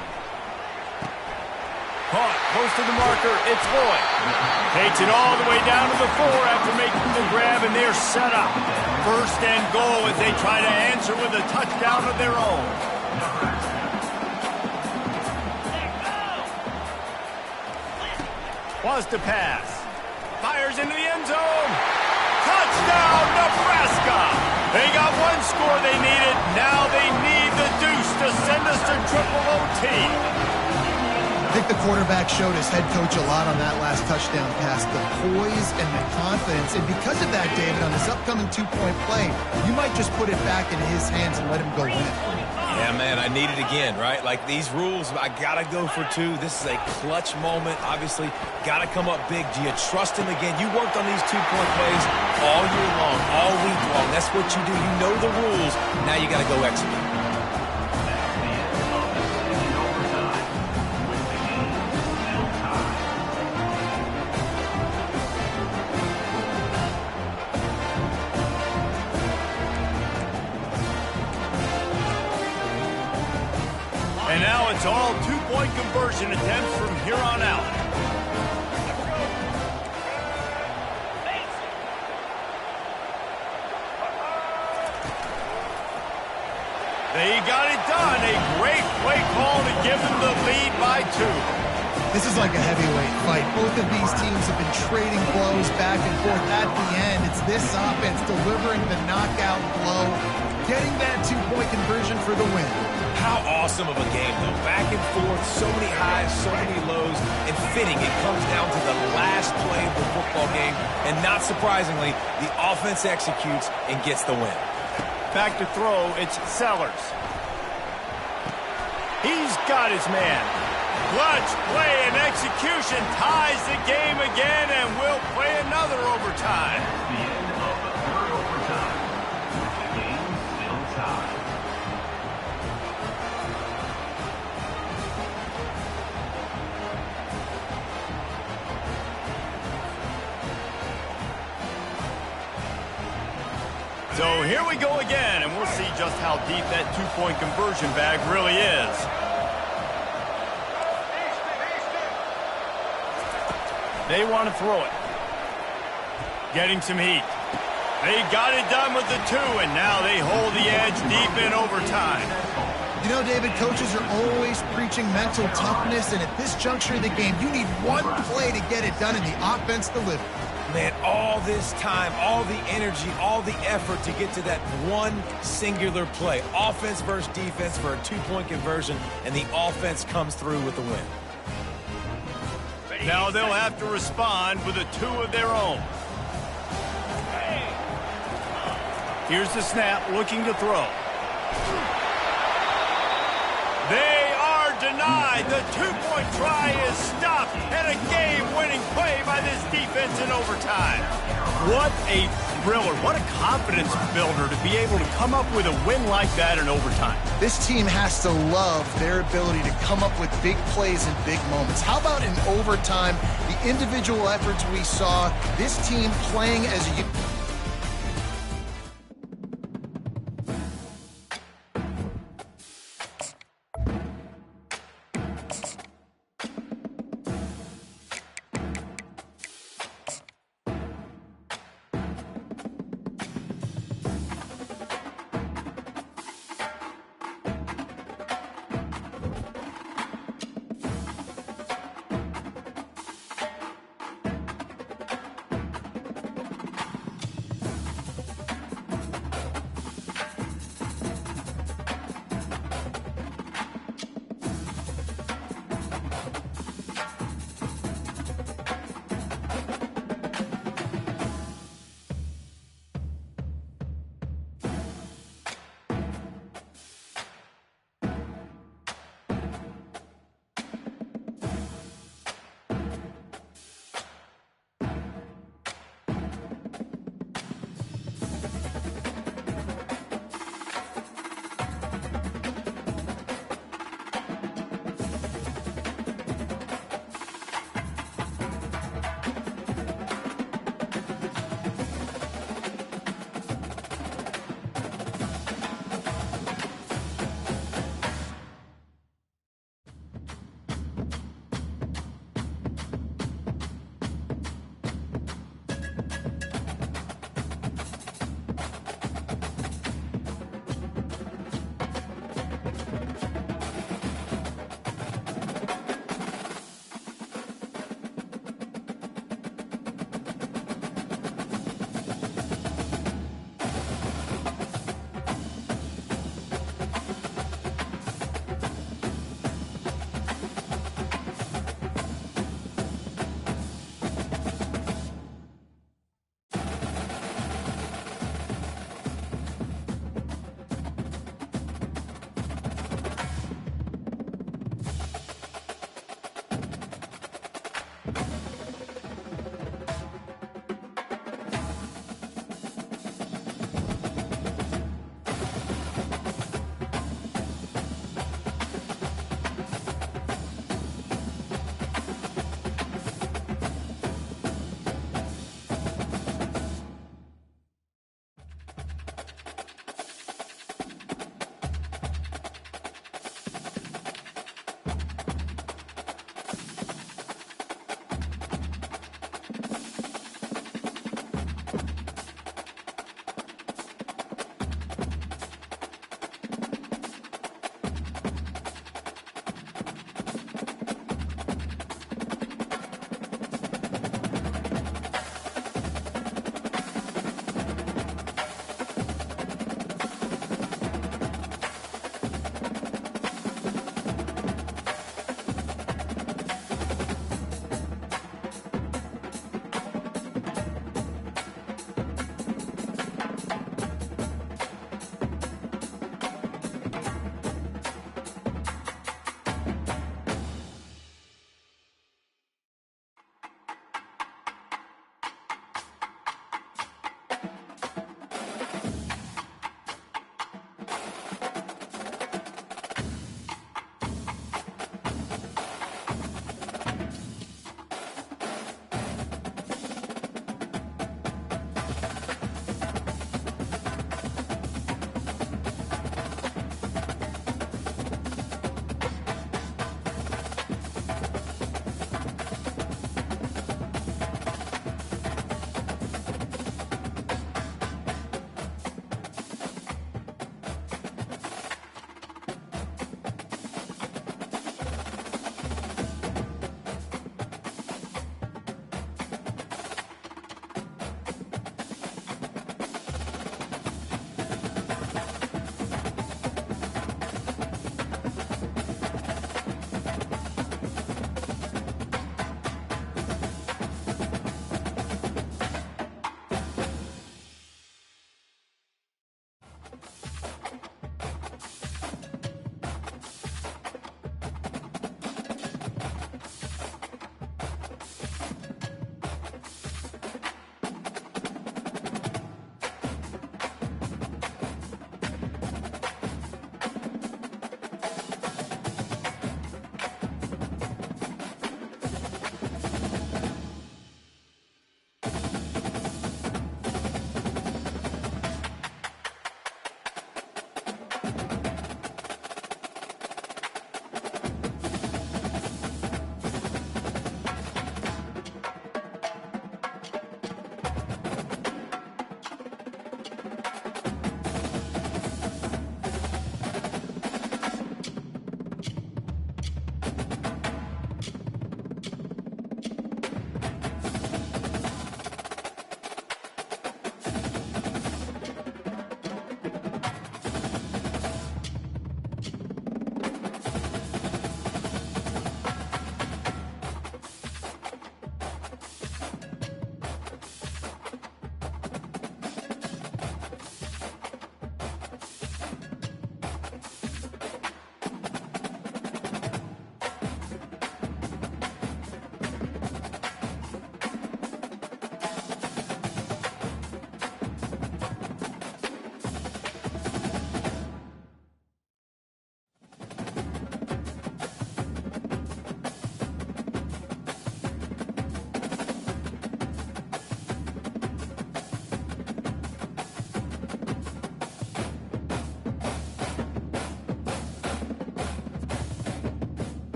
Caught close to the marker. It's Boyd. Takes it all the way down to the 4 after making the grab, and they're set up. First and goal as they try to answer with a touchdown of their own. Wants to pass. Fires into the end zone. Touchdown, Nebraska! They got one score they needed. Now they need the deuce to send us to triple OT. I think the quarterback showed his head coach a lot on that last touchdown pass, the poise and the confidence. And because of that, David, on this upcoming two-point play, you might just put it back in his hands and let him go win. Yeah, man, I need it again, right? Like these rules, I got to go for 2. This is a clutch moment. Obviously, got to come up big. Do you trust him again? You worked on these two-point plays all year long, all week long. That's what you do. You know the rules. Now you got to go execute. now it's all two-point conversion attempts from here on out. They got it done. A great play call to give them the lead by 2. This is like a heavyweight fight. Both of these teams have been trading blows back and forth. At the end, it's this offense delivering the knockout blow, getting that two-point conversion for the win. How awesome of a game, though. Back and forth, so many highs, so many lows, and fitting. It comes down to the last play of the football game, and not surprisingly, the offense executes and gets the win. Back to throw, it's Sellers. He's got his man. Clutch play and execution ties the game again, and we'll play another overtime. The end of the third overtime. The game still tied. So here we go again, and we'll see just how deep that two-point conversion bag really is. They want to throw it. Getting some heat. They got it done with the 2, and now they hold the edge deep in overtime. You know, David, coaches are always preaching mental toughness, and at this juncture of the game, you need one play to get it done, and the offense delivered. Man, all this time, all the energy, all the effort to get to that one singular play. Offense versus defense for a two-point conversion, and the offense comes through with the win. Now they'll have to respond with a 2 of their own. Here's the snap, looking to throw. They are denied. The two-point try is stopped, and a game-winning play by this defense in overtime. What a thriller. What a confidence builder to be able to come up with a win like that in overtime. This team has to love their ability to come up with big plays and big moments. How about in overtime, the individual efforts we saw, this team playing as a...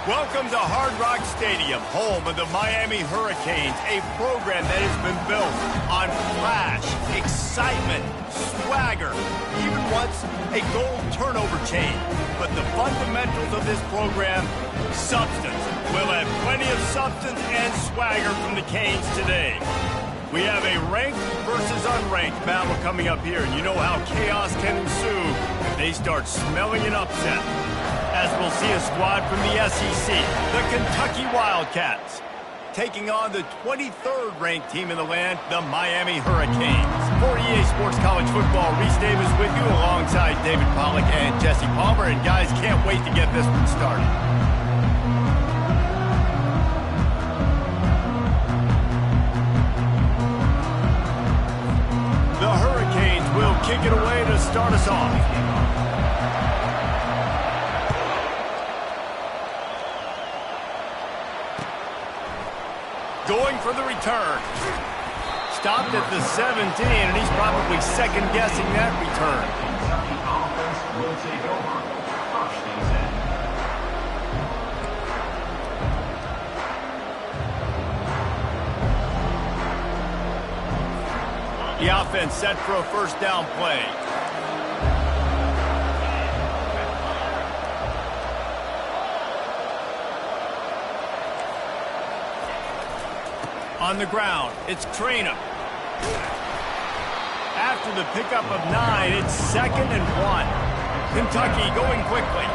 Welcome to Hard Rock Stadium, home of the Miami Hurricanes, a program that has been built on flash, excitement, swagger, even once a goal turnover chain. But the fundamentals of this program, substance. We'll have plenty of substance and swagger from the Canes today. We have a ranked versus unranked battle coming up here, and you know how chaos can ensue if they start smelling an upset. As we'll see a squad from the SEC, the Kentucky Wildcats, taking on the 23rd ranked team in the land, the Miami Hurricanes. For EA Sports College Football, Reese Davis with you alongside David Pollack and Jesse Palmer. And guys, can't wait to get this one started. The Hurricanes will kick it away to start us off. Going for the return. Stopped at the 17, and he's probably second-guessing that return. Kentucky offense will take over. First and 10. The offense set for a first down play. On the ground, it's Trainer. After the pickup of 9, it's 2nd and 1. Kentucky going quickly.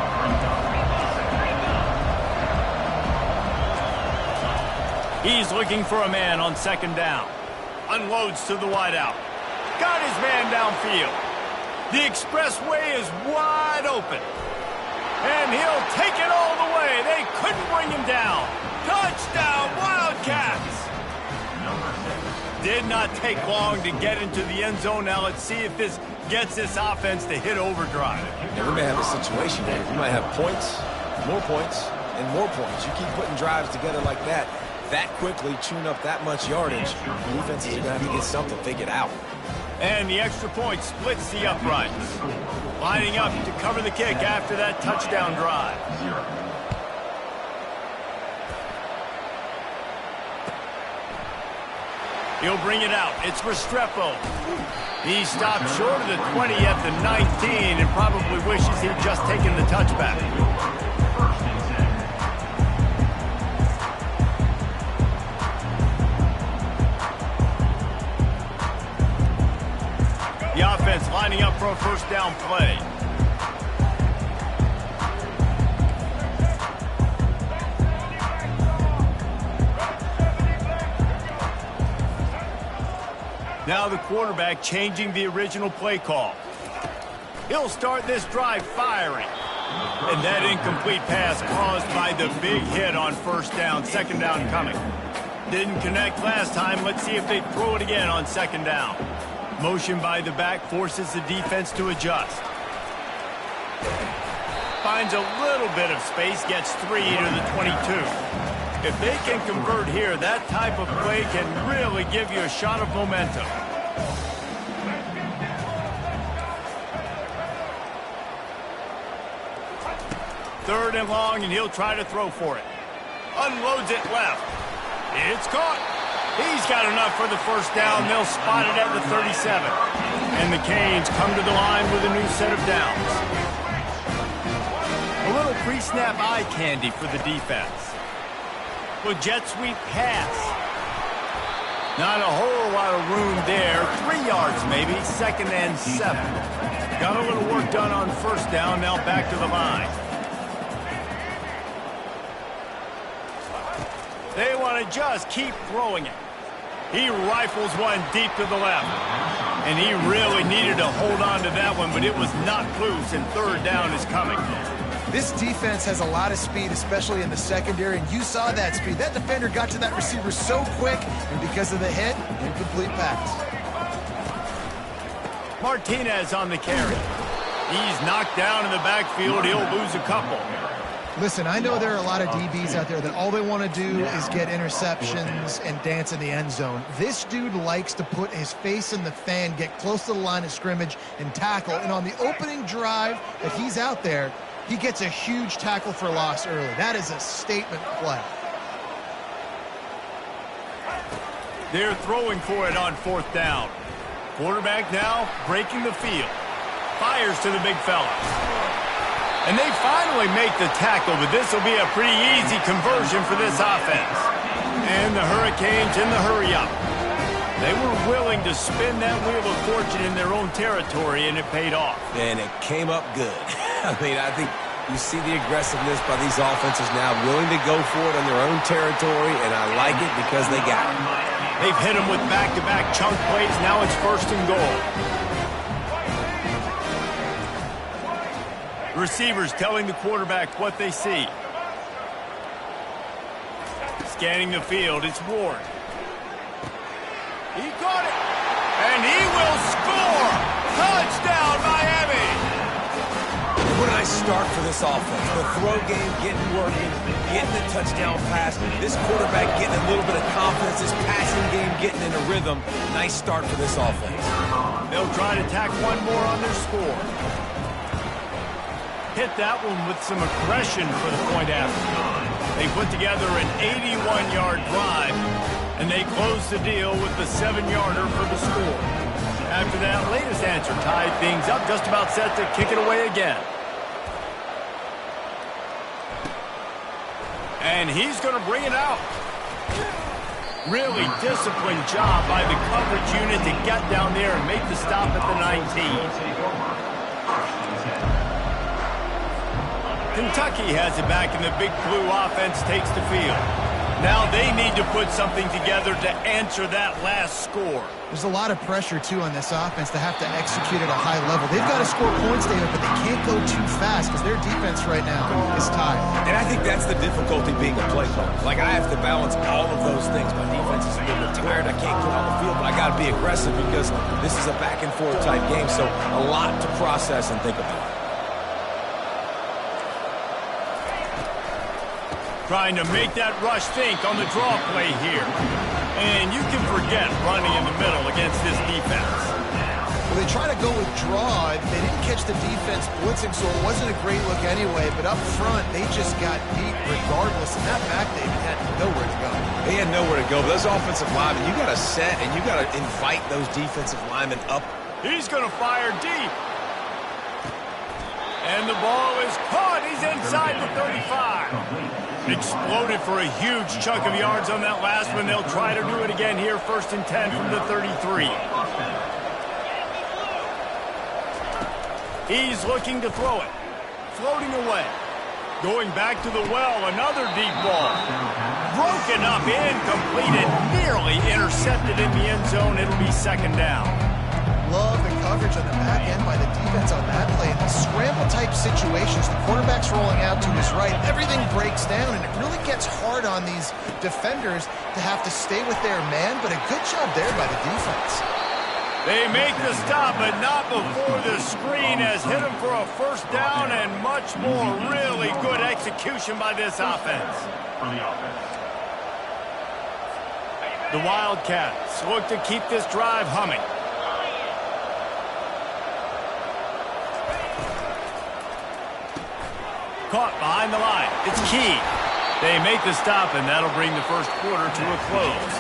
He's looking for a man on 2nd down. Unloads to the wideout. Got his man downfield. The expressway is wide open. And he'll take it all the way. They couldn't bring him down. Touchdown, Wildcats! Did not take long to get into the end zone. Now let's see if this gets this offense to hit overdrive. Yeah, we may have a situation here. We might have points, and more points. You keep putting drives together like that quickly, tune up that much yardage. Defenses are going to have to get something figured out. And the extra point splits the uprights. Lining up to cover the kick after that touchdown drive. He'll bring it out. It's Restrepo. He stopped short of the 20 at the 19 and probably wishes he'd just taken the touchback. The offense lining up for a first down play. Now the quarterback changing the original play call. He'll start this drive firing. And that incomplete pass caused by the big hit on first down. 2nd down coming. Didn't connect last time. Let's see if they throw it again on 2nd down. Motion by the back forces the defense to adjust. Finds a little bit of space, gets 3 to the 22. If they can convert here, that type of play can really give you a shot of momentum. Third and long, and he'll try to throw for it. Unloads it left. It's caught. He's got enough for the first down. They'll spot it at the 37. And the Canes come to the line with a new set of downs. A little pre-snap eye candy for the defense. Well, jet sweep pass. Not a whole lot of room there. 3 yards maybe, 2nd and 7. Got a little work done on first down, now back to the line. They want to just keep throwing it. He rifles one deep to the left. And he really needed to hold on to that one, but it was knocked loose, and 3rd down is coming. This defense has a lot of speed, especially in the secondary, and you saw that speed. That defender got to that receiver so quick, and because of the hit, incomplete pass. Martinez on the carry. He's knocked down in the backfield. He'll lose a couple. Listen, I know there are a lot of DBs out there that all they want to do is get interceptions and dance in the end zone. This dude likes to put his face in the fan, get close to the line of scrimmage, and tackle. And on the opening drive that he's out there, He gets a huge tackle for loss early. That is a statement play. They're throwing for it on 4th down. Quarterback now breaking the field. Fires to the big fella. And they finally make the tackle, but this will be a pretty easy conversion for this offense. And the Hurricanes in the hurry-up. They were willing to spin that wheel of fortune in their own territory, and it paid off. And it came up good. I mean, I think you see the aggressiveness by these offenses now, willing to go for it in their own territory, and I like it because they got it. They've hit them with back-to-back chunk plays. Now it's 1st and goal. Receivers telling the quarterback what they see. Scanning the field, it's Ward. He caught it, and he will score! Touchdown, Miami! What a nice start for this offense. The throw game getting working, getting the touchdown pass. This quarterback getting a little bit of confidence. This passing game getting in a rhythm. Nice start for this offense. They'll try to tack one more on their score. Hit that one with some aggression for the point after. They put together an 81-yard drive, and they close the deal with the 7-yarder for the score. After that latest answer tied things up, just about set to kick it away again. And he's going to bring it out. Really disciplined job by the coverage unit to get down there and make the stop at the 19. Kentucky has it back, and the Big Blue offense takes the field. Now they need to put something together to answer that last score. There's a lot of pressure, too, on this offense to have to execute at a high level. They've got to score points, David, but they can't go too fast because their defense right now is tired. And I think that's the difficulty being a play caller. Like, I have to balance all of those things. My defense is a little bit tired. I can't get on the field, but I got to be aggressive because this is a back-and-forth type game, so a lot to process and think about. Trying to make that rush think on the draw play here. And you can forget running in the middle against this defense. Well, they try to go with draw. They didn't catch the defense blitzing, so it wasn't a great look anyway. But up front, they just got beat regardless. And that back, David, had nowhere to go. They had nowhere to go. But those offensive linemen, you got to set and you got to invite those defensive linemen up. He's going to fire deep. And the ball is caught. He's inside the 35. Exploded for a huge chunk of yards on that last one. They'll try to do it again here, 1st and 10 from the 33. He's looking to throw it. Floating away. Going back to the well, another deep ball. Broken up, incomplete, and nearly intercepted in the end zone. It'll be 2nd down. Love the coverage on the back end by the defense on that play. In the scramble-type situations, the quarterback's rolling out to his right. Everything breaks down, and it really gets hard on these defenders to have to stay with their man, but a good job there by the defense. They make the stop, but not before the screen has hit him for a 1st down and much more. Really good execution by this offense. The Wildcats look to keep this drive humming. Caught behind the line. It's Key. They make the stop, and that'll bring the 1st quarter to a close.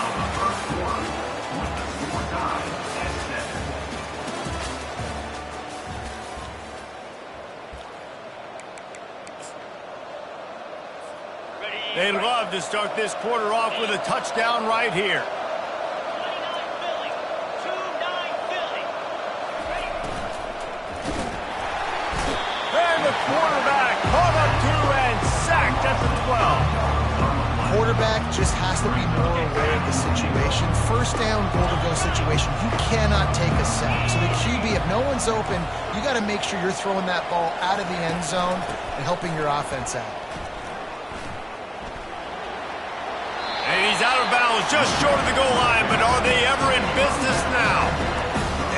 They'd love to start this quarter off with a touchdown right here. And the quarterback caught up to and sacked at the 12. Quarterback just has to be more aware of the situation. 1st down, goal-to-go situation. You cannot take a sack. So the QB, if no one's open, you got to make sure you're throwing that ball out of the end zone and helping your offense out. And he's out of bounds just short of the goal line, but are they ever in business now?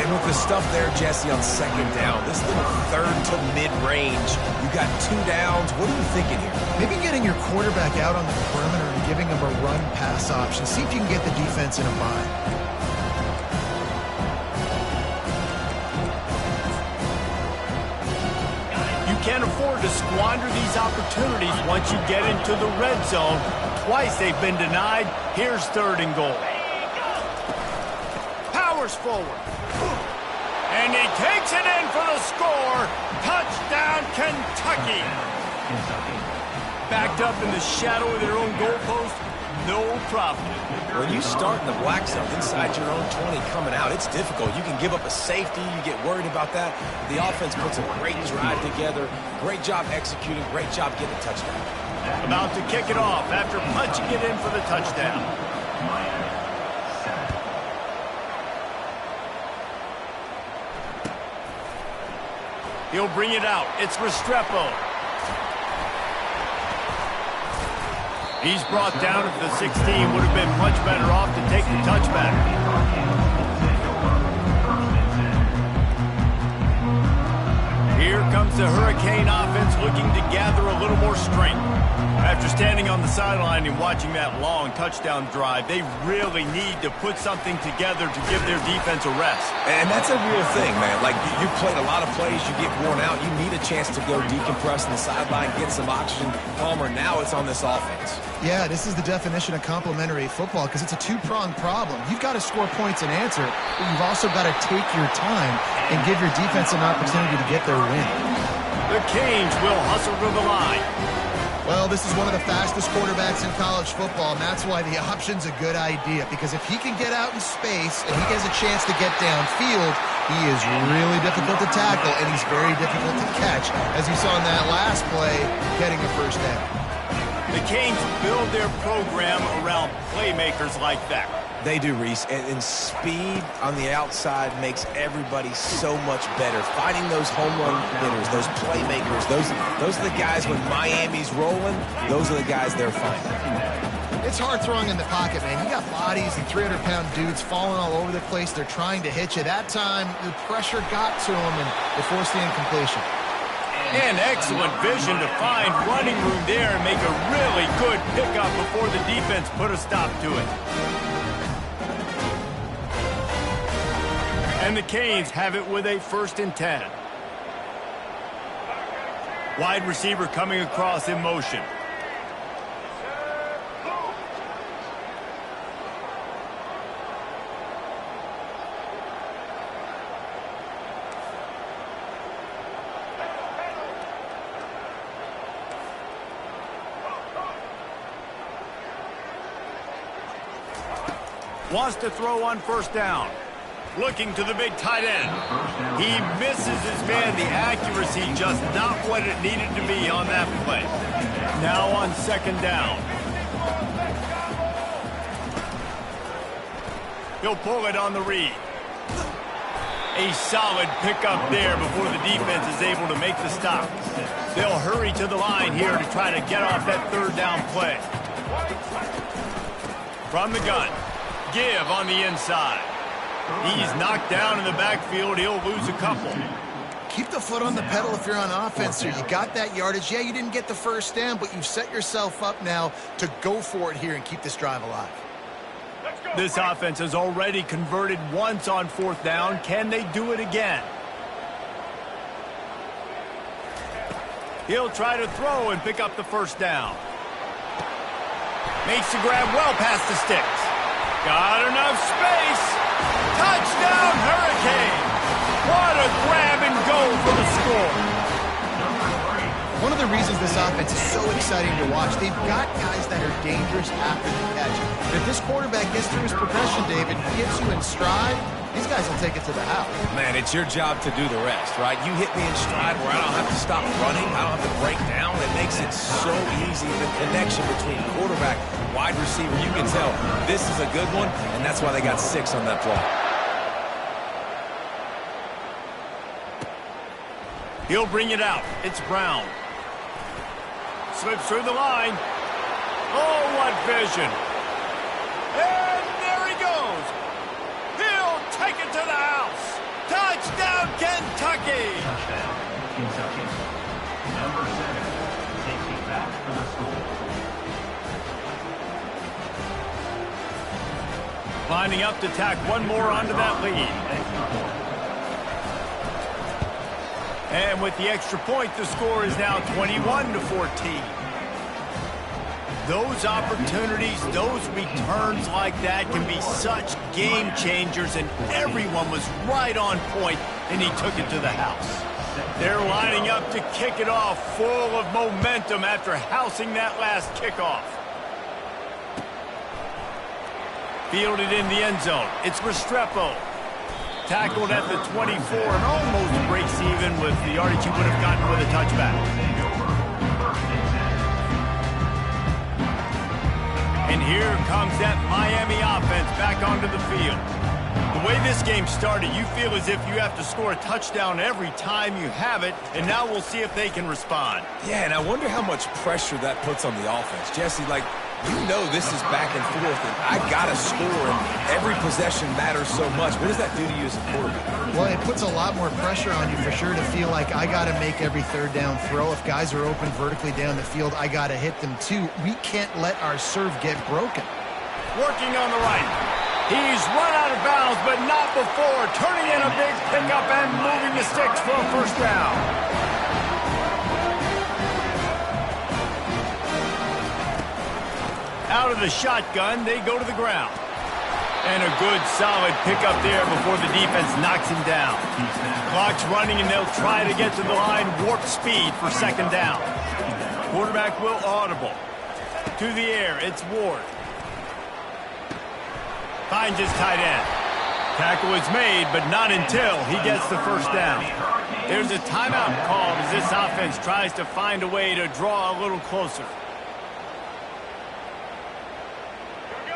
And with the stuff there, Jesse, on 2nd down, this little 3rd to mid-range, you got 2 downs. What are you thinking here? Maybe getting your quarterback out on the perimeter and giving him a run-pass option. See if you can get the defense in a bind. You can't afford to squander these opportunities once you get into the red zone. Twice they've been denied. Here's 3rd and goal. Powers forward. And he takes it in for the score. Touchdown, Kentucky. Backed up in the shadow of their own goalpost, no problem. When you start in the black zone inside your own 20 coming out, it's difficult. You can give up a safety. You get worried about that. The offense puts a great drive together. Great job executing. Great job getting a touchdown. About to kick it off after punching it in for the touchdown. He'll bring it out. It's Restrepo. He's brought down at the 16. Would have been much better off to take the touchback. Here comes the Hurricane offense looking to gather a little more strength. After standing on the sideline and watching that long touchdown drive, they really need to put something together to give their defense a rest. And that's a real thing, man. Like, you've played a lot of plays, you get worn out, you need a chance to go decompress on the sideline, get some oxygen. Palmer, now it's on this offense. Yeah, this is the definition of complementary football because it's a two-pronged problem. You've got to score points and answer, but you've also got to take your time and give your defense an opportunity to get their win. The Canes will hustle to the line. Well, this is one of the fastest quarterbacks in college football, and that's why the option's a good idea, because if he can get out in space and he gets a chance to get downfield, he is really difficult to tackle, and he's very difficult to catch, as you saw in that last play, getting a first down. The Canes build their program around playmakers like that. They do, Reese, and speed on the outside makes everybody so much better. Finding those home run hitters, those playmakers, those are the guys when Miami's rolling, those are the guys they're finding. It's hard throwing in the pocket, man. You got bodies and 300-pound dudes falling all over the place. They're trying to hit you. That time, the pressure got to them, and they forced the incompletion. And excellent vision to find running room there and make a really good pickup before the defense put a stop to it. And the Canes have it with a 1st and 10. Wide receiver coming across in motion. Wants to throw on 1st down. Looking to the big tight end. He misses his man. The accuracy just not what it needed to be on that play. Now on 2nd down. He'll pull it on the read. A solid pickup there before the defense is able to make the stop. They'll hurry to the line here to try to get off that 3rd down play. From the gun. Give on the inside. He's knocked down in the backfield. He'll lose a couple. Keep the foot on the pedal if you're on offense here. You got that yardage. Yeah, you didn't get the 1st down, but you've set yourself up now to go for it here and keep this drive alive. This offense has already converted once on 4th down. Can they do it again? He'll try to throw and pick up the 1st down. Makes the grab well past the sticks. Got enough space. Touchdown, Hurricane! What a grab and go for the score. One of the reasons this offense is so exciting to watch, they've got guys that are dangerous after the catch. But if this quarterback gets through his progression, David, gets you in stride, these guys will take it to the house. Man, it's your job to do the rest, right? You hit me in stride where I don't have to stop running. I don't have to break down. It makes it so easy. The connection between quarterback, wide receiver, you can tell this is a good one, and that's why they got 6 on that play. He'll bring it out. It's Brown. Slips through the line. Oh, what vision. And there he goes. He'll take it to the house. Touchdown, Kentucky. Touchdown, Kentucky. Number 7 takes it back for the score. Lining up to tack one more onto that lead. And with the extra point, the score is now 21-14. Those opportunities, those returns like that can be such game changers, and everyone was right on point, and he took it to the house. They're lining up to kick it off, full of momentum after housing that last kickoff. Fielded in the end zone. It's Restrepo. Tackled at the 24 and almost breaks even with the yardage he would have gotten with a touchback. And here comes that Miami offense back onto the field. The way this game started, you feel as if you have to score a touchdown every time you have it, and now we'll see if they can respond. Yeah, and I wonder how much pressure that puts on the offense. Jesse, like, you know this is back and forth, and I got to score, and every possession matters so much. What does that do to you as a quarterback? Well, it puts a lot more pressure on you for sure to feel like I got to make every third down throw. If guys are open vertically down the field, I got to hit them too. We can't let our serve get broken. Working on the right. He's run out of bounds, but not before. Turning in a big pickup and moving the sticks for a first down. Out of the shotgun, they go to the ground. And a good, solid pickup there before the defense knocks him down. Clock's running, and they'll try to get to the line warp speed for second down. Quarterback will audible. To the air, it's Ward. Finds his tight end. Tackle is made, but not until he gets the first down. There's a timeout called as this offense tries to find a way to draw a little closer.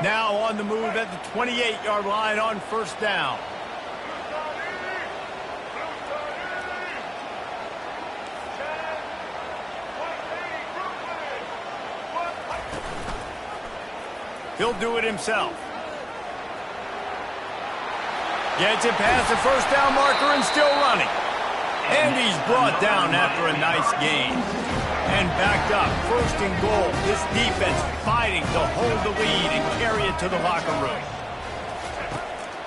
Now on the move at the 28-yard line on first down. He'll do it himself. Gets it past the first down marker and still running. And he's brought down after a nice gain. And backed up, first and goal. This defense fighting to hold the lead and carry it to the locker room.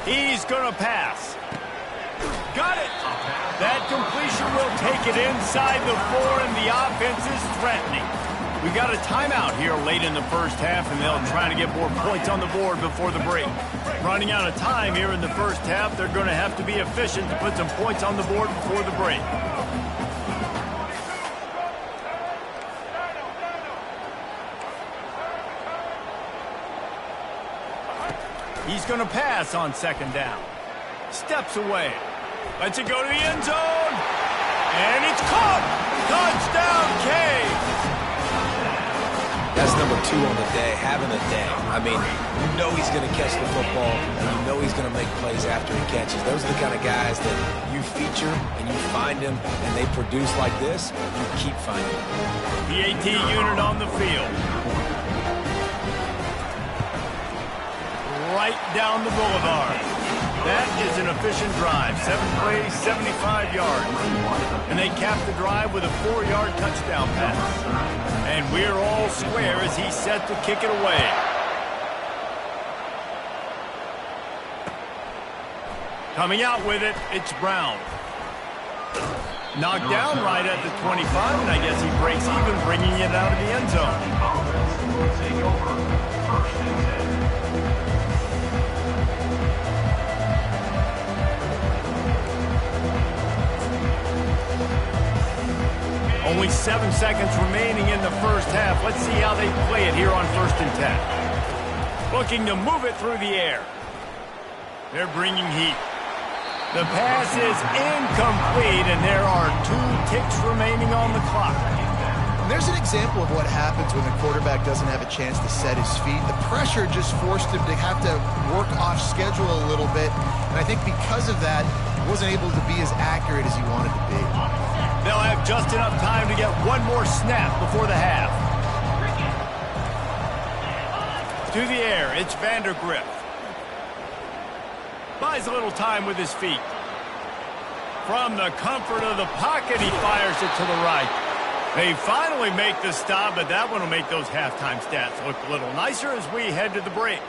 He's going to pass. Got it. That completion will take it inside the 4, and the offense is threatening. We got a timeout here late in the first half, and they'll try to get more points on the board before the break. Running out of time here in the first half, they're going to have to be efficient to put some points on the board before the break. He's going to pass on second down. Steps away. Lets it go to the end zone. And it's caught. Touchdown, Cavs. That's number 2 on the day, having a day. I mean, you know he's going to catch the football, and you know he's going to make plays after he catches. Those are the kind of guys that you feature, and you find them, and they produce like this, you keep finding them. The AT unit on the field. Right down the boulevard. That is an efficient drive. 7 plays, 75 yards. And they cap the drive with a 4-yard touchdown pass. And we're all square as he's set to kick it away. Coming out with it, it's Brown. Knocked down right at the 25, and I guess he breaks even, bringing it out of the end zone. Only 7 seconds remaining in the first half. Let's see how they play it here on 1st and 10. Looking to move it through the air. They're bringing heat. The pass is incomplete, and there are 2 ticks remaining on the clock. And there's an example of what happens when the quarterback doesn't have a chance to set his feet. The pressure just forced him to have to work off schedule a little bit, and I think because of that, he wasn't able to be as accurate as he wanted to be. They'll have just enough time to get one more snap before the half. To the air, it's Vandergrift. Buys a little time with his feet. From the comfort of the pocket, he fires it to the right. They finally make the stop, but that one will make those halftime stats look a little nicer as we head to the break.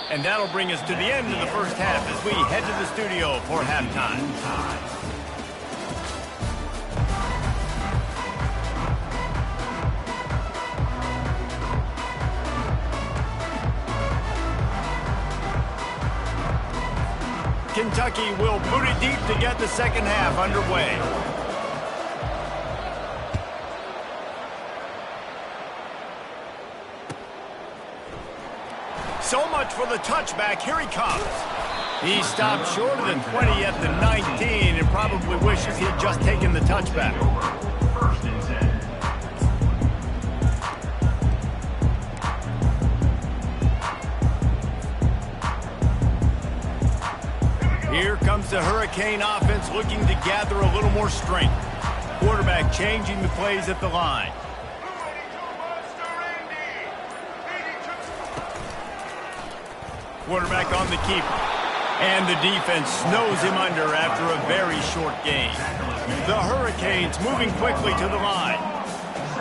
And that'll bring us to the end of the first half as we head to the studio for halftime. Kentucky will boot it deep to get the second half underway. So much for the touchback. Here he comes. He stopped short of the 20 at the 19 and probably wishes he had just taken the touchback. First and 10. Here comes the Hurricane offense looking to gather a little more strength. Quarterback changing the plays at the line. Quarterback on the keeper. And the defense snows him under after a very short game. The Hurricanes moving quickly to the line.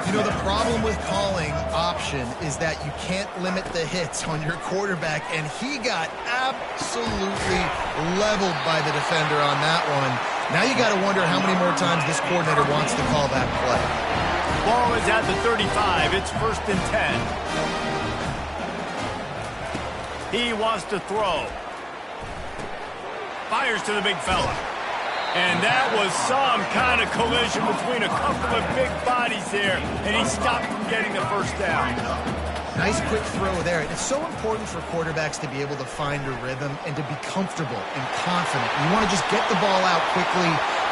You know, the problem with calling option is that you can't limit the hits on your quarterback, and he got absolutely leveled by the defender on that one. Now you got to wonder how many more times this coordinator wants to call that play. Ball is at the 35. It's first and 10. He wants to throw. Fires to the big fella. And that was some kind of collision between a couple of big bodies there, and he stopped from getting the first down. Nice quick throw there. It's so important for quarterbacks to be able to find a rhythm and to be comfortable and confident. You want to just get the ball out quickly,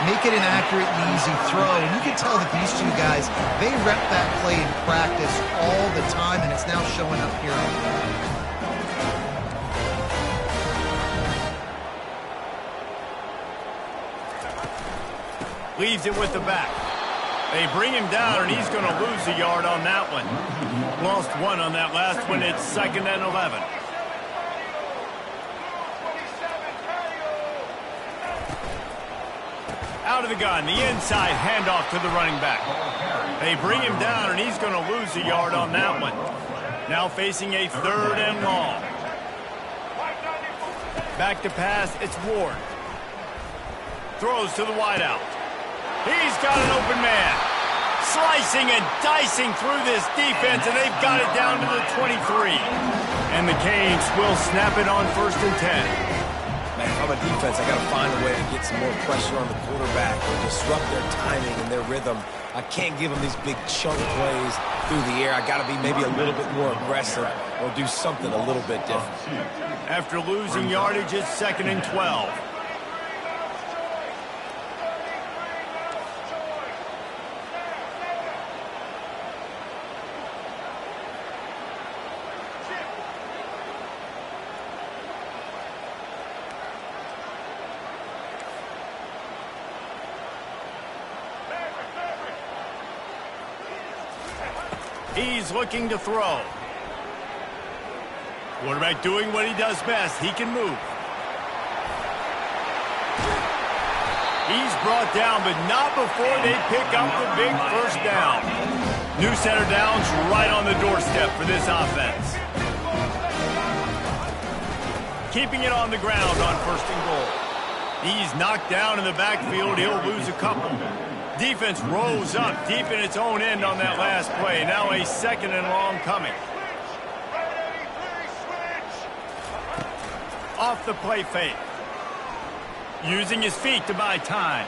make it an accurate and easy throw. And you can tell that these two guys, they rep that play in practice all the time, and it's now showing up here on the field. Leaves it with the back. They bring him down, and he's going to lose a yard on that one. Lost one on that last one. It's second and 11. Out of the gun, the inside handoff to the running back. They bring him down, and he's going to lose a yard on that one. Now facing a third and long. Back to pass, it's Ward. Throws to the wideout. He's got an open man. Slicing and dicing through this defense, and they've got it down to the 23. And the Canes will snap it on first and 10. Man, if I'm a defense, I got to find a way to get some more pressure on the quarterback or disrupt their timing and their rhythm. I can't give them these big chunk plays through the air. I got to be maybe a little bit more aggressive or do something a little bit different. After losing yardage, it's second and 12. He's looking to throw. Quarterback doing what he does best. He can move. He's brought down, but not before they pick up the big first down. New set of downs right on the doorstep for this offense. Keeping it on the ground on first and goal. He's knocked down in the backfield. He'll lose a couple. Defense rolls up deep in its own end on that last play. Now a second and long coming. Off the play fake. Using his feet to buy time.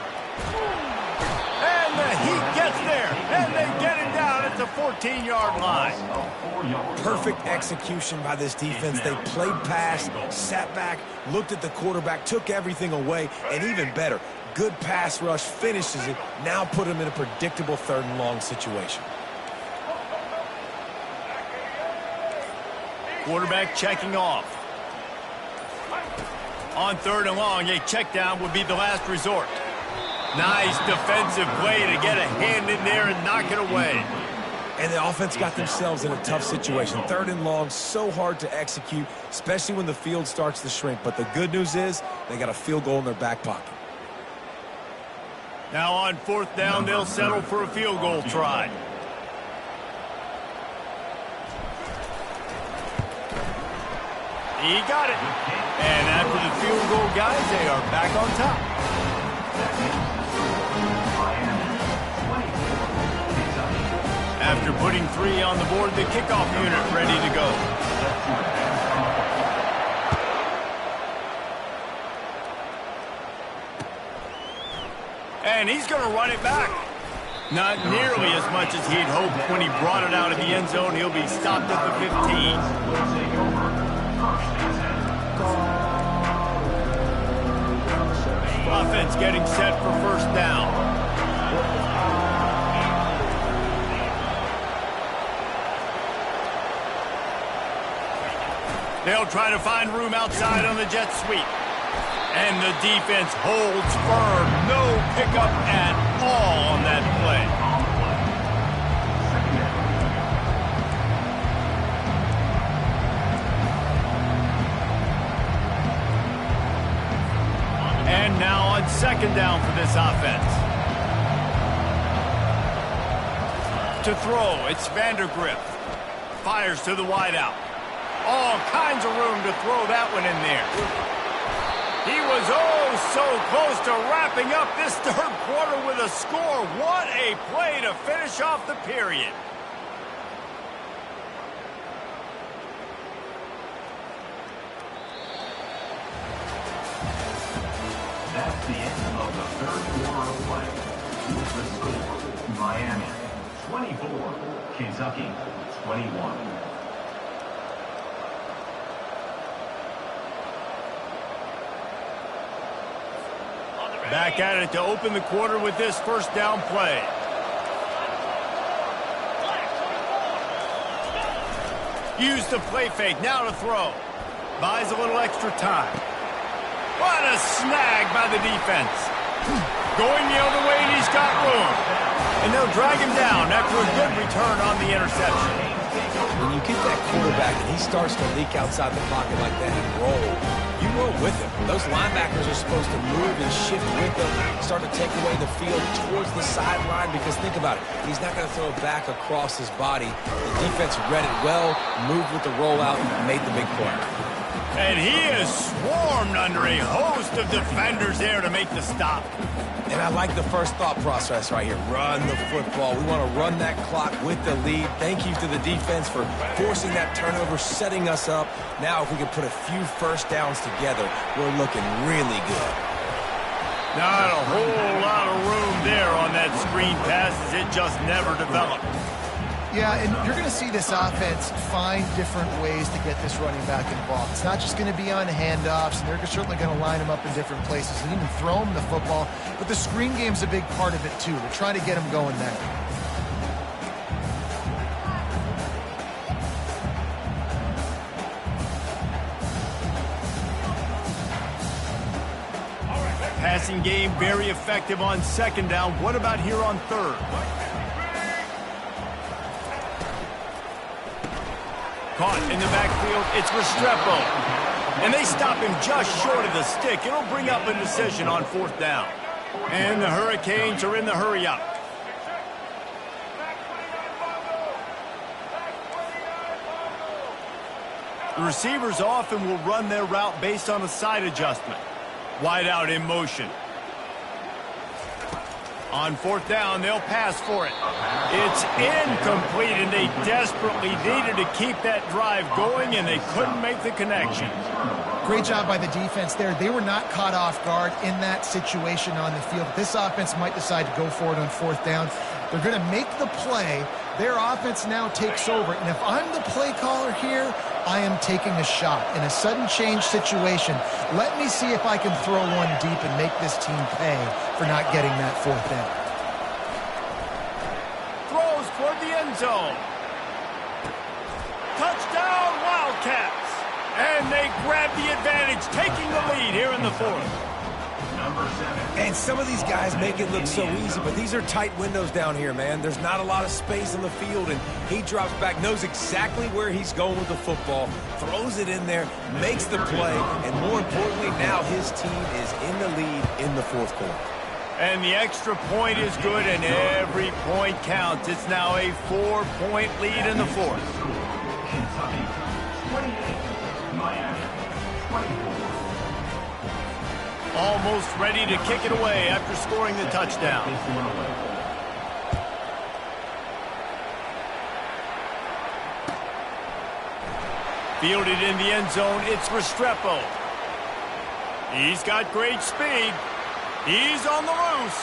And the Heat gets there. And they get it down at the 14-yard line. Perfect execution by this defense. They played pass, sat back, looked at the quarterback, took everything away, and even better, good pass rush, finishes it, now put him in a predictable third and long situation. Quarterback checking off. On third and long, a check down would be the last resort. Nice defensive play to get a hand in there and knock it away. And the offense got themselves in a tough situation. Third and long, so hard to execute, especially when the field starts to shrink. But the good news is they got a field goal in their back pocket. Now on fourth down, they'll settle for a field goal try. He got it. And after the field goal, guys, they are back on top. After putting 3 on the board, the kickoff unit ready to go. And he's going to run it back. Not nearly as much as he'd hoped when he brought it out of the end zone. He'll be stopped at the 15. Offense getting set for first down. They'll try to find room outside on the jet sweep. And the defense holds firm. No pickup at all on that play. And now on second down for this offense. To throw, it's Vandergrift. Fires to the wideout. All kinds of room to throw that one in there. He was oh so close to wrapping up this third quarter with a score. What a play to finish off the period. That's the end of the third quarter of play. With the score, Miami 24, Kentucky 21. Back at it to open the quarter with this first down play. Use the play fake, now to throw. Buys a little extra time. What a snag by the defense. Going the other way, and he's got room. And they'll drag him down after a good return on the interception. When you get that quarterback and he starts to leak outside the pocket like that and roll, you roll with him. Those linebackers are supposed to move and shift with him, start to take away the field towards the sideline, because think about it, he's not going to throw it back across his body. The defense read it well, moved with the rollout, and made the big play. And he is swarmed under a host of defenders there to make the stop. And I like the first thought process right here. Run the football. We want to run that clock with the lead. Thank you to the defense for forcing that turnover, setting us up. Now if we can put a few first downs together, we're looking really good. Not a whole lot of room there on that screen pass, as it just never developed. Yeah, and you're going to see this offense find different ways to get this running back involved. It's not just going to be on handoffs, and they're certainly going to line him up in different places and even throw him the football. But the screen game's a big part of it, too. They're trying to get him going there. Passing game very effective on second down. What about here on third? Caught in the backfield, it's Restrepo. And they stop him just short of the stick. It'll bring up a decision on fourth down. And the Hurricanes are in the hurry-up. The receivers often will run their route based on a side adjustment. Wide out in motion. On fourth down, they'll pass for it. It's incomplete, and they desperately needed to keep that drive going, and they couldn't make the connection. Great job by the defense there. They were not caught off guard in that situation on the field. This offense might decide to go for it on fourth down. They're going to make the play. Their offense now takes over, and if I'm the play caller here, I am taking a shot. In a sudden change situation, let me see if I can throw one deep and make this team pay for not getting that fourth down. Throws toward the end zone. Touchdown, Wildcats. And they grab the advantage, taking the lead here in the fourth. And some of these guys make it look so easy, but these are tight windows down here, man. There's not a lot of space on the field, and he drops back, knows exactly where he's going with the football, throws it in there, makes the play, and more importantly, now his team is in the lead in the fourth quarter. And the extra point is good, and every point counts. It's now a 4-point lead in the fourth. Miami 24. Almost ready to kick it away after scoring the touchdown. This one away. Fielded in the end zone, it's Restrepo. He's got great speed. He's on the loose.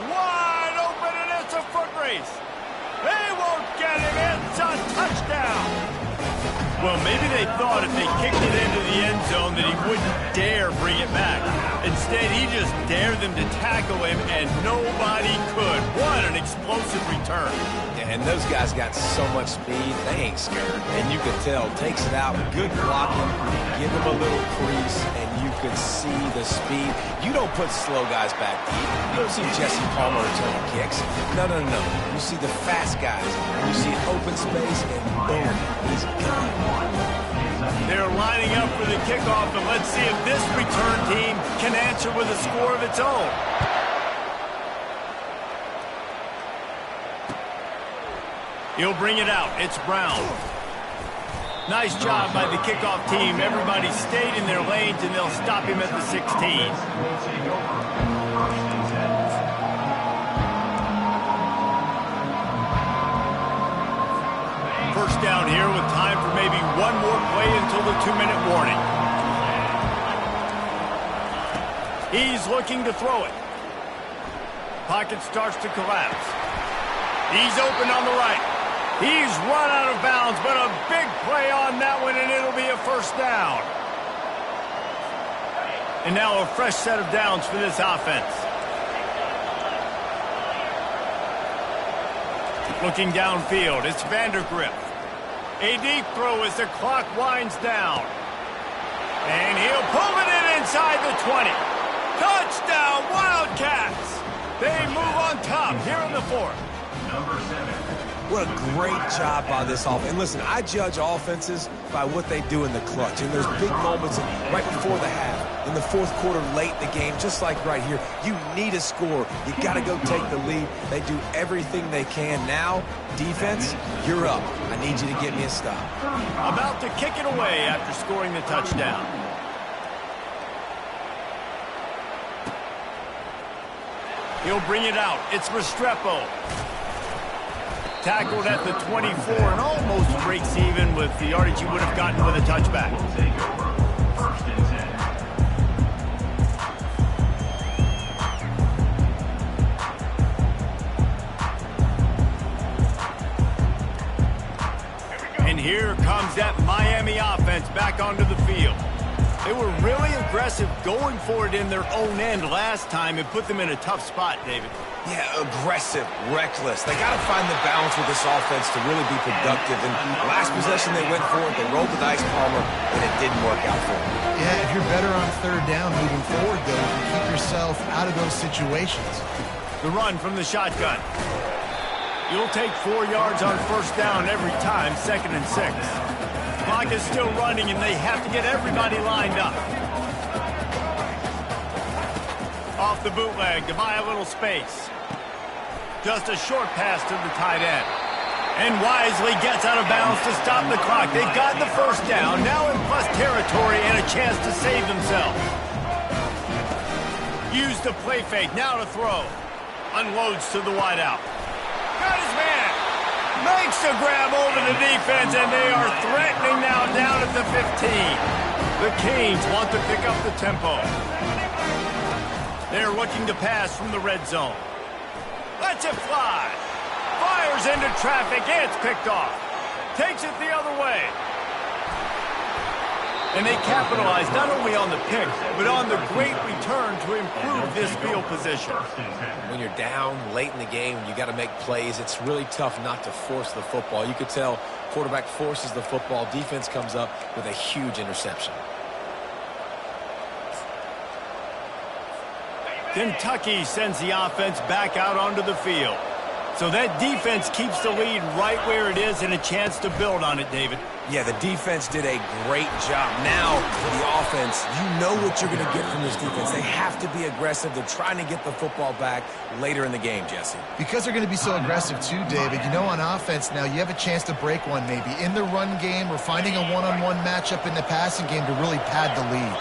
Wide open, and it's a foot race. They won't get him. It's a touchdown. Well, maybe they thought if they kicked it into the end zone that he wouldn't dare bring it back. Instead, he just dared them to tackle him, and nobody could. What an explosive return. Yeah, and those guys got so much speed, they ain't scared. And you could tell, takes it out, good blocking, give him a little crease, and you could see the speed. You don't put slow guys back deep. You don't see Jesse Palmer returning kicks. No, no, no. You see the fast guys. You see an open space, and boom, he's gone. They're lining up for the kickoff, and let's see if this return team can answer with a score of its own. He'll bring it out. It's Brown. Nice job by the kickoff team. Everybody stayed in their lanes, and they'll stop him at the 16. First down here with time for maybe one more play until the 2-minute warning. He's looking to throw it. Pocket starts to collapse. He's open on the right. He's run out of bounds, but a big play on that one, and it'll be a first down. And now a fresh set of downs for this offense. Looking downfield, it's Vandergrift. A deep throw as the clock winds down. And he'll pull it in inside the 20. Touchdown, Wildcats! They move on top here in the fourth. Number 7. What a great job by this offense. And listen, I judge offenses by what they do in the clutch. And there's big moments right before the half, in the fourth quarter, late in the game, just like right here. You need a score. You got to go take the lead. They do everything they can. Now, defense, you're up. I need you to get me a stop. About to kick it away after scoring the touchdown. He'll bring it out. It's Restrepo. Tackled at the 24 and almost breaks even with the yardage he would have gotten with a touchback. Take over. First and 10. And here comes that Miami offense back onto the field. They were really aggressive going for it in their own end last time and put them in a tough spot, David. Yeah, aggressive, reckless. They got to find the balance with this offense to really be productive. And last possession they went for it, they rolled the dice, Palmer, and it didn't work out for them. Yeah, if you're better on third down moving forward, though, you keep yourself out of those situations. The run from the shotgun. You'll take 4 yards on first down every time, 2nd and 6. Clock is still running, and they have to get everybody lined up. Off the bootleg to buy a little space. Just a short pass to the tight end. And wisely gets out of bounds to stop the clock. They've gotten the first down, now in plus territory and a chance to save themselves. Use the play fake, now to throw. Unloads to the wideout. Got his man. Makes a grab over the defense, and they are threatening now down at the 15. The Canes want to pick up the tempo. They're looking to pass from the red zone. Lets it fly. Fires into traffic. It's picked off. Takes it the other way. And they capitalize not only on the pick, but on the great return to improve this field position. When you're down late in the game, you got to make plays. It's really tough not to force the football. You could tell quarterback forces the football. Defense comes up with a huge interception. Kentucky sends the offense back out onto the field. So that defense keeps the lead right where it is and a chance to build on it, David. Yeah, the defense did a great job. Now, for the offense, you know what you're going to get from this defense. They have to be aggressive. They're trying to get the football back later in the game, Jesse. Because they're going to be so aggressive too, David, you know, on offense now, you have a chance to break one maybe in the run game or finding a one-on-one matchup in the passing game to really pad the lead.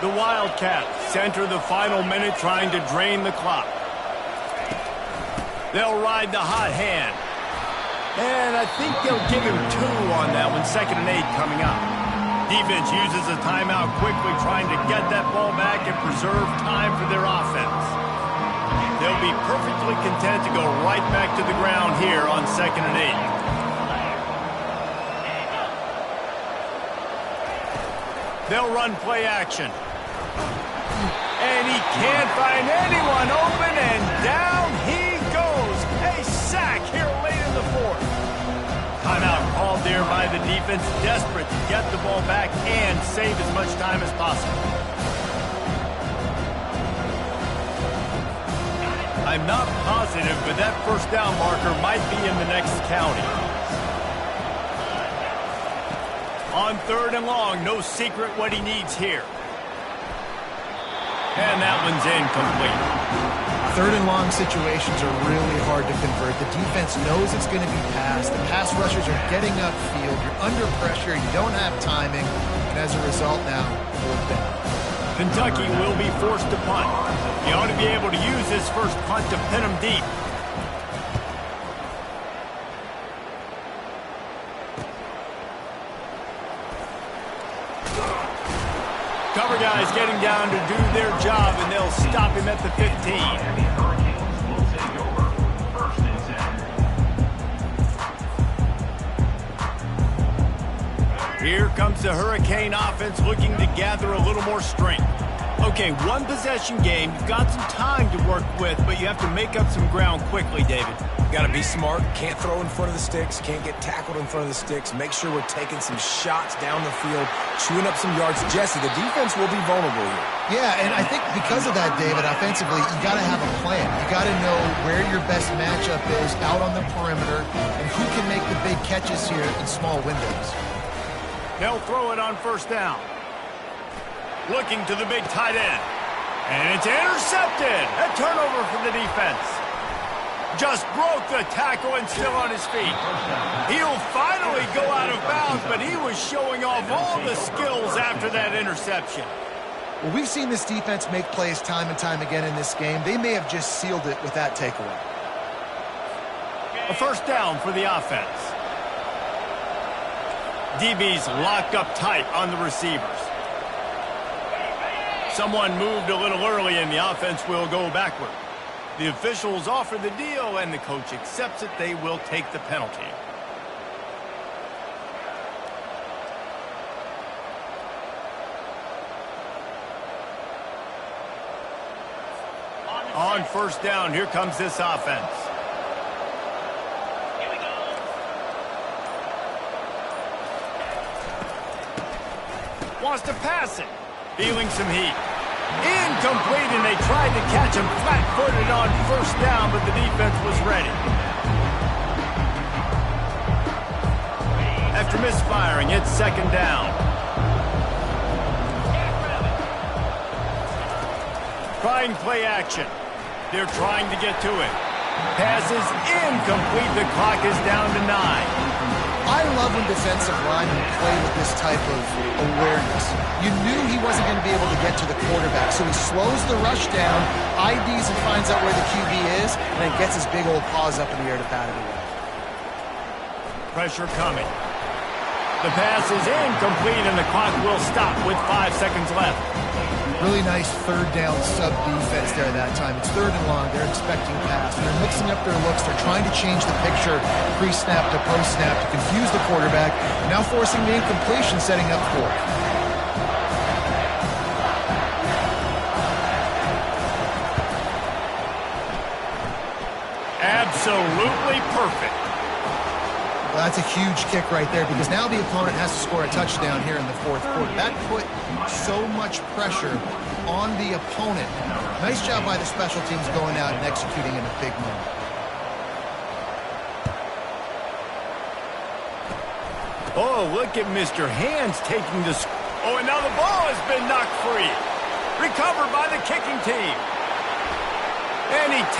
The Wildcats center the final minute trying to drain the clock. They'll ride the hot hand. And I think they'll give him 2 on that one, 2nd and 8 coming up. Defense uses a timeout quickly, trying to get that ball back and preserve time for their offense. They'll be perfectly content to go right back to the ground here on 2nd and 8. They'll run play action. And he can't find anyone open, and down he goes. A sack here late in the 4th. Timeout called there by the defense, desperate to get the ball back and save as much time as possible. I'm not positive, but that first down marker might be in the next county. On 3rd and long, no secret what he needs here. And that one's incomplete. 3rd and long situations are really hard to convert. The defense knows it's going to be passed. The pass rushers are getting upfield. You're under pressure. You don't have timing. And as a result now, 4th down. Kentucky will be forced to punt. He ought to be able to use his first punt to pin him deep. Cover guys getting down to do their job, and they'll stop him at the 15. Here comes the Hurricane offense looking to gather a little more strength. Okay, 1 possession game. You've got some time to work with, but you have to make up some ground quickly, David. Got to be smart. Can't throw in front of the sticks. Can't get tackled in front of the sticks. Make sure we're taking some shots down the field, chewing up some yards. Jesse, the defense will be vulnerable here. Yeah, and I think because of that, David, offensively, you got to have a plan. You got to know where your best matchup is out on the perimeter and who can make the big catches here in small windows. They'll throw it on 1st down. Looking to the big tight end. And it's intercepted. A turnover for the defense. Just broke the tackle and still on his feet. He'll finally go out of bounds, but he was showing off all the skills after that interception. Well, we've seen this defense make plays time and time again in this game. They may have just sealed it with that takeaway. A 1st down for the offense. DB's locked up tight on the receivers. Someone moved a little early and the offense will go backward. The officials offer the deal and the coach accepts it. They will take the penalty. On 1st down, here comes this offense. Here we go. Wants to pass it. Feeling some heat. Incomplete, and they tried to catch him flat-footed on 1st down, but the defense was ready. After misfiring, it's 2nd down. Trying play action. They're trying to get to it. Pass is incomplete. The clock is down to 9. I love when defensive linemen play with this type of awareness. You knew he wasn't going to be able to get to the quarterback, so he slows the rush down, IDs and finds out where the QB is, and then gets his big old paws up in the air to bat it away. Pressure coming. The pass is incomplete, and the clock will stop with 5 seconds left. Really nice 3rd down sub defense there that time. It's 3rd and long. They're expecting pass. They're mixing up their looks. They're trying to change the picture pre-snap to post-snap to confuse the quarterback. Now forcing the incompletion, setting up 4th. Absolutely perfect. Well, that's a huge kick right there because now the opponent has to score a touchdown here in the 4th quarter. That put so much pressure on the opponent. Nice job by the special teams going out and executing in a big moment. Oh, look at Mr. Hands taking the... Oh, and now the ball has been knocked free. Recovered by the kicking team. And he takes